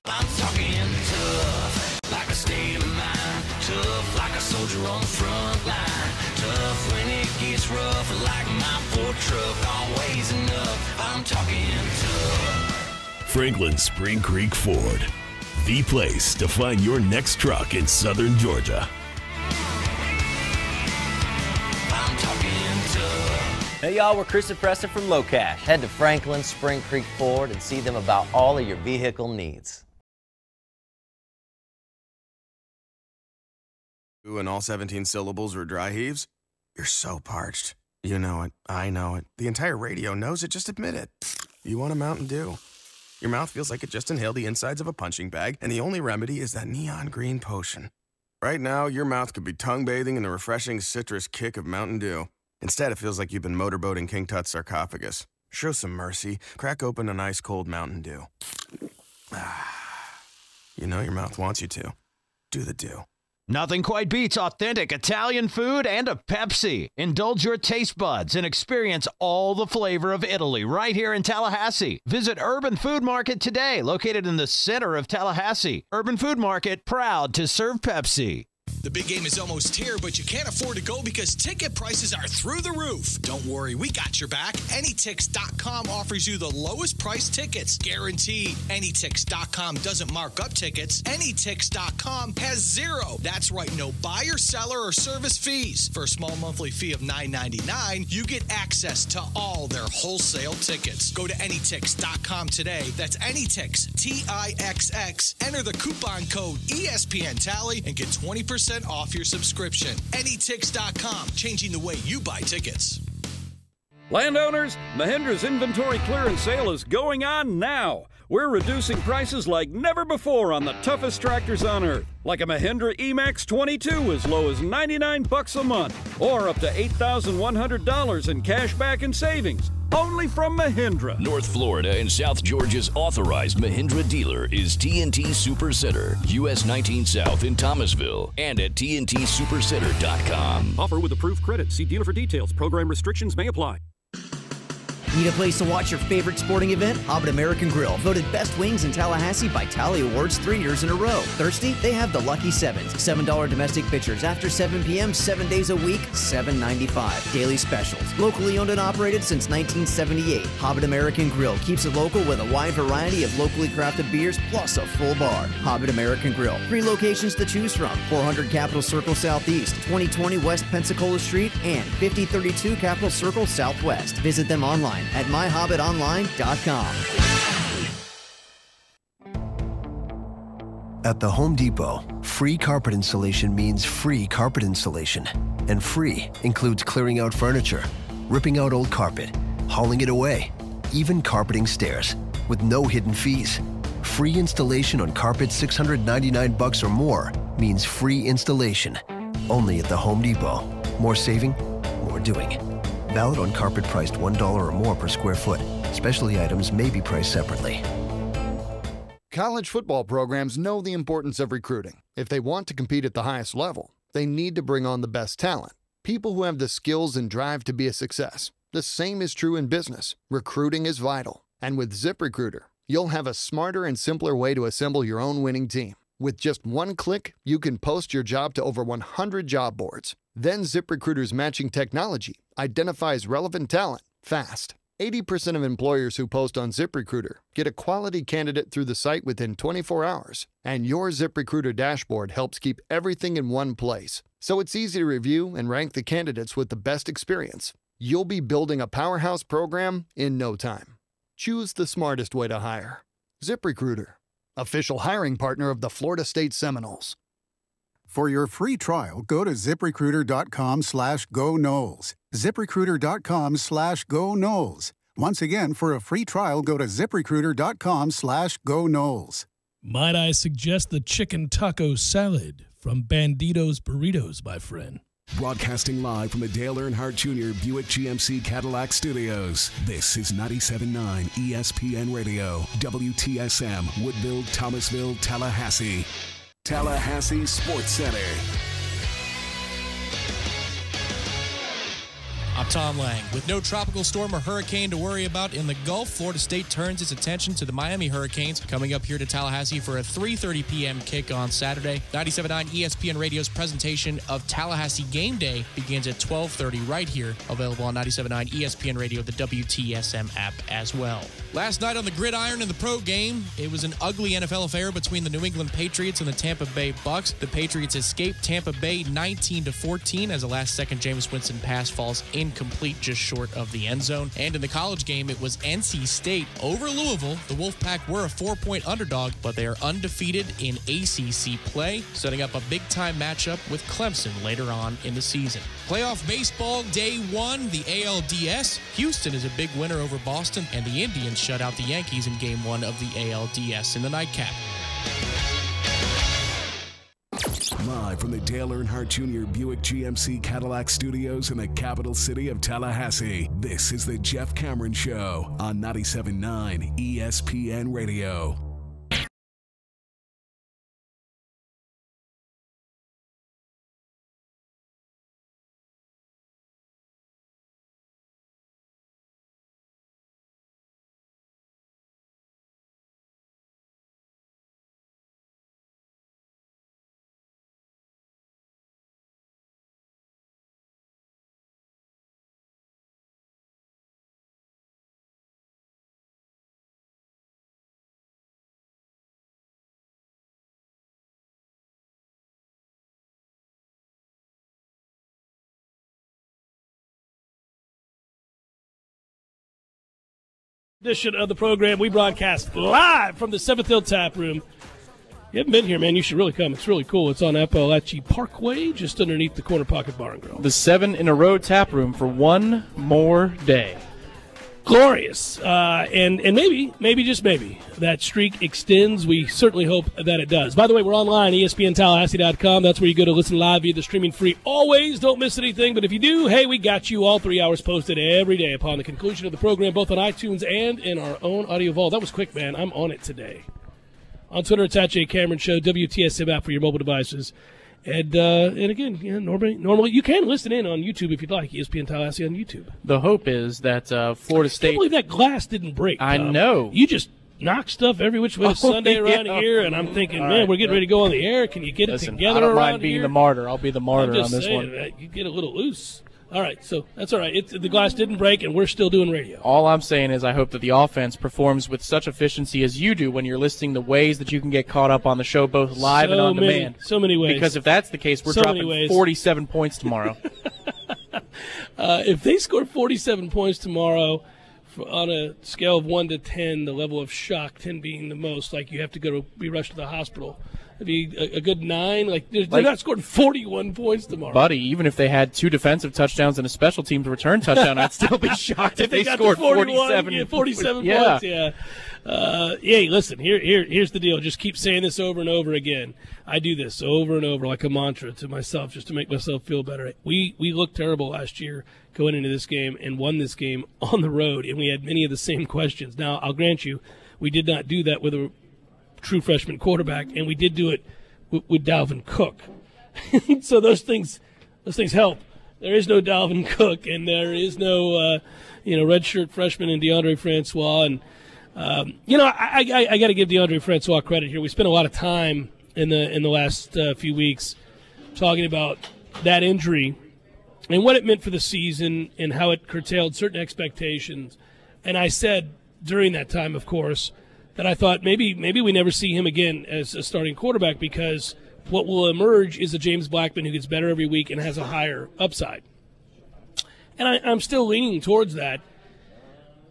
I'm talking tough, like a state of mind. Tough, like a soldier on the front line. Tough when it gets rough, like my Ford truck. Always enough, I'm talking tough. Franklin Spring Creek Ford, the place to find your next truck in southern Georgia. I'm talking tough. Hey y'all, we're Chris and Preston from Low Cash. Head to Franklin Spring Creek Ford and see them about all of your vehicle needs. And all 17 syllables were dry heaves? You're so parched. You know it. I know it. The entire radio knows it. Just admit it. You want a Mountain Dew. Your mouth feels like it just inhaled the insides of a punching bag, and the only remedy is that neon green potion. Right now, your mouth could be tongue bathing in the refreshing citrus kick of Mountain Dew. Instead, it feels like you've been motorboating King Tut's sarcophagus. Show some mercy. Crack open an ice-cold Mountain Dew. You know your mouth wants you to. Do the Dew. Nothing quite beats authentic Italian food and a Pepsi. Indulge your taste buds and experience all the flavor of Italy right here in Tallahassee. Visit Urban Food Market today, located in the center of Tallahassee. Urban Food Market, proud to serve Pepsi. The big game is almost here, but you can't afford to go because ticket prices are through the roof. Don't worry, we got your back. Anytix.com offers you the lowest price tickets, guaranteed. Anytix.com doesn't mark up tickets. Anytix.com has zero. That's right, no buyer, seller, or service fees. For a small monthly fee of $9.99, you get access to all their wholesale tickets. Go to Anytix.com today. That's Anytix, T-I-X-X. Enter the coupon code ESPN Tally and get 20% off your subscription. Anytix.com, changing the way you buy tickets. Landowners, Mahindra's inventory clearance sale is going on now. We're reducing prices like never before on the toughest tractors on earth. Like a Mahindra E-Max 22 as low as $99 a month, or up to $8,100 in cash back and savings. Only from Mahindra. North Florida and South Georgia's authorized Mahindra dealer is TNT SuperCenter, US 19 South in Thomasville, and at TNTSuperCenter.com. Offer with approved credit. See dealer for details. Program restrictions may apply. Need a place to watch your favorite sporting event? Hobbit American Grill, voted best wings in Tallahassee by Tally Awards 3 years in a row. Thirsty? They have the Lucky Sevens. $7 domestic pitchers after 7 p.m., 7 days a week, $7.95. Daily specials. Locally owned and operated since 1978. Hobbit American Grill keeps it local with a wide variety of locally crafted beers plus a full bar. Hobbit American Grill. 3 locations to choose from. 400 Capitol Circle Southeast, 2020 West Pensacola Street, and 5032 Capitol Circle Southwest. Visit them online at myhobbitonline.com. At the Home Depot, free carpet installation means free carpet installation. And free includes clearing out furniture, ripping out old carpet, hauling it away, even carpeting stairs, with no hidden fees. Free installation on carpet $699 or more means free installation. Only at the Home Depot. More saving, more doing. Valid on carpet priced $1 or more per square foot. Specialty items may be priced separately. College football programs know the importance of recruiting. If they want to compete at the highest level, they need to bring on the best talent. People who have the skills and drive to be a success. The same is true in business. Recruiting is vital. And with ZipRecruiter, you'll have a smarter and simpler way to assemble your own winning team. With just one click, you can post your job to over 100 job boards. Then ZipRecruiter's matching technology identifies relevant talent fast. 80% of employers who post on ZipRecruiter get a quality candidate through the site within 24 hours. And your ZipRecruiter dashboard helps keep everything in one place. So it's easy to review and rank the candidates with the best experience. You'll be building a powerhouse program in no time. Choose the smartest way to hire. ZipRecruiter, official hiring partner of the Florida State Seminoles. For your free trial, go to ZipRecruiter.com/GoNoles. ZipRecruiter.com/GoNoles. Once again, for a free trial, go to ZipRecruiter.com/GoNoles. Might I suggest the chicken taco salad from Bandito's Burritos, my friend? Broadcasting live from the Dale Earnhardt Jr. Buick GMC Cadillac Studios. This is 97.9 ESPN Radio, WTSM, Woodville, Thomasville, Tallahassee. Tallahassee Sports Center. I'm Tom Lang. With no tropical storm or hurricane to worry about in the Gulf, Florida State turns its attention to the Miami Hurricanes, coming up here to Tallahassee for a 3:30 p.m. kick on Saturday. 97.9 ESPN Radio's presentation of Tallahassee Game Day begins at 12:30 right here, available on 97.9 ESPN Radio, the WTSM app as well. Last night on the gridiron in the pro game, it was an ugly NFL affair between the New England Patriots and the Tampa Bay Bucks. The Patriots escaped Tampa Bay 19-14 as a last-second Jameis Winston pass falls incomplete just short of the end zone. And in the college game, it was NC State over Louisville. The Wolfpack were a 4-point underdog, but they are undefeated in ACC play, setting up a big-time matchup with Clemson later on in the season. Playoff baseball day 1, the ALDS. Houston is a big winner over Boston, and the Indians shut out the Yankees in game 1 of the ALDS in the nightcap. Live from the Dale Earnhardt Jr. Buick GMC Cadillac Studios in the capital city of Tallahassee, this is the Jeff Cameron Show on 97.9 ESPN Radio. Edition of the program. We broadcast live from the 7th Hill Tap Room. You haven't been here, man. You should really come. It's really cool. It's on Appalachia Parkway, just underneath the Corner Pocket Bar and Grill. The 7-in-a-row tap room for one more day. Glorious. And maybe, just maybe, that streak extends. We certainly hope that it does. By the way, we're online, ESPNTallahassee.com. That's where you go to listen live via the streaming free. Always don't miss anything. But if you do, hey, we got you all 3 hours posted every day upon the conclusion of the program, both on iTunes and in our own audio vault. That was quick, man. I'm on it today. On Twitter, it's at Jay Cameron Show, WTSM app for your mobile devices. And again, normally you can listen in on YouTube if you'd like, ESPN Tallahassee on YouTube. The hope is that Florida State... I can't believe that glass didn't break, Tom. I know. You just knock stuff every which way Sunday around here, and I'm thinking, man, we're getting ready to go on the air. Can you get it together I don't around mind being here? the martyr. I'll be the martyr on this one. You get a little loose. All right, so that's all right. The glass didn't break, and we're still doing radio. All I'm saying is I hope that the offense performs with such efficiency as you do when you're listing the ways that you can get caught up on the show, both live and on demand. So many ways. Because if that's the case, we're dropping 47 points tomorrow. If they score 47 points tomorrow, on a scale of 1 to 10, the level of shock, 10 being the most, like you have to be rushed to the hospital. It'd be a good 9. They're not scoring 41 points tomorrow. Buddy, even if they had 2 defensive touchdowns and a special teams return touchdown, I'd still be shocked if they scored 47 points. Yeah. Listen, here's the deal. Just keep saying this over and over again. I do this over and over like a mantra to myself just to make myself feel better. We looked terrible last year going into this game and won this game on the road, and we had many of the same questions. Now, I'll grant you, we did not do that with a true freshman quarterback, and we did do it with Dalvin Cook. So those things help. There is no Dalvin Cook, and there is no redshirt freshman in DeAndre Francois. And I got to give DeAndre Francois credit here. We spent a lot of time in the last few weeks talking about that injury and what it meant for the season and how it curtailed certain expectations. And I said during that time, of course, that I thought maybe we never see him again as a starting quarterback because what will emerge is a James Blackman who gets better every week and has a higher upside. And I'm still leaning towards that.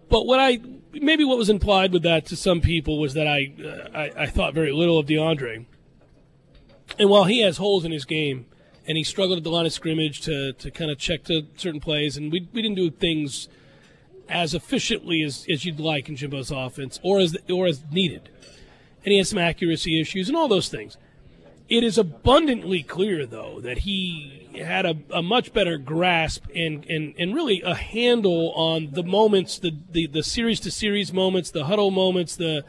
But what was implied with that to some people was that I thought very little of DeAndre. And while he has holes in his game and he struggled at the line of scrimmage to kind of check to certain plays, and we didn't do things as efficiently as you'd like in Jimbo's offense or as needed. And he has some accuracy issues and all those things. It is abundantly clear, though, that he had a much better grasp and really a handle on the moments, the series-to-series moments, the huddle moments, the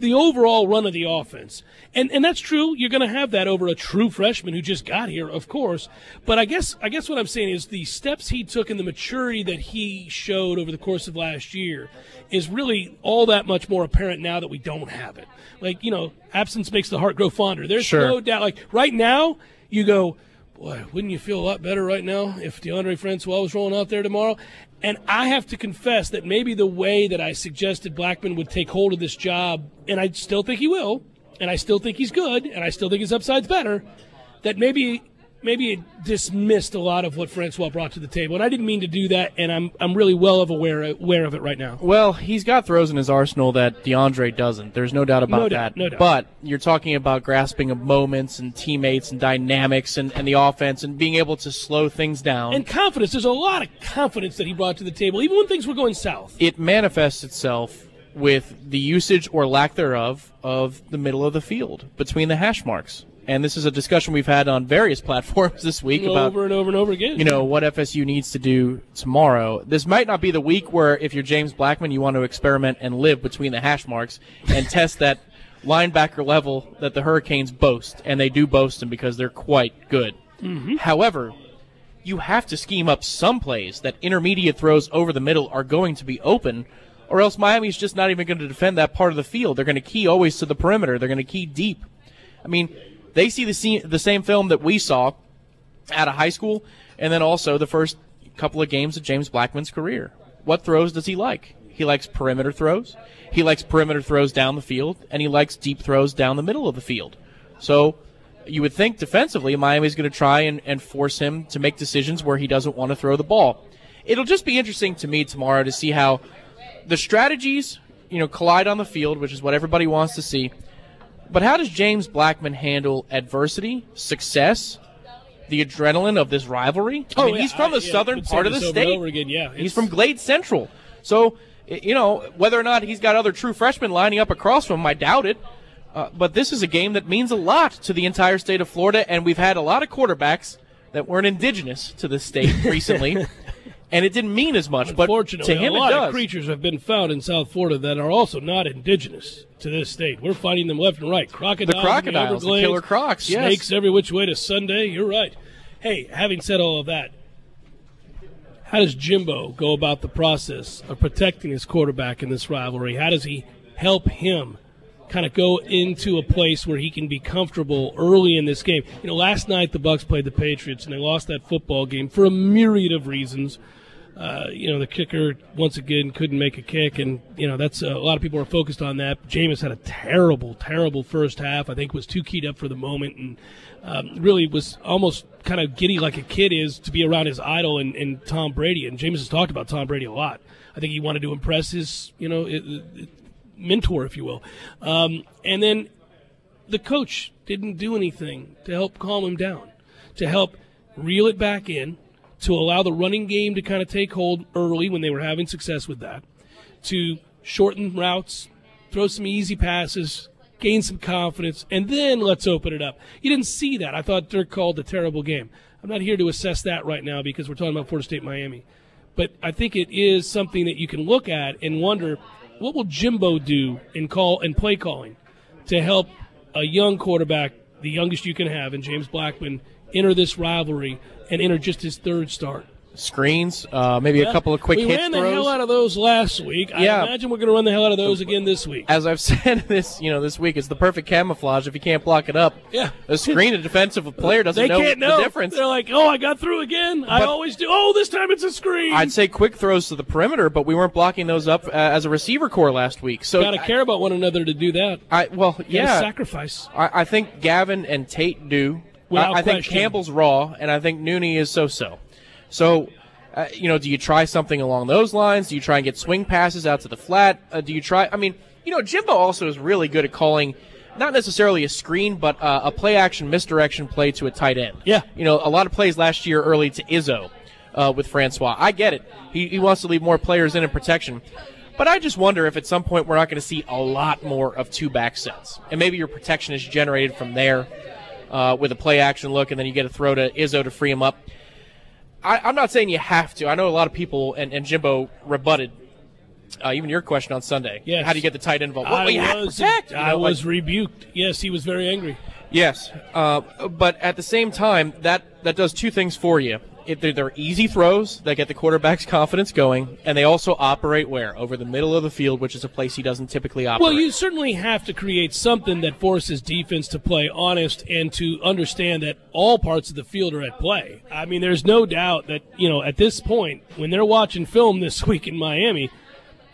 overall run of the offense. And that's true. You're going to have that over a true freshman who just got here, of course. But I guess what I'm saying is the steps he took and the maturity that he showed over the course of last year is really all that much more apparent now that we don't have it. Absence makes the heart grow fonder. There's no doubt. Right now, you go, boy, wouldn't you feel a lot better right now if DeAndre Francois was rolling out there tomorrow? And I have to confess that maybe the way that I suggested Blackman would take hold of this job, and I still think he will, and I still think he's good, and I still think his upside's better, that maybe it dismissed a lot of what Francois brought to the table. And I didn't mean to do that, and I'm really well aware of it right now. Well, he's got throws in his arsenal that DeAndre doesn't. There's no doubt about that. No doubt. But you're talking about grasping of moments and teammates and dynamics and the offense and being able to slow things down. And confidence. There's a lot of confidence that he brought to the table, even when things were going south. It manifests itself with the usage or lack thereof of the middle of the field between the hash marks. And this is a discussion we've had on various platforms this week about over and over and over again. What FSU needs to do tomorrow. This might not be the week where if you're James Blackman, you want to experiment and live between the hash marks and test that linebacker level that the Hurricanes boast, and they do boast them because they're quite good. Mm-hmm. However, you have to scheme up some plays that intermediate throws over the middle are going to be open, or else Miami's just not even going to defend that part of the field. They're going to key always to the perimeter. They're going to key deep. I mean, they see the same film that we saw out of high school, and then also the first couple of games of James Blackman's career. What throws does he like? He likes perimeter throws. He likes perimeter throws down the field, and he likes deep throws down the middle of the field. So you would think defensively Miami's going to try and force him to make decisions where he doesn't want to throw the ball. it'll just be interesting to me tomorrow to see how the strategies, collide on the field, which is what everybody wants to see. But how does James Blackman handle adversity, success, the adrenaline of this rivalry? He's from the southern part of the state. He's from Glade Central. So, whether or not he's got other true freshmen lining up across from him, I doubt it. But this is a game that means a lot to the entire state of Florida, and we've had a lot of quarterbacks that weren't indigenous to this state recently, and it didn't mean as much. But to him, a lot it does. of creatures have been found in South Florida that are also not indigenous to this state. We're finding them left and right. Crocodiles, the killer crocs, snakes every which way to Sunday. You're right. Hey, having said all of that, how does Jimbo go about the process of protecting his quarterback in this rivalry? How does he help him kind of go into a place where he can be comfortable early in this game? Last night the Bucs played the Patriots, and they lost that football game for a myriad of reasons. The kicker, once again, couldn't make a kick, and, that's a lot of people are focused on that. Jameis had a terrible, terrible first half. I think was too keyed up for the moment, and really was almost kind of giddy like a kid is to be around his idol and Tom Brady. And Jameis has talked about Tom Brady a lot. I think he wanted to impress his, mentor, if you will. And then the coach didn't do anything to help calm him down, to help reel it back in, to allow the running game to kind of take hold early when they were having success with that, to shorten routes, throw some easy passes, gain some confidence, and then let's open it up. You didn't see that. I thought Dirk called a terrible game. I'm not here to assess that right now because we're talking about Florida State Miami. But I think it is something that you can look at and wonder, what will Jimbo do in call and play calling to help a young quarterback, the youngest you can have, in James Blackman, enter this rivalry and enter just his third start? Screens, maybe a couple of quick hits throws. We ran the hell out of those last week. I imagine we're going to run the hell out of those again this week. As I've said this week, it's the perfect camouflage if you can't block it up. Yeah. A screen, a defensive player doesn't know the difference. They're like, I got through again. I always do. Oh, this time it's a screen. I'd say quick throws to the perimeter, but we weren't blocking those up as a receiver core last week. So got to care about one another to do that. Sacrifice. I think Gavin and Tate do. I think Campbell's raw, and I think Nooney is so-so. So, do you try something along those lines? Do you try and get swing passes out to the flat? Do you try – Jimbo also is really good at calling not necessarily a screen, but a play-action misdirection play to a tight end. Yeah. A lot of plays last year early to Izzo with Francois. I get it. He wants to leave more players in protection. But I just wonder if at some point we're not going to see a lot more of two-back sets. And maybe your protection is generated from there with a play-action look, and then you get a throw to Izzo to free him up. I'm not saying you have to. I know a lot of people, and Jimbo rebutted even your question on Sunday. Yes. How do you get the tight end involved? I was rebuked. Yes, he was very angry. Yes, but at the same time, that does two things for you. They're easy throws that get the quarterback's confidence going, and they also operate where? Over the middle of the field, which is a place he doesn't typically operate. Well, you certainly have to create something that forces defense to play honest and to understand that all parts of the field are at play. I mean, there's no doubt that, at this point, when they're watching film this week in Miami,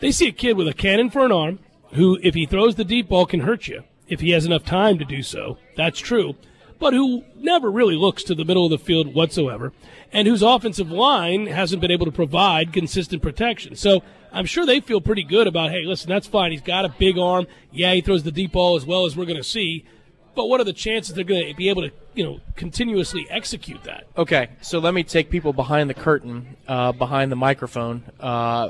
they see a kid with a cannon for an arm who, if he throws the deep ball, can hurt you if he has enough time to do so. That's true. But who never really looks to the middle of the field whatsoever, and whose offensive line hasn't been able to provide consistent protection. So I'm sure they feel pretty good about, hey, listen, that's fine. He's got a big arm. Yeah, he throws the deep ball as well as we're going to see. But what are the chances they're going to be able to, continuously execute that? Okay, so let me take people behind the curtain, behind the microphone,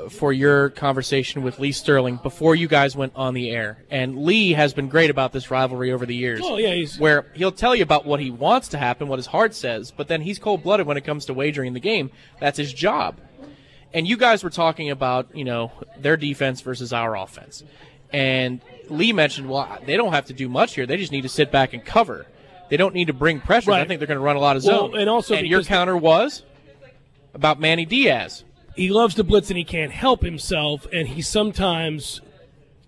for your conversation with Lee Sterling before you guys went on the air. And Lee has been great about this rivalry over the years. Oh, yeah. Where he'll tell you about what he wants to happen, what his heart says, but then he's cold-blooded when it comes to wagering the game. That's his job. And you guys were talking about, their defense versus our offense. And Lee mentioned, well, they don't have to do much here. They just need to sit back and cover. They don't need to bring pressure. Right. I think they're going to run a lot of zone. And your counter was about Manny Diaz. He loves to blitz and he can't help himself, and he sometimes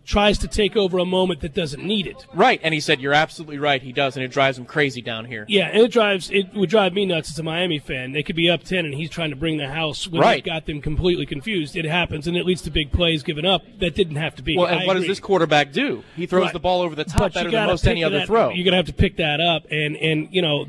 tries to take over a moment that doesn't need it. Right, and he said, you're absolutely right, he does, and it drives him crazy down here. Yeah, and it would drive me nuts as a Miami fan. They could be up 10, and he's trying to bring the house when they've got them completely confused. It happens, and it leads to big plays given up that didn't have to be. Well, and what does this quarterback do? He throws the ball over the top better than most any other throw. You're going to have to pick that up, and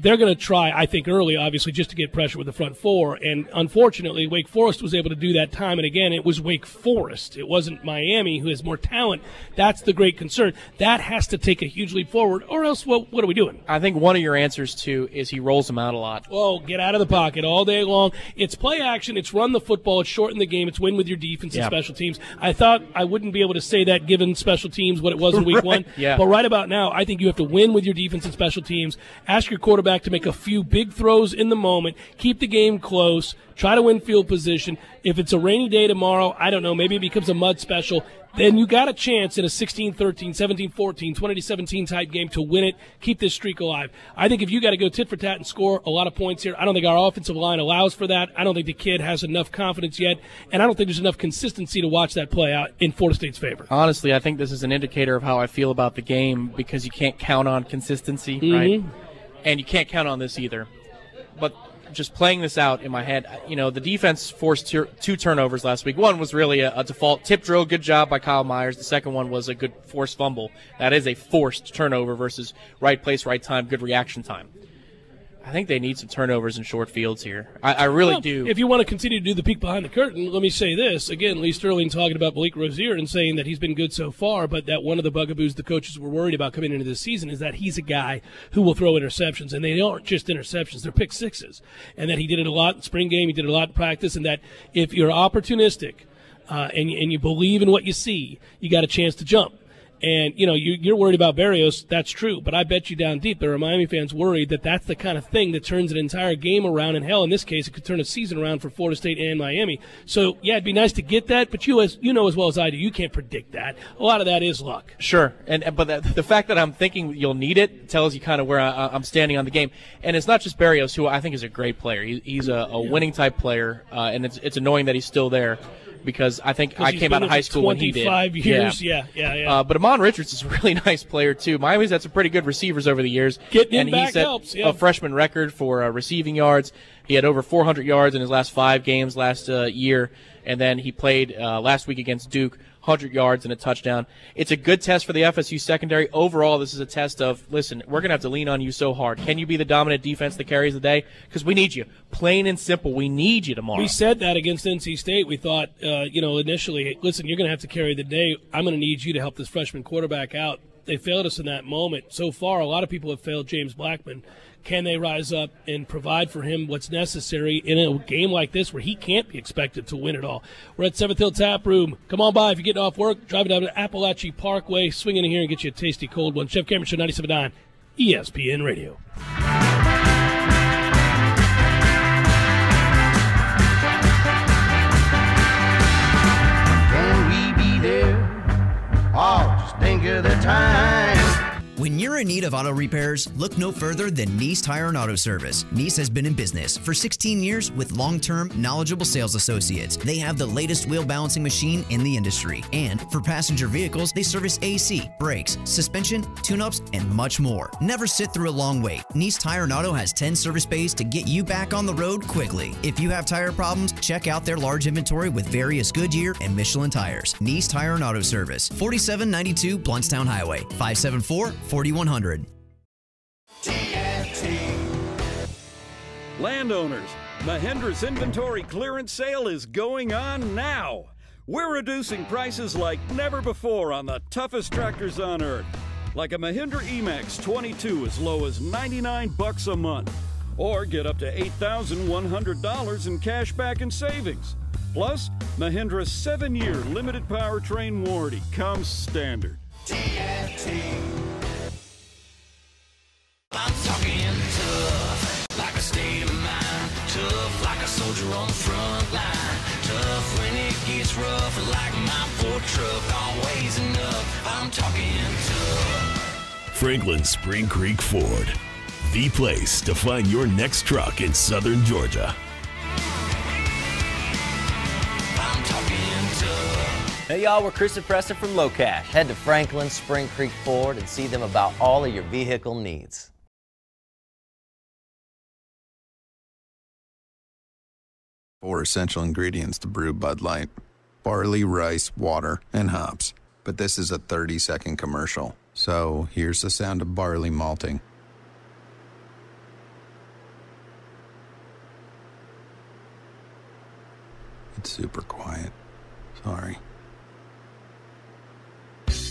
they're going to try, I think, early, obviously, just to get pressure with the front four, and unfortunately, Wake Forest was able to do that time and again. It was Wake Forest. It wasn't Miami, who has more talent. That's the great concern. That has to take a huge leap forward, or else what are we doing? I think one of your answers, too, is he rolls them out a lot. Oh, get out of the pocket all day long. It's play action. It's run the football. It's shorten the game. It's win with your defense and special teams. I thought I wouldn't be able to say that given special teams what it was in week one. Yeah. But right about now, I think you have to win with your defense and special teams. Ask your quarterback to make a few big throws in the moment. Keep the game close. Try to win field position. If it's a rainy day tomorrow, I don't know, maybe it becomes a mud special. Then you got a chance in a 16-13, 17-14, 20-17 type game to win it, keep this streak alive. I think if you got to go tit for tat and score a lot of points here, I don't think our offensive line allows for that. I don't think the kid has enough confidence yet, and I don't think there's enough consistency to watch that play out in Florida State's favor. Honestly, I think this is an indicator of how I feel about the game because you can't count on consistency, right? And you can't count on this either. But just playing this out in my head, the defense forced two turnovers last week. One was really a default tip drill. Good job by Kyle Myers. The second one was a good forced fumble. That is a forced turnover versus right place, right time, good reaction time. I think they need some turnovers in short fields here. I really do. If you want to continue to do the peek behind the curtain, let me say this. Again, Lee Sterling talking about Malik Rozier and saying that he's been good so far, but that one of the bugaboos the coaches were worried about coming into this season is that he's a guy who will throw interceptions, and they aren't just interceptions, they're pick sixes. And that he did it a lot in spring game, he did it a lot in practice, and that if you're opportunistic and you believe in what you see, you got a chance to jump. And, you're worried about Berrios. That's true. But I bet you down deep there are Miami fans worried that that's the kind of thing that turns an entire game around. And, hell, in this case, it could turn a season around for Florida State and Miami. So, yeah, it'd be nice to get that. But you know as well as I do, you can't predict that. A lot of that is luck. Sure. But the fact that I'm thinking you'll need it tells you kind of where I'm standing on the game. And it's not just Berrios, who I think is a great player. He's a winning-type player, and it's annoying that he's still there. Because I think I came out of high school when he did. 25 years, yeah. But Amon Richards is a really nice player, too. Miami's had some pretty good receivers over the years. Getting him back helps, a freshman record for receiving yards. He had over 400 yards in his last 5 games last year. And then he played last week against Duke, 100 yards and a touchdown. It's a good test for the FSU secondary. Overall, this is a test of, listen, we're going to have to lean on you so hard. Can you be the dominant defense that carries the day? Because we need you. Plain and simple, we need you tomorrow. We said that against NC State. We thought, initially, listen, you're going to have to carry the day. I'm going to need you to help this freshman quarterback out. They failed us in that moment. So far, a lot of people have failed James Blackman. Can they rise up and provide for him what's necessary in a game like this where he can't be expected to win it all? We're at 7th Hill Tap Room. Come on by if you're getting off work. Drive down to Appalachie Parkway. Swing in here and get you a tasty cold one. Jeff Cameron Show, 97.9 ESPN Radio. Can we be there? Oh, just think of the time. When you're in need of auto repairs, look no further than Nice Tire and Auto Service. Nice has been in business for 16 years with long-term, knowledgeable sales associates. They have the latest wheel balancing machine in the industry. And for passenger vehicles, they service AC, brakes, suspension, tune-ups, and much more. Never sit through a long wait. Nice Tire and Auto has 10 service bays to get you back on the road quickly. If you have tire problems, check out their large inventory with various Goodyear and Michelin tires. Nice Tire and Auto Service, 4792 Bluntstown Highway, 574-4100. Landowners, Mahindra's inventory clearance sale is going on now. We're reducing prices like never before on the toughest tractors on earth. Like a Mahindra Emax 22 as low as $99 a month. Or get up to $8,100 in cash back and savings. Plus, Mahindra's 7-year limited powertrain warranty comes standard. I'm talking tough, like a state of mind. Tough, like a soldier on the front line. Tough when it gets rough, like my Ford truck. Always enough, I'm talking tough. Franklin Spring Creek Ford, the place to find your next truck in southern Georgia. I'm talking tough. Hey y'all, we're Chris and Preston from Low Cash. Head to Franklin, Spring Creek Ford and see them about all of your vehicle needs. Four essential ingredients to brew Bud Light: barley, rice, water, and hops. But this is a 30-second commercial. So here's the sound of barley malting. It's super quiet. Sorry.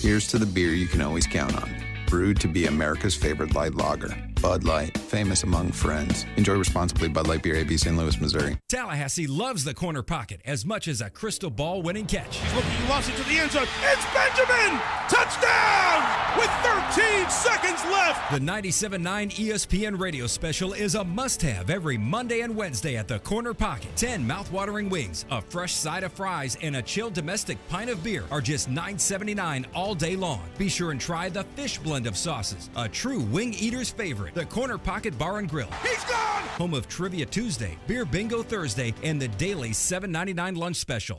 Here's to the beer you can always count on. Brewed to be America's favorite light lager. Bud Light, famous among friends. Enjoy responsibly. Bud Light Beer, AB, St. Louis, Missouri. Tallahassee loves the corner pocket as much as a crystal ball winning catch. He's looking, he lost it to the end zone. It's Benjamin! Touchdown! With 13 seconds left! The 97.9 ESPN radio special is a must-have every Monday and Wednesday at the corner pocket. 10 mouth-watering wings, a fresh side of fries, and a chilled domestic pint of beer are just $9.79 all day long. Be sure and try the fish blend of sauces, a true wing eater's favorite. The Corner Pocket Bar and Grill. He's gone! Home of Trivia Tuesday, Beer Bingo Thursday, and the daily $7.99 lunch special.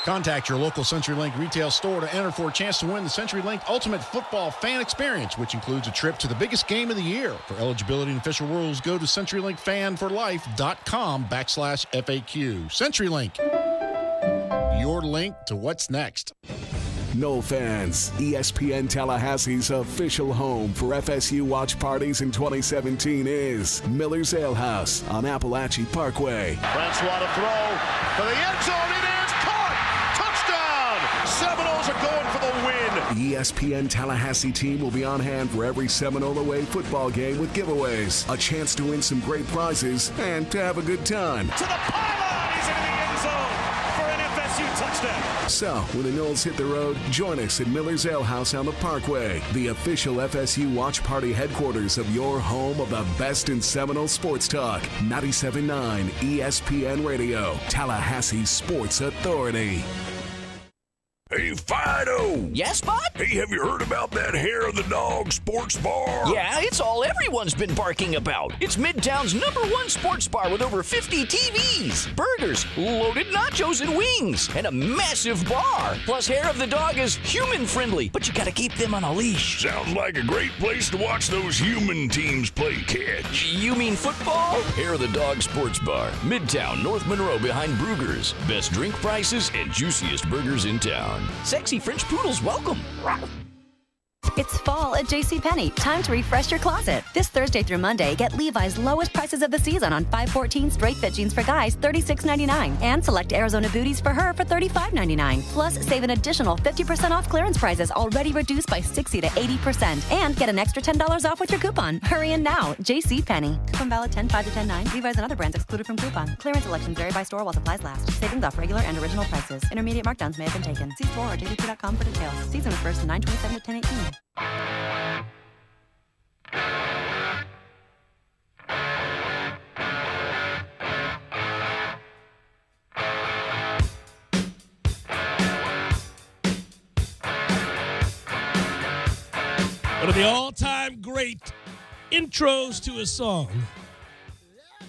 Contact your local CenturyLink retail store to enter for a chance to win the CenturyLink Ultimate Football Fan Experience, which includes a trip to the biggest game of the year. For eligibility and official rules, go to CenturyLinkFanForLife.com/FAQ. CenturyLink, your link to what's next. No fans, ESPN Tallahassee's official home for FSU watch parties in 2017 is Miller's Ale House on Appalachia Parkway. Francois to throw for the end zone. It is caught. Touchdown. Seminoles are going for the win. The ESPN Tallahassee team will be on hand for every Seminole away football game with giveaways, a chance to win some great prizes, and to have a good time. To the pylon. He's into the end zone for an FSU touchdown. So, when the Noles hit the road, join us at Miller's Ale House on the Parkway, the official FSU watch party headquarters of your home of the best in Seminole sports talk. 97.9 ESPN Radio, Tallahassee Sports Authority. Hey, Fido! Yes, bud? Hey, have you heard about that Hair of the Dog sports bar? Yeah, it's all everyone's been barking about. It's Midtown's #1 sports bar with over 50 TVs, burgers, loaded nachos and wings, and a massive bar. Plus, Hair of the Dog is human-friendly, but you gotta keep them on a leash. Sounds like a great place to watch those human teams play catch. You mean football? Hair of the Dog Sports Bar, Midtown, North Monroe behind Brugger's. Best drink prices and juiciest burgers in town. Sexy French poodles welcome. It's fall at JCPenney. Time to refresh your closet. This Thursday through Monday, get Levi's lowest prices of the season on 514 straight fit jeans for guys, $36.99. And select Arizona booties for her for $35.99. Plus, save an additional 50% off clearance prices already reduced by 60 to 80%. And get an extra $10 off with your coupon. Hurry in now. JCPenney. Coupon valid 10/5 to 10/9. Levi's and other brands excluded from coupon. Clearance selections vary by store while supplies last. Savings off regular and original prices. Intermediate markdowns may have been taken. See store or JCP.com for details. Season refers to 9/27 to 10/18. One of the all-time great intros to a song.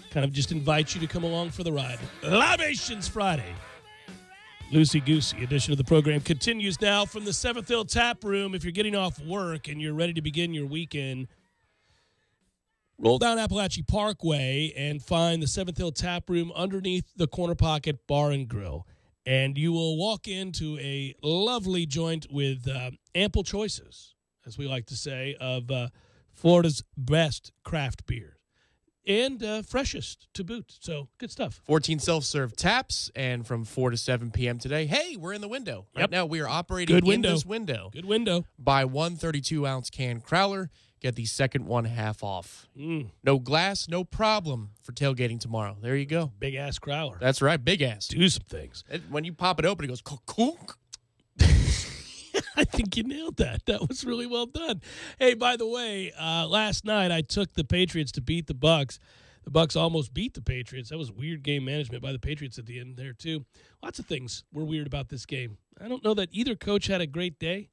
Kind of just invite you to come along for the ride. Libations Friday. Loosey-goosey edition of the program continues now from the 7th Hill Tap Room. If you're getting off work and you're ready to begin your weekend, roll down Appalachia Parkway and find the 7th Hill Tap Room underneath the Corner Pocket Bar and Grill. And you will walk into a lovely joint with ample choices, as we like to say, of Florida's best craft beer. And freshest to boot. So, good stuff. 14 self-serve taps, and from 4 to 7 p.m. today, hey, we're in the window. Right now, we are operating in this window. Good window. Buy one 32-ounce can Crowler, get the second one half off. No glass, no problem for tailgating tomorrow. There you go. Big-ass Crowler. That's right, big-ass. Do some things. When you pop it open, it goes, kunk. I think you nailed that. That was really well done. Hey, by the way, last night I took the Patriots to beat the Bucs. The Bucs almost beat the Patriots. That was weird game management by the Patriots at the end there, too. Lots of things were weird about this game. I don't know that either coach had a great day,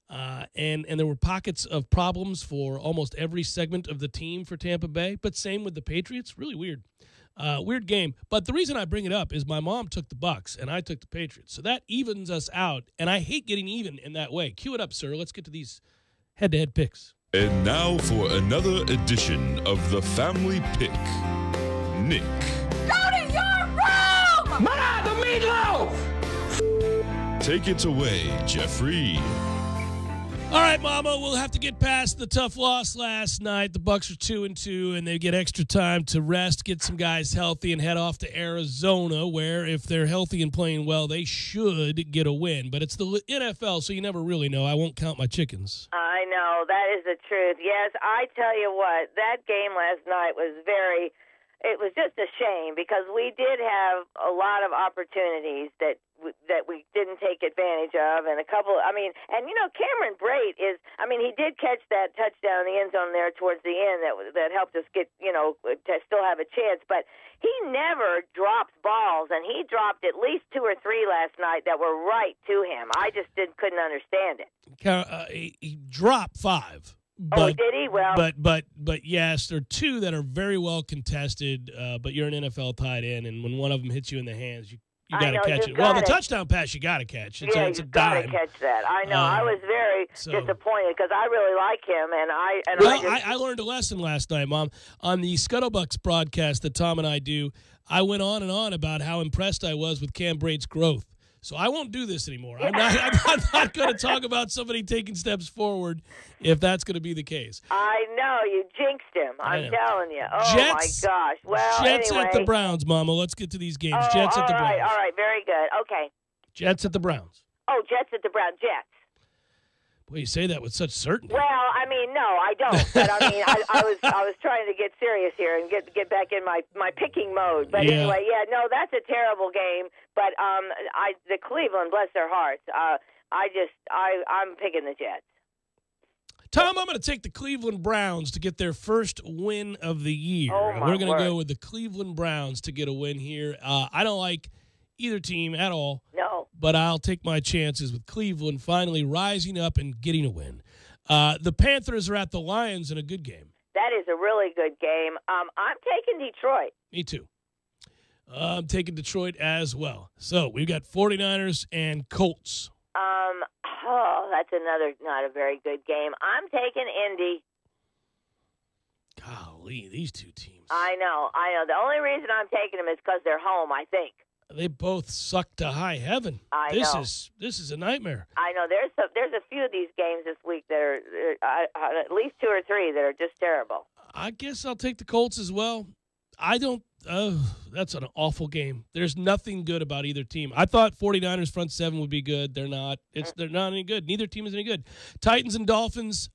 and there were pockets of problems for almost every segment of the team for Tampa Bay, but same with the Patriots. Really weird. Weird game. But the reason I bring it up is my mom took the Bucks and I took the Patriots. So that evens us out. And I hate getting even in that way. Cue it up, sir. Let's get to these head-to-head picks. And now for another edition of the Family Pick. Nick. Go to your room! Ma, the meatloaf! Take it away, Jeffrey. All right, Mama, we'll have to get past the tough loss last night. The Bucks are 2-2, and they get extra time to rest, get some guys healthy, and head off to Arizona, where if they're healthy and playing well, they should get a win. But it's the NFL, so you never really know. I won't count my chickens. I know. That is the truth. Yes, I tell you what, that game last night was it was just a shame because we did have a lot of opportunities that we didn't take advantage of, and Cameron Brate he did catch that touchdown in the end zone there towards the end that helped us get, to still have a chance, but he never drops balls, and he dropped at least 2 or 3 last night that were right to him. I just couldn't understand it. He dropped 5. But, did he? Well, but yes, there are 2 that are very well contested. But you're an NFL tight end, and when one of them hits you in the hands, you got to catch it. Well, the touchdown pass you got to catch. It's a got to dime. catch that. I know. I was very disappointed because I really like him, and I learned a lesson last night, Mom, on the Scuttlebucks broadcast that Tom and I do. I went on and on about how impressed I was with Cam Brate's growth. So I won't do this anymore. I'm not going to talk about somebody taking steps forward if that's going to be the case. I know. You jinxed him. I'm telling you. Oh, Jets, my gosh. Well, Jets anyway. at the Browns, Mama. Let's get to these games. Jets at the Browns. All right. Very good. Okay. Jets at the Browns. Oh, Jets at the Browns. Jets. Boy, you say that with such certainty. Well, no, I don't. But I was trying to get serious here and get back in my picking mode. But anyway, that's a terrible game. But the Cleveland, bless their hearts. I'm picking the Jets. Tom, I'm going to take the Cleveland Browns to get their first win of the year. We're going to go with the Cleveland Browns to get a win here. I don't like either team at all. No. But I'll take my chances with Cleveland finally rising up and getting a win. The Panthers are at the Lions in a good game. That is a really good game. I'm taking Detroit. Me too. I'm taking Detroit as well. So we've got 49ers and Colts. That's another not a very good game. I'm taking Indy. Golly, these 2 teams. I know. The only reason I'm taking them is because they're home, I think. They both suck to high heaven. This is a nightmare. I know. There's a few of these games this week that are at least 2 or 3 that are just terrible. I guess I'll take the Colts as well. That's an awful game. There's nothing good about either team. I thought 49ers front 7 would be good. They're not. They're not any good. Neither team is any good. Titans and Dolphins.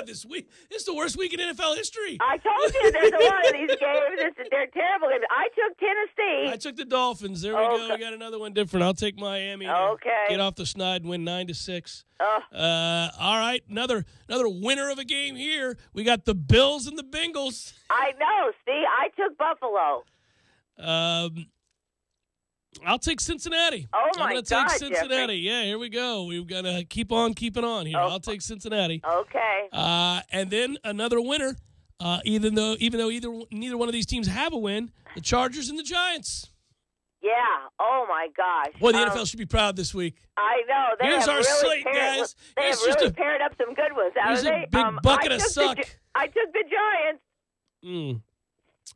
This week. This is the worst week in NFL history. I told you there's a lot of these games. They're terrible games. I took Tennessee. I took the Dolphins. There we go. We got another one different. I'll take Miami. Okay. Get off the schneid and win 9-6. All right. Another winner of a game here. We got the Bills and the Bengals. I know. See, I took Buffalo. I'll take Cincinnati. Oh, I'm going to take Cincinnati. Jeffrey. Yeah, here we go. We've got to keep on keeping on here. I'll take Cincinnati. Okay. And then another winner, even though neither one of these teams have a win, the Chargers and the Giants. Yeah. Oh, my gosh. Boy, the NFL should be proud this week. I know. Here's our slate, guys. They have really paired up some good ones, haven't they? Here's a big bucket of suck. I took the Giants.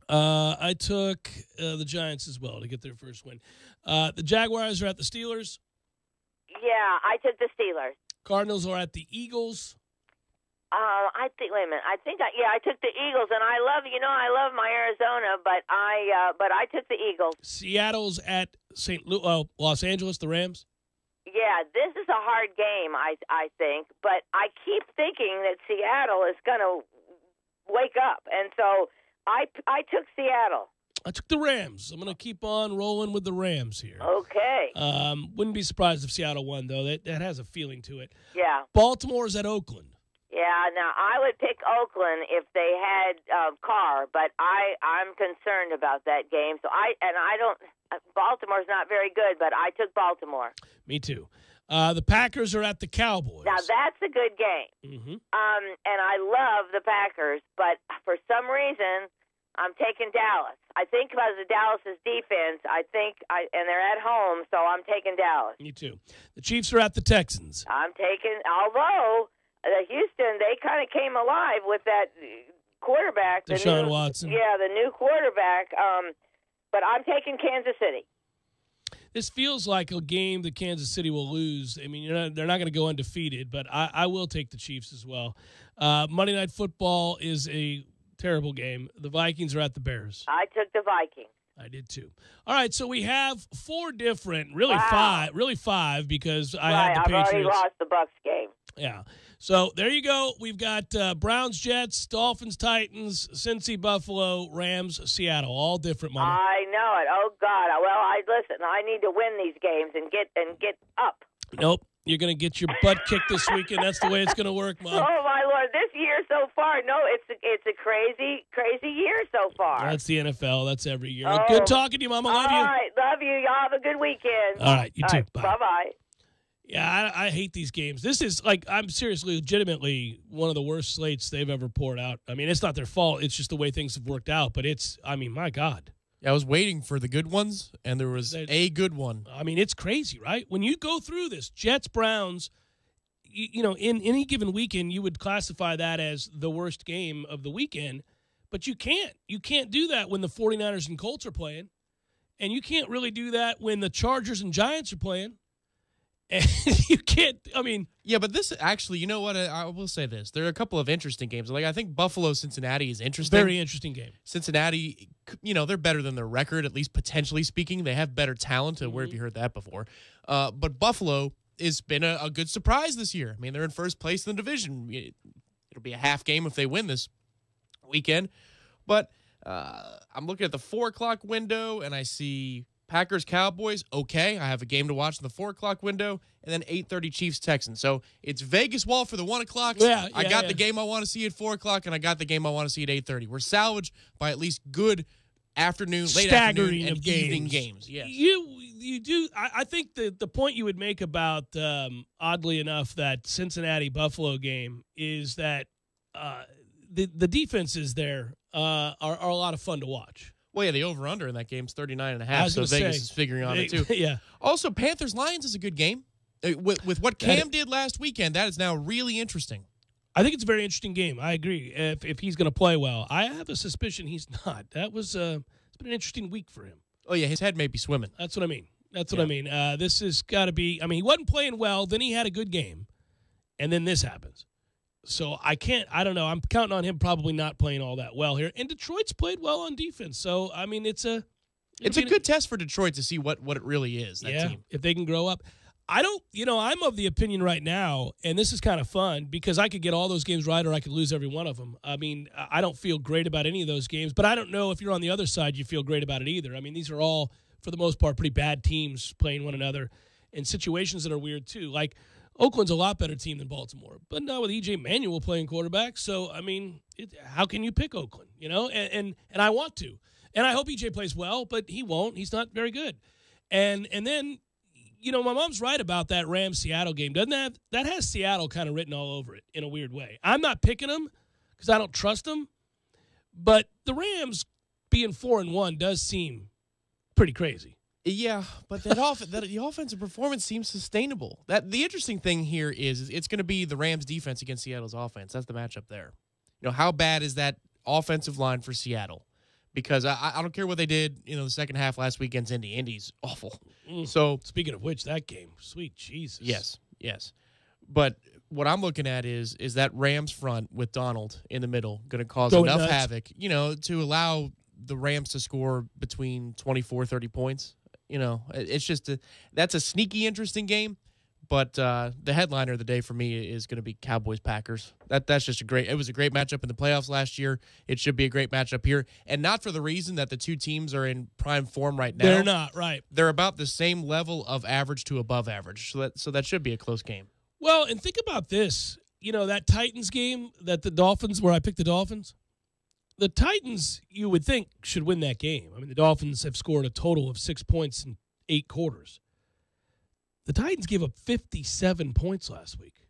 I took the Giants as well to get their first win. The Jaguars are at the Steelers. Yeah, I took the Steelers. Cardinals are at the Eagles. Wait a minute. I took the Eagles, and I love my Arizona, but I took the Eagles. Seattle's at Los Angeles, the Rams. Yeah, this is a hard game, I think, but I keep thinking that Seattle is going to wake up, and so I took Seattle. I took the Rams. I'm going to keep on rolling with the Rams here. Okay. Wouldn't be surprised if Seattle won, though. That has a feeling to it. Yeah. Baltimore's at Oakland. Yeah, now I would pick Oakland if they had Carr, but I'm concerned about that game. So Baltimore's not very good, but I took Baltimore. Me too. The Packers are at the Cowboys. Now that's a good game. Mm-hmm. And I love the Packers, but for some reason I'm taking Dallas. I think because of Dallas's defense, and they're at home, so I'm taking Dallas. Me too. The Chiefs are at the Texans. I'm taking, although Houston, they kind of came alive with that quarterback. Deshaun Watson. Yeah, the new quarterback. But I'm taking Kansas City. This feels like a game that Kansas City will lose. I mean, they're not going to go undefeated, but I will take the Chiefs as well. Monday Night Football is a terrible game. The Vikings are at the Bears. I took the Vikings. I did too. All right, so we have four different, really five, because I had the Patriots. I've already lost the Bucs game. Yeah. So there you go. We've got Browns, Jets, Dolphins, Titans, Cincy, Buffalo, Rams, Seattle. All different, Mama. I know it. Oh God. Well, I need to win these games and get up. Nope. You're going to get your butt kicked this weekend. That's the way it's going to work, Mom. Oh my Lord! This year so far, no, it's a crazy year so far. That's the NFL. That's every year. Oh. Good talking to you, Mama. Love you. All right, love you. Y'all have a good weekend. All right, you too. Bye. Bye. Yeah, I hate these games. This is I'm seriously, legitimately one of the worst slates they've ever poured out. I mean, it's not their fault. It's just the way things have worked out. But my God. I was waiting for the good ones, and there was a good one. I mean, it's crazy, right? When you go through this, Jets, Browns, in any given weekend, you would classify that as the worst game of the weekend. But you can't. You can't do that when the 49ers and Colts are playing. And you can't really do that when the Chargers and Giants are playing. And you can't, Yeah, but this actually, you know what? I will say this. There are a couple of interesting games. I think Buffalo-Cincinnati is interesting. Very interesting game. Cincinnati, they're better than their record, at least potentially speaking. They have better talent. Where have you heard that before? But Buffalo has been a good surprise this year. I mean, they're in first place in the division. It'll be a half game if they win this weekend. But I'm looking at the 4 o'clock window, and I see Packers, Cowboys, okay. I have a game to watch in the 4 o'clock window, and then 8:30 Chiefs, Texans. So it's Vegas Wall for the 1 o'clock. I got the game I want to see at 4 o'clock, and I got the game I want to see at 8:30. We're salvaged by at least good afternoon, late staggering afternoon, and of games. evening games. Yes. You do. I think the point you would make about, oddly enough, that Cincinnati-Buffalo game is that the defenses there are a lot of fun to watch. Well, yeah, the over-under in that game is 39.5, so Vegas is figuring on it, too. Yeah. Also, Panthers-Lions is a good game. With what Cam did last weekend, that is now really interesting. I think it's a very interesting game. I agree. If he's going to play well. I have a suspicion he's not. That was it's been an interesting week for him. Oh, yeah, his head may be swimming. That's what I mean. This has got to be – he wasn't playing well. Then he had a good game, and then this happens. So I don't know. I'm counting on him probably not playing all that well here. And Detroit's played well on defense. So, it's a good test for Detroit to see what it really is, that team. If they can grow up. I'm of the opinion right now, and this is kind of fun, because I could get all those games right or I could lose every one of them. I don't feel great about any of those games, but I don't know if you're on the other side, you feel great about it either. These are all, for the most part, pretty bad teams playing one another in situations that are weird too. Like, Oakland's a lot better team than Baltimore, but not with E.J. Manuel playing quarterback. So, how can you pick Oakland, And I want to. And I hope E.J. plays well, but he won't. He's not very good. And then, my mom's right about that Rams-Seattle game. That has Seattle kind of written all over it in a weird way. I'm not picking them because I don't trust them, but the Rams being 4-1 does seem pretty crazy. Yeah, but the offensive performance seems sustainable. The interesting thing here is it's going to be the Rams' defense against Seattle's offense. That's the matchup there. How bad is that offensive line for Seattle? Because I don't care what they did, the second half last week against Indy. Indy's awful. So speaking of which, that game, sweet Jesus. Yes. But what I'm looking at is that Rams front with Donald in the middle going to cause enough havoc, to allow the Rams to score between 24, 30 points. It's just that's a sneaky, interesting game. But the headliner of the day for me is going to be Cowboys-Packers. That's just it was a great matchup in the playoffs last year. It should be a great matchup here. And not for the reason that the two teams are in prime form right now. They're not, right. They're about the same level of average to above average. So that should be a close game. Well, and think about this. That Titans game, that the Dolphins, where I picked the Dolphins, the Titans, you would think, should win that game. The Dolphins have scored a total of 6 points in 8 quarters. The Titans gave up 57 points last week.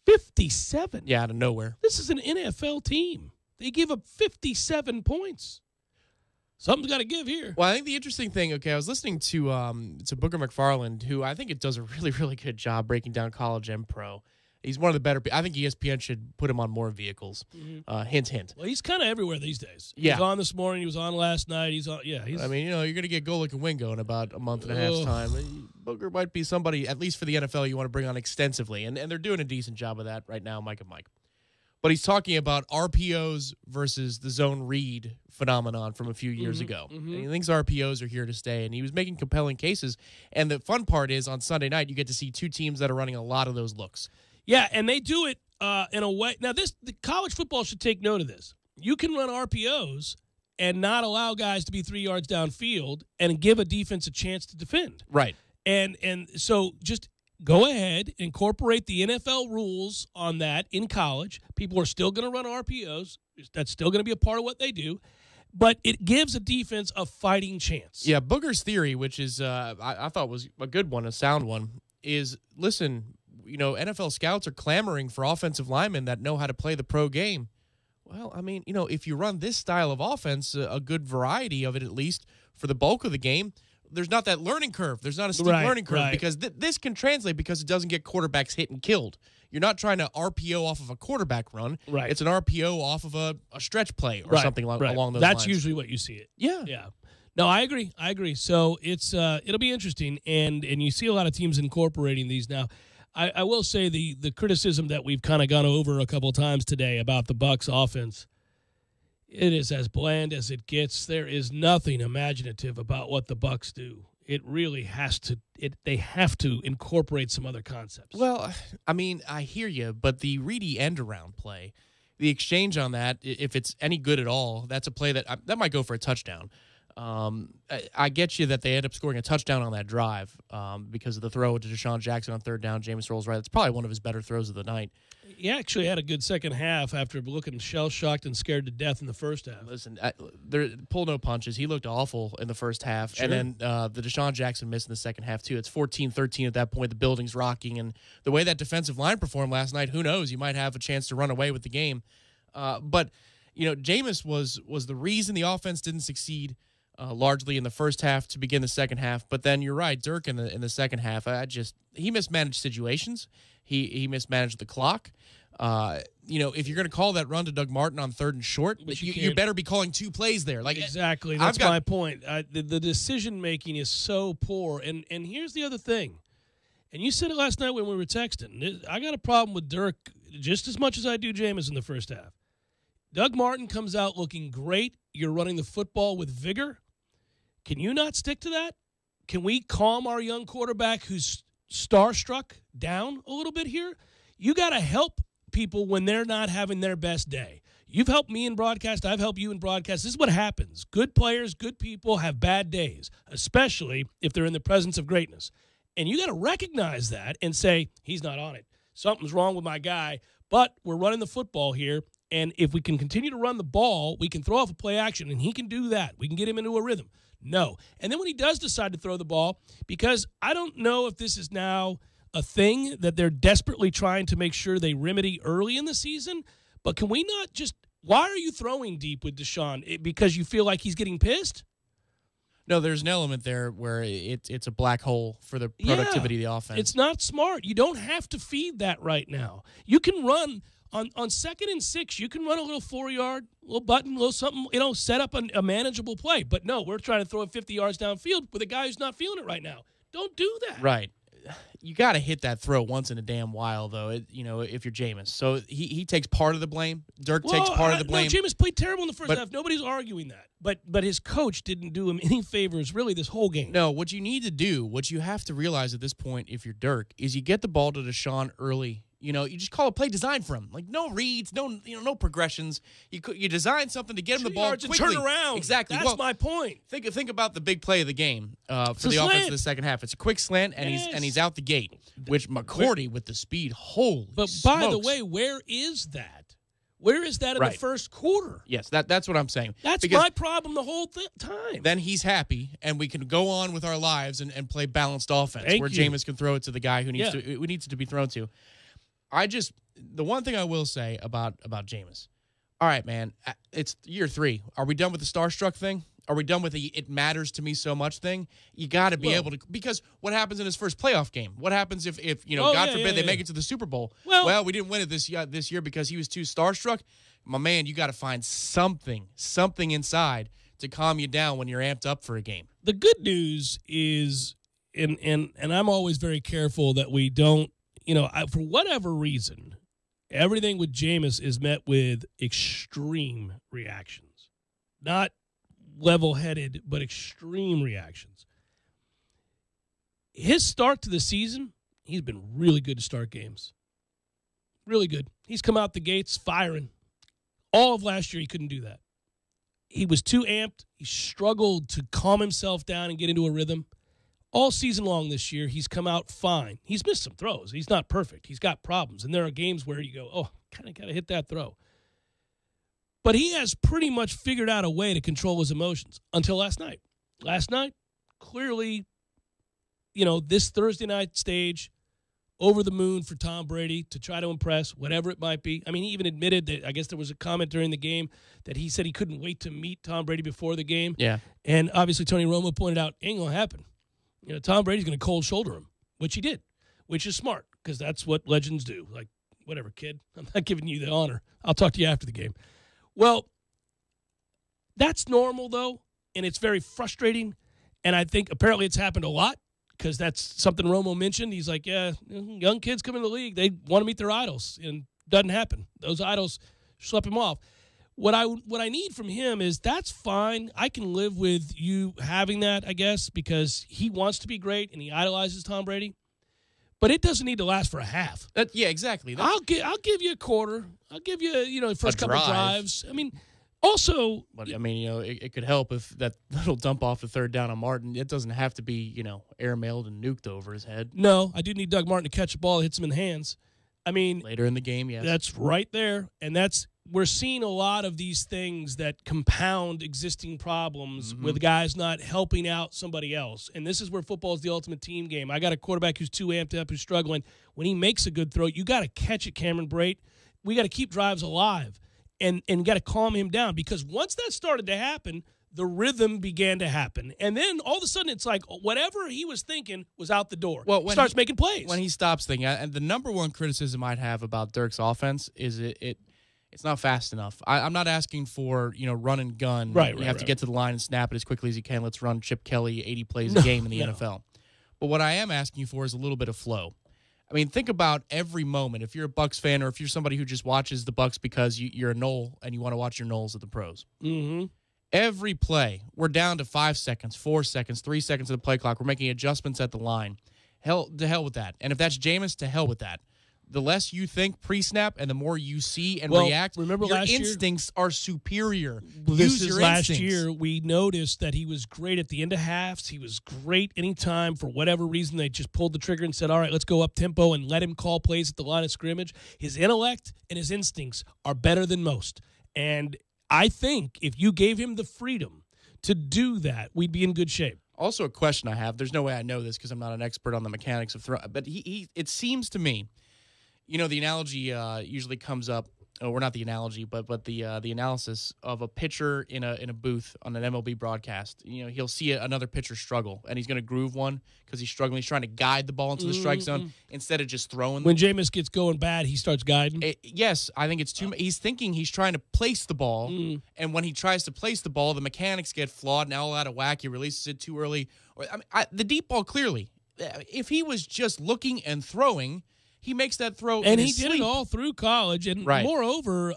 57? Yeah, out of nowhere. This is an NFL team. They give up 57 points. Something's got to give here. Well, I think the interesting thing, I was listening to Booker McFarland, who I think it does a really, really good job breaking down college and pro. He's one of the better. I think ESPN should put him on more vehicles. Mm-hmm. Hint, hint. Well, he's kind of everywhere these days. Yeah. He was on this morning. He was on last night. He's on. Yeah. I mean, you're going to get Golic and Wingo in about a month and a half's time. Booker might be somebody, at least for the NFL, you want to bring on extensively. And they're doing a decent job of that right now, Mike and Mike. But he's talking about RPOs versus the zone read phenomenon from a few years ago. And he thinks RPOs are here to stay, and he was making compelling cases. And the fun part is on Sunday night, you get to see two teams that are running a lot of those looks. Yeah, and they do it in a way. Now, the college football should take note of this. You can run RPOs and not allow guys to be 3 yards downfield and give a defense a chance to defend. Right. And so just go ahead, incorporate the NFL rules on that in college. People are still going to run RPOs. That's still going to be a part of what they do. But it gives a defense a fighting chance. Yeah, Booger's theory, which is I thought was a good one, a sound one, is, listen, NFL scouts are clamoring for offensive linemen that know how to play the pro game. Well, I mean, if you run this style of offense, a good variety of it at least, for the bulk of the game, there's not that learning curve. There's not a steep learning curve because this can translate because it doesn't get quarterbacks hit and killed. You're not trying to RPO off of a quarterback run. Right. It's an RPO off of a stretch play or something along those lines. That's usually what you see it. Yeah. Yeah. No, I agree. So it's it'll be interesting, and you see a lot of teams incorporating these now. I will say the criticism that we've kind of gone over a couple times today about the Bucs offense, it is as bland as it gets. There is nothing imaginative about what the Bucs do. It really has to. They have to incorporate some other concepts. Well, I mean, I hear you, but the Reedy end around play, the exchange on that, if it's any good at all, that's a play that might go for a touchdown. I get you that they end up scoring a touchdown on that drive because of the throw to Deshaun Jackson on third down. Jameis rolls right. It's probably one of his better throws of the night. He actually had a good second half after looking shell-shocked and scared to death in the first half. Listen, pull no punches. He looked awful in the first half. Sure. And then the Deshaun Jackson missed in the second half, too. It's 14-13 at that point. The building's rocking. And the way that defensive line performed last night, who knows? You might have a chance to run away with the game. But, Jameis was the reason the offense didn't succeed largely in the first half to begin the second half. But then you're right, Dirk in the second half, he mismanaged situations. He mismanaged the clock. If you're going to call that run to Doug Martin on 3rd and short, you better be calling 2 plays there. Exactly. That's my point. The decision-making is so poor. And here's the other thing. And you said it last night when we were texting. I got a problem with Dirk just as much as I do Jameis in the first half. Doug Martin comes out looking great. You're running the football with vigor. Can you not stick to that? Can we calm our young quarterback who's starstruck down a little bit here? You got to help people when they're not having their best day. You've helped me in broadcast. I've helped you in broadcast. This is what happens. Good players, good people have bad days, especially if they're in the presence of greatness. And you got to recognize that and say, he's not on it. Something's wrong with my guy, but we're running the football here. And if we can continue to run the ball, we can throw off a play action, and he can do that. We can get him into a rhythm. No. And then when he does decide to throw the ball, because I don't know if this is now a thing that they're desperately trying to make sure they remedy early in the season, but can we not just – why are you throwing deep with Deshaun? Because you feel like he's getting pissed? No, there's an element there where it's a black hole for the productivity of the offense. It's not smart. You don't have to feed that right now. You can run – On 2nd and 6, you can run a little 4-yard, little button, little something, set up a manageable play. But no, we're trying to throw it 50 yards downfield with a guy who's not feeling it right now. Don't do that. Right. You got to hit that throw once in a damn while, though, if you're Jameis. So he takes part of the blame. Dirk takes part of the blame. No, Jameis played terrible in the first half. Nobody's arguing that. But his coach didn't do him any favors really this whole game. No, what you need to do, what you have to realize at this point if you're Dirk, is you get the ball to Deshaun early. You just call a play designed for him. Like no reads, no progressions. You design something to get him the ball quickly. Turn around. Exactly. That's my point. Think about the big play of the game for the offense in the second half. It's a quick slant, and he's out the gate. Which McCourty with the speed. Holy smokes. By the way, where is that? Where is that in the first quarter? Yes, that's what I'm saying. That's my problem the whole time. Then he's happy, and we can go on with our lives and play balanced offense where Jameis can throw it to the guy who needs it to be thrown to. The one thing I will say about Jameis, All right, man. It's year 3. Are we done with the starstruck thing? Are we done with the it matters to me so much thing? You got to be able to, because what happens in his first playoff game? What happens if God forbid they make it to the Super Bowl? Well, we didn't win it this year because he was too starstruck. My man, you got to find something inside to calm you down when you're amped up for a game. The good news is, and I'm always very careful that we don't, for whatever reason, everything with Jameis is met with extreme reactions. Not level-headed, but extreme reactions. His start to the season, he's been really good to start games. Really good. He's come out the gates firing. All of last year, he couldn't do that. He was too amped. He struggled to calm himself down and get into a rhythm. All season long this year, he's come out fine. He's missed some throws. He's not perfect. He's got problems. And there are games where you go, oh, kind of got to hit that throw. But he has pretty much figured out a way to control his emotions until last night. Last night, clearly, this Thursday night stage, over the moon for Tom Brady to try to impress, whatever it might be. I mean, he even admitted that, I guess there was a comment during the game that he said he couldn't wait to meet Tom Brady before the game. Yeah. And obviously Tony Romo pointed out, ain't going to happen. Tom Brady's going to cold shoulder him, which he did, which is smart because that's what legends do. Like, whatever, kid. I'm not giving you the honor. I'll talk to you after the game. Well, that's normal, though, and it's very frustrating, and I think apparently it's happened a lot because that's something Romo mentioned. He's like, yeah, young kids come in the league. They want to meet their idols, and it doesn't happen. Those idols schlep him off. What I need from him is that's fine. I can live with you having that, I guess, because he wants to be great, and he idolizes Tom Brady. But it doesn't need to last for a half. Yeah, exactly. I'll give you a quarter. I'll give you, first couple drives. I mean, also. But, I mean, it could help if that little dump off the third down on Martin, it doesn't have to be, airmailed and nuked over his head. No, I do need Doug Martin to catch the ball that hits him in the hands. I mean. Later in the game, yes. That's right there. And we're seeing a lot of these things that compound existing problems with guys not helping out somebody else. And this is where football is the ultimate team game. I got a quarterback who's too amped up, who's struggling. When he makes a good throw, you got to catch it, Cameron Brate. We got to keep drives alive and got to calm him down because once that started to happen, the rhythm began to happen. And then all of a sudden it's like whatever he was thinking was out the door. Well, when he starts making plays. When he stops thinking, and the number one criticism I'd have about Dirk's offense is it's not fast enough. I'm not asking for, run and gun. Right, you have to get to the line and snap it as quickly as you can. Let's run Chip Kelly 80 plays a game in the NFL. But what I am asking you for is a little bit of flow. I mean, think about every moment. If you're a Bucs fan or if you're somebody who just watches the Bucs because you're a Knoll and you want to watch your Knolls at the pros. Mm-hmm. Every play, we're down to 5 seconds, 4 seconds, 3 seconds of the play clock. We're making adjustments at the line. To hell with that. And if that's Jameis, to hell with that. The less you think pre-snap and the more you see and react, remember your last instincts are superior. This is last year. We noticed that he was great at the end of halves. He was great anytime. For whatever reason, they just pulled the trigger and said, all right, let's go up tempo and let him call plays at the line of scrimmage. His intellect and his instincts are better than most. And I think if you gave him the freedom to do that, we'd be in good shape. Also, a question I have. There's no way I know this because I'm not an expert on the mechanics of throw. But it seems to me, the analogy usually comes up. Or not the analogy, but the analysis of a pitcher in a booth on an MLB broadcast. He'll see another pitcher struggle, and he's going to groove one because he's struggling. He's trying to guide the ball into the strike zone instead of just throwing. When Jameis gets going bad, he starts guiding. Yes, I think it's too. He's thinking he's trying to place the ball, and when he tries to place the ball, the mechanics get flawed and all out of whack. He releases it too early. The deep ball clearly. If he was just looking and throwing. He makes that throw, and he did it all through college. And moreover,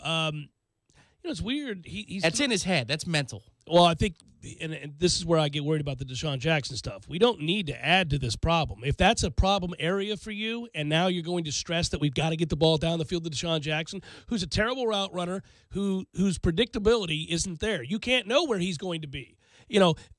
it's weird. That's in his head. That's mental. Well, I think, and this is where I get worried about the Deshaun Jackson stuff. We don't need to add to this problem. If that's a problem area for you, and now you're going to stress that we've got to get the ball down the field to Deshaun Jackson, who's a terrible route runner, whose predictability isn't there. You can't know where he's going to be.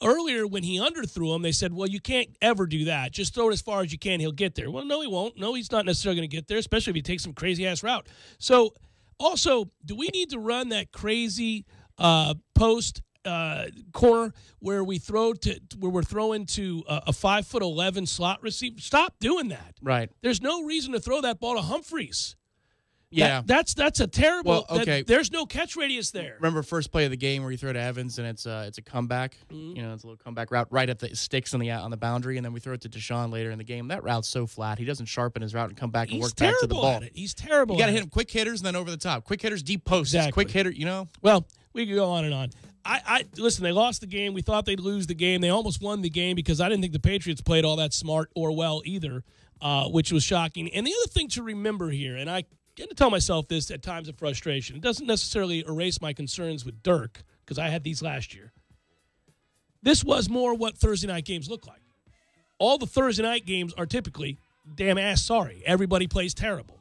Earlier when he underthrew him, they said, well, you can't ever do that. Just throw it as far as you can. He'll get there. Well, no, he won't. No, he's not necessarily going to get there, especially if he takes some crazy-ass route. So, also, do we need to run that crazy post corner where we're throwing to a 5'11" slot receiver? Stop doing that. Right. There's no reason to throw that ball to Humphreys. Yeah. That's a terrible. Well, okay. There's no catch radius there. Remember first play of the game where you throw to Evans and it's a comeback. Mm-hmm. You know, it's a little comeback route right at the sticks on the boundary, and then we throw it to Deshaun later in the game. That route's so flat. He doesn't sharpen his route and come back and work back to the ball. He's terrible. You got to hit him quick hitters and then over the top. Quick hitters, deep posts. Exactly. Quick hitter. You know. Well, we could go on and on. I listen. They lost the game. We thought they'd lose the game. They almost won the game because I didn't think the Patriots played all that smart or well either, which was shocking. And the other thing to remember here, and I get to tell myself this at times of frustration, it doesn't necessarily erase my concerns with Dirk because I had these last year. This was more what Thursday night games look like. All the Thursday night games are typically damn ass sorry. Everybody plays terrible.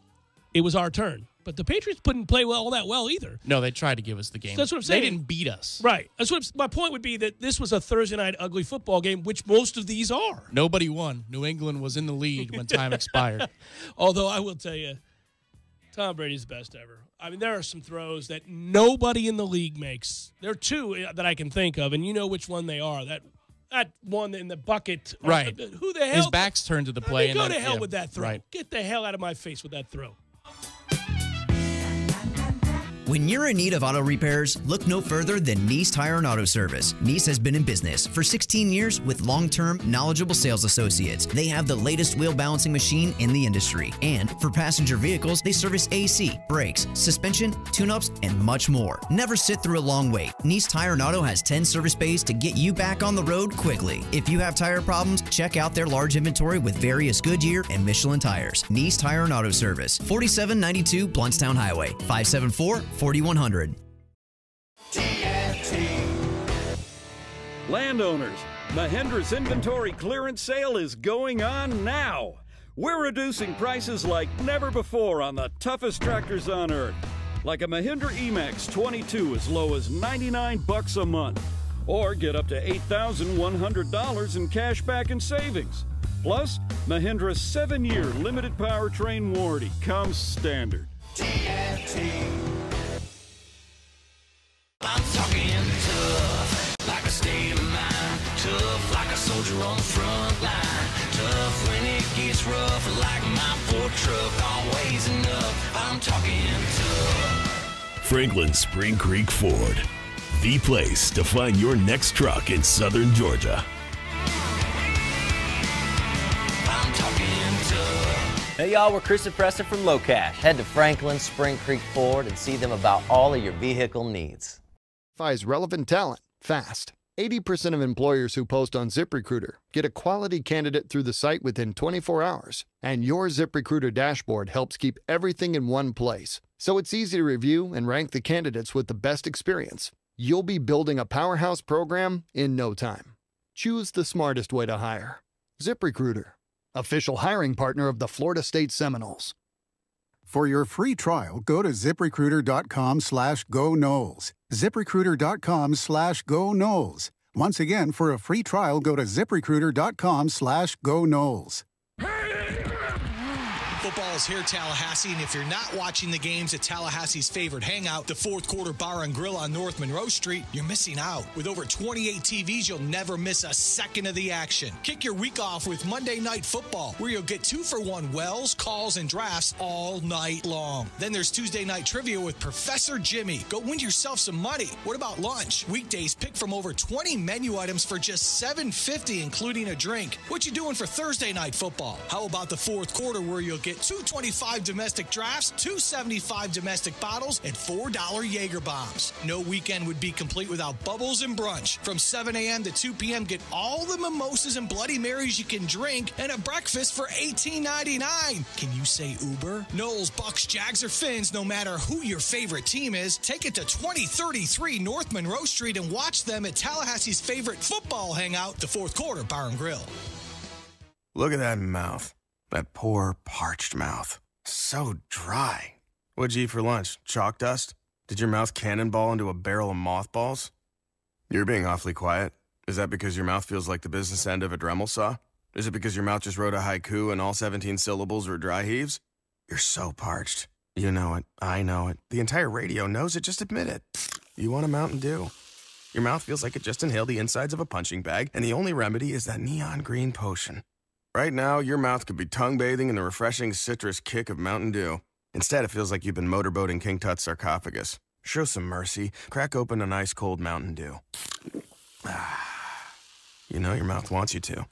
It was our turn. But the Patriots didn't play all that well either. No, they tried to give us the game. So that's what I'm saying. They didn't beat us. Right. That's what my point would be, that this was a Thursday night ugly football game, which most of these are. Nobody won. New England was in the lead when time expired. Although I will tell you, Tom Brady's the best ever. I mean, there are some throws that nobody in the league makes. There are two that I can think of, and you know which one they are. That one in the bucket. Right. Who the hell? His back's turned to the play. Go to hell with that throw. Right. Get the hell out of my face with that throw. When you're in need of auto repairs, look no further than Nice Tire and Auto Service. Nice has been in business for 16 years with long-term, knowledgeable sales associates. They have the latest wheel balancing machine in the industry. And for passenger vehicles, they service AC, brakes, suspension, tune-ups, and much more. Never sit through a long wait. Nice Tire and Auto has 10 service bays to get you back on the road quickly. If you have tire problems, check out their large inventory with various Goodyear and Michelin tires. Nice Tire and Auto Service, 4792 Bluntstown Highway, 574-4100. Landowners, Mahindra's inventory clearance sale is going on now. We're reducing prices like never before on the toughest tractors on earth. Like a Mahindra Emax 22 as low as $99 a month. Or get up to $8,100 in cash back and savings. Plus, Mahindra's 7-year limited powertrain warranty comes standard. I'm talking tough, like a state of mind. Tough, like a soldier on the front line. Tough when it gets rough, like my Ford truck. Always enough, I'm talking tough. Franklin Spring Creek Ford, the place to find your next truck in southern Georgia. I'm talking tough. Hey y'all, we're Chris and Preston from Low Cash. Head to Franklin Spring Creek Ford and see them about all of your vehicle needs. Finds relevant talent fast. 80% of employers who post on ZipRecruiter get a quality candidate through the site within 24 hours. And your ZipRecruiter dashboard helps keep everything in one place, so it's easy to review and rank the candidates with the best experience. You'll be building a powerhouse program in no time. Choose the smartest way to hire. ZipRecruiter, official hiring partner of the Florida State Seminoles. For your free trial, go to ZipRecruiter.com/GoNoles. ZipRecruiter.com/GoNoles. Once again, for a free trial, go to ZipRecruiter.com/GoNoles. Football is here, Tallahassee, and if you're not watching the games at Tallahassee's favorite hangout, the Fourth Quarter Bar and Grill on North Monroe Street, you're missing out. With over 28 TVs, you'll never miss a second of the action. Kick your week off with Monday Night Football, where you'll get 2-for-1 wells, calls, and drafts all night long. Then there's Tuesday Night Trivia with Professor Jimmy. Go win yourself some money. What about lunch? Weekdays, pick from over 20 menu items for just $7.50, including a drink. What you doing for Thursday Night Football? How about the Fourth Quarter, where you'll get $2.25 domestic drafts, $2.75 domestic bottles, and $4 Jaeger bombs. No weekend would be complete without Bubbles and Brunch. From 7 a.m. to 2 p.m., get all the mimosas and Bloody Marys you can drink and a breakfast for $18.99. Can you say Uber? Knowles, Bucks, Jags, or Finns, no matter who your favorite team is, take it to 2033 North Monroe Street and watch them at Tallahassee's favorite football hangout, the Fourth Quarter Bar and Grill. Look at that mouth. That poor, parched mouth. So dry. What'd you eat for lunch? Chalk dust? Did your mouth cannonball into a barrel of mothballs? You're being awfully quiet. Is that because your mouth feels like the business end of a Dremel saw? Is it because your mouth just wrote a haiku and all 17 syllables were dry heaves? You're so parched. You know it. I know it. The entire radio knows it. Just admit it. You want a Mountain Dew. Your mouth feels like it just inhaled the insides of a punching bag, and the only remedy is that neon green potion. Right now, your mouth could be tongue-bathing in the refreshing citrus kick of Mountain Dew. Instead, it feels like you've been motorboating King Tut's sarcophagus. Show some mercy. Crack open an ice-cold Mountain Dew. You know your mouth wants you to.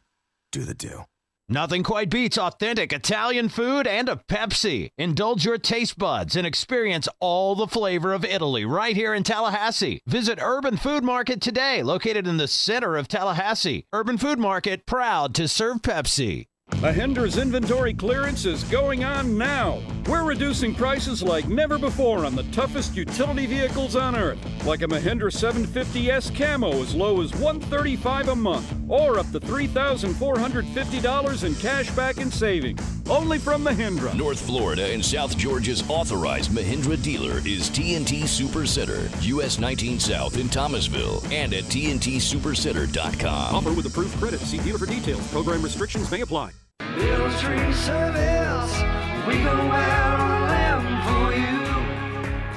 Do the do. Nothing quite beats authentic Italian food and a Pepsi. Indulge your taste buds and experience all the flavor of Italy right here in Tallahassee. Visit Urban Food Market today, located in the center of Tallahassee. Urban Food Market, proud to serve Pepsi. Mahindra's inventory clearance is going on now. We're reducing prices like never before on the toughest utility vehicles on earth, like a Mahindra 750S Camo as low as $135 a month, or up to $3,450 in cash back and savings. Only from Mahindra. North Florida and South Georgia's authorized Mahindra dealer is TNT SuperCenter, US 19 South in Thomasville, and at TNTSuperCenter.com. Offer with approved credit. See dealer for details. Program restrictions may apply. Miller's Tree Service, we go out on a limb for you.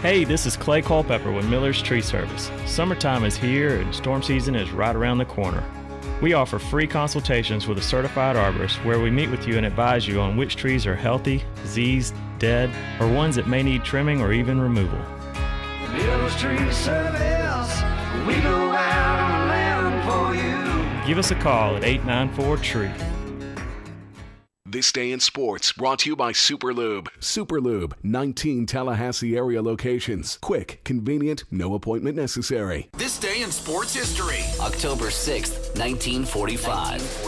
Hey, this is Clay Culpepper with Miller's Tree Service. Summertime is here and storm season is right around the corner. We offer free consultations with a certified arborist where we meet with you and advise you on which trees are healthy, diseased, dead, or ones that may need trimming or even removal. Miller's Tree Service, we go out on a limb for you. Give us a call at 894-TREE. This Day in Sports, brought to you by Superlube. Superlube, 19 Tallahassee area locations. Quick, convenient, no appointment necessary. This Day in Sports History. October 6th, 1945.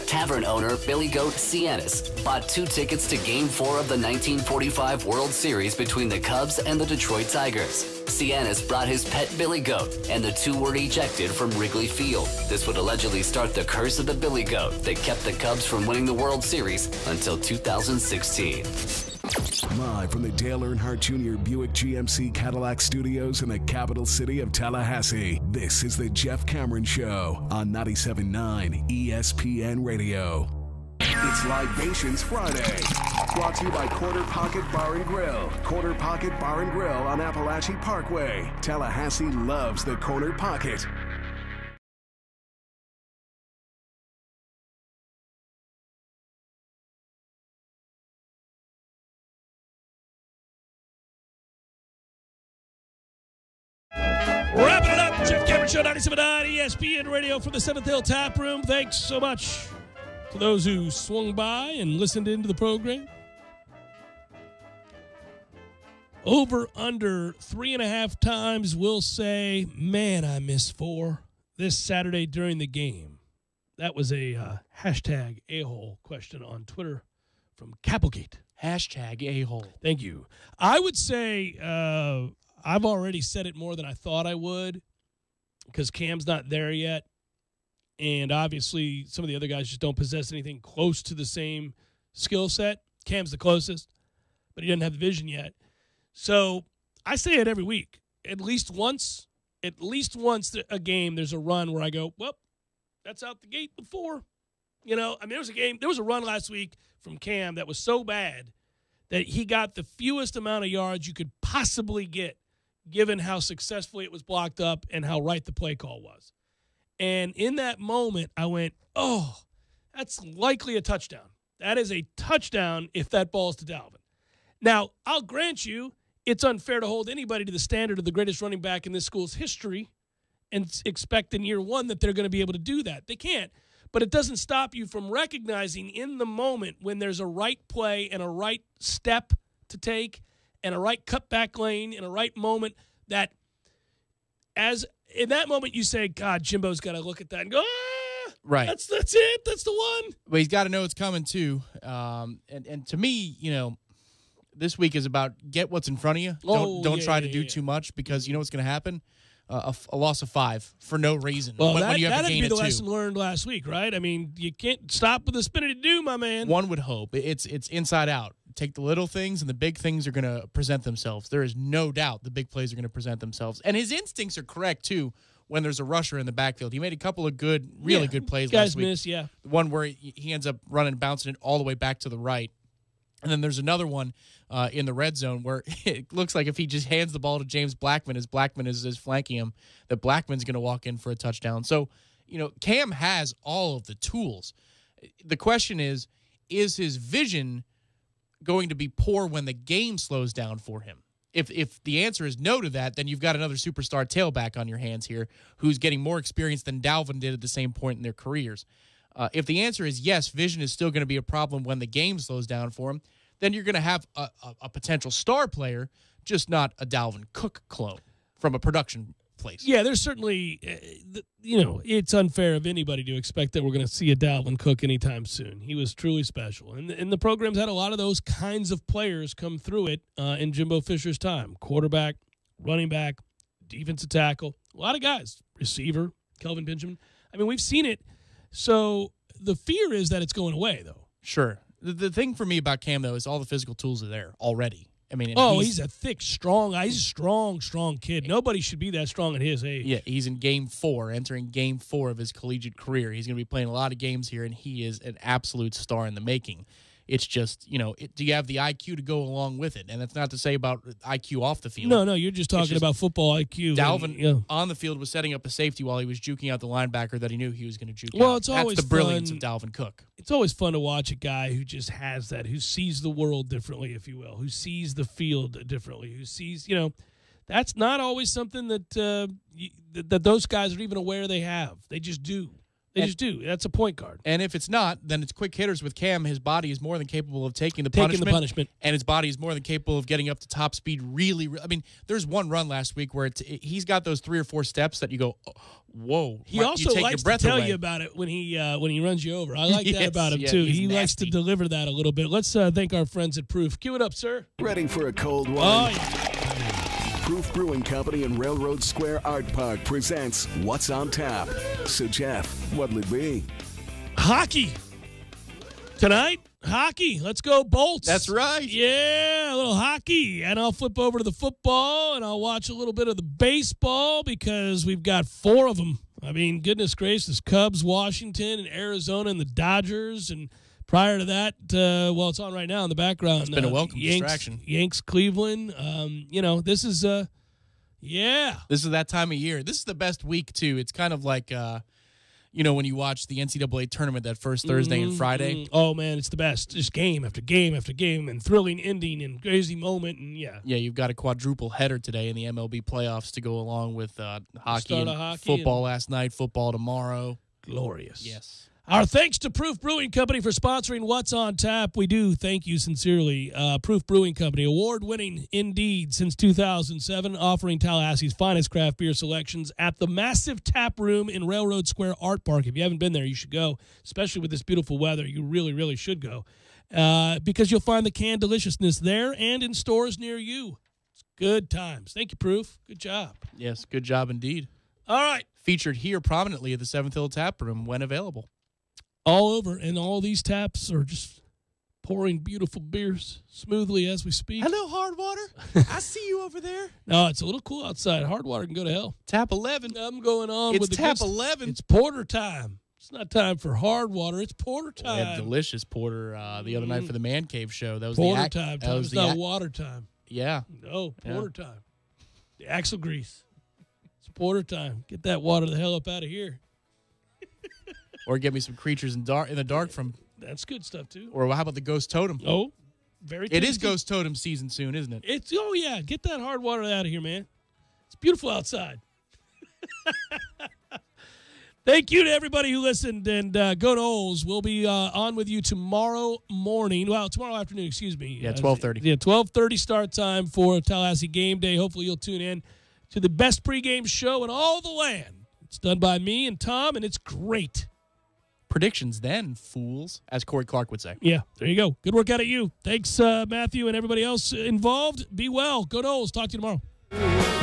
Tavern owner Billy Goat Cianis bought 2 tickets to Game 4 of the 1945 World Series between the Cubs and the Detroit Tigers. Cianis brought his pet Billy Goat, and the two were ejected from Wrigley Field. This would allegedly start the curse of the Billy Goat that kept the Cubs from winning the World Series until 2016. Live from the Dale Earnhardt Jr. Buick GMC Cadillac Studios in the capital city of Tallahassee, this is the Jeff Cameron Show on 97.9 ESPN Radio. It's Libations Friday. Brought to you by Corner Pocket Bar and Grill. Corner Pocket Bar and Grill on Appalachie Parkway. Tallahassee loves the Corner Pocket. Wrapping it up, Jeff Cameron Show, 97.9 ESPN Radio from the Seventh Hill Tap Room. Thanks so much to those who swung by and listened into the program. Over, under 3.5 times, we'll say, man, I missed 4 this Saturday during the game. That was a hashtag a-hole question on Twitter from Capplegate. Hashtag a-hole. Thank you. I would say I've already said it more than I thought I would because Cam's not there yet. And obviously some of the other guys just don't possess anything close to the same skill set. Cam's the closest, but he doesn't have the vision yet. So I say it every week. At least once a game there's a run where I go, well, that's out the gate before. You know, I mean, there was a run last week from Cam that was so bad that he got the fewest amount of yards you could possibly get given how successfully it was blocked up and how right the play call was. And in that moment, I went, oh, that's likely a touchdown. That is a touchdown if that ball's to Dalvin. Now, I'll grant you it's unfair to hold anybody to the standard of the greatest running back in this school's history and expect in year one that they're going to be able to do that. They can't. But it doesn't stop you from recognizing in the moment when there's a right play and a right step to take and a right cutback lane in a right moment that as in that moment you say, God, Jimbo's got to look at that and go, right. That's it. That's the one. But he's got to know it's coming too. And to me, you know, this week is about get what's in front of you. Don't try to do too much because you know what's going to happen. A loss of 5 for no reason. Well, when you have that'd to gain be the 2. lesson learned last week, right? I mean, you can't stop with the spinning to do, my man. One would hope. It's inside out. Take the little things, and the big things are going to present themselves. There is no doubt the big plays are going to present themselves. And his instincts are correct, too, when there's a rusher in the backfield. He made a couple of really good plays last week. Miss, yeah. The one where he ends up running, bouncing it all the way back to the right. And then there's another one in the red zone where it looks like if he just hands the ball to James Blackman as Blackman is flanking him, that Blackman's going to walk in for a touchdown. So, you know, Cam has all of the tools. The question is his vision going to be poor when the game slows down for him? If the answer is no to that, then you've got another superstar tailback on your hands here who's getting more experience than Dalvin did at the same point in their careers. If the answer is yes, vision is still going to be a problem when the game slows down for him, then you're going to have a potential star player, just not a Dalvin Cook clone from a production place. Yeah, there's certainly, it's unfair of anybody to expect that we're going to see a Dalvin Cook anytime soon. He was truly special. And the program's had a lot of those kinds of players come through it in Jimbo Fisher's time. Quarterback, running back, defensive tackle, a lot of guys. Receiver, Kelvin Benjamin. I mean, we've seen it. So the fear is that it's going away, though. Sure. The thing for me about Cam, though, is all the physical tools are there already. I mean, he's a thick, strong guy. He's a strong kid. Nobody should be that strong at his age. Yeah, he's in Game 4, entering Game 4 of his collegiate career. He's going to be playing a lot of games here, and he is an absolute star in the making. It's just, do you have the IQ to go along with it? And that's not to say about IQ off the field. No, you're just talking about football IQ. Dalvin on the field was setting up a safety while he was juking out the linebacker that he knew he was going to juke out. Well, it's always That's the brilliance of Dalvin Cook. It's always fun to watch a guy who just has that, who sees the world differently, if you will, who sees the field differently, who sees, that's not always something that that those guys are even aware they have. They just do. They just do. That's a point guard. And if it's not, then it's quick hitters with Cam. His body is more than capable of taking the punishment. And his body is more than capable of getting up to top speed really. I mean, there's one run last week where he's got those 3 or 4 steps that you go, whoa. He also likes to tell you about it when he runs you over. I like that about him, too. He likes to deliver that a little bit. Let's thank our friends at Proof. Cue it up, sir. Ready for a cold one? Oh, yeah. Proof Brewing Company in Railroad Square Art Park presents What's on Tap. So, Jeff, what'll it be? Hockey. Tonight, hockey. Let's go Bolts. That's right. Yeah, a little hockey. And I'll flip over to the football, and I'll watch a little bit of the baseball because we've got 4 of them. I mean, goodness gracious, Cubs, Washington, and Arizona, and the Dodgers, and prior to that, it's on right now in the background. It's been a welcome distraction. Yanks, Cleveland. This is, This is that time of year. This is the best week, too. It's kind of like, when you watch the NCAA tournament that first Thursday and Friday. Oh, man, it's the best. Just game after game after game and thrilling ending and crazy moment. And, yeah, you've got a quadruple header today in the MLB playoffs to go along with hockey and football last night, football tomorrow. Glorious. Yes. Our thanks to Proof Brewing Company for sponsoring What's on Tap. We do thank you sincerely. Proof Brewing Company, award-winning indeed since 2007, offering Tallahassee's finest craft beer selections at the massive tap room in Railroad Square Art Park. If you haven't been there, you should go, especially with this beautiful weather. You really, really should go because you'll find the canned deliciousness there and in stores near you. It's good times. Thank you, Proof. Good job. Yes, good job indeed. All right. Featured here prominently at the 7th Hill Tap Room when available. All over, and all these taps are just pouring beautiful beers smoothly as we speak. Hello, hard water. I see you over there. No, it's a little cool outside. Hard water can go to hell. Tap 11. I'm going on it's with the tap 11. It's porter time. It's not time for hard water. It's porter time. We had delicious porter the other night for the Man Cave show. That was porter time. It's not water time. Yeah. No, porter time. The axle grease. It's porter time. Get that water the hell up out of here. Or get me some creatures in the dark from. That's good stuff too. Or how about the Ghost Totem? Oh, very tasty. It is Ghost Totem season soon, isn't it? Yeah. Get that hard water out of here, man. It's beautiful outside. Thank you to everybody who listened, and go Noles. We'll be on with you tomorrow morning. Well, tomorrow afternoon, excuse me. Yeah, 12:30. 12:30 start time for Tallahassee Game Day. Hopefully you'll tune in to the best pregame show in all the land. It's done by me and Tom, and it's great. Predictions then, fools, as Corey Clark would say. Yeah, there you go. Good work out of you. Thanks, Matthew, and everybody else involved. Be well. Go Noles. Talk to you tomorrow.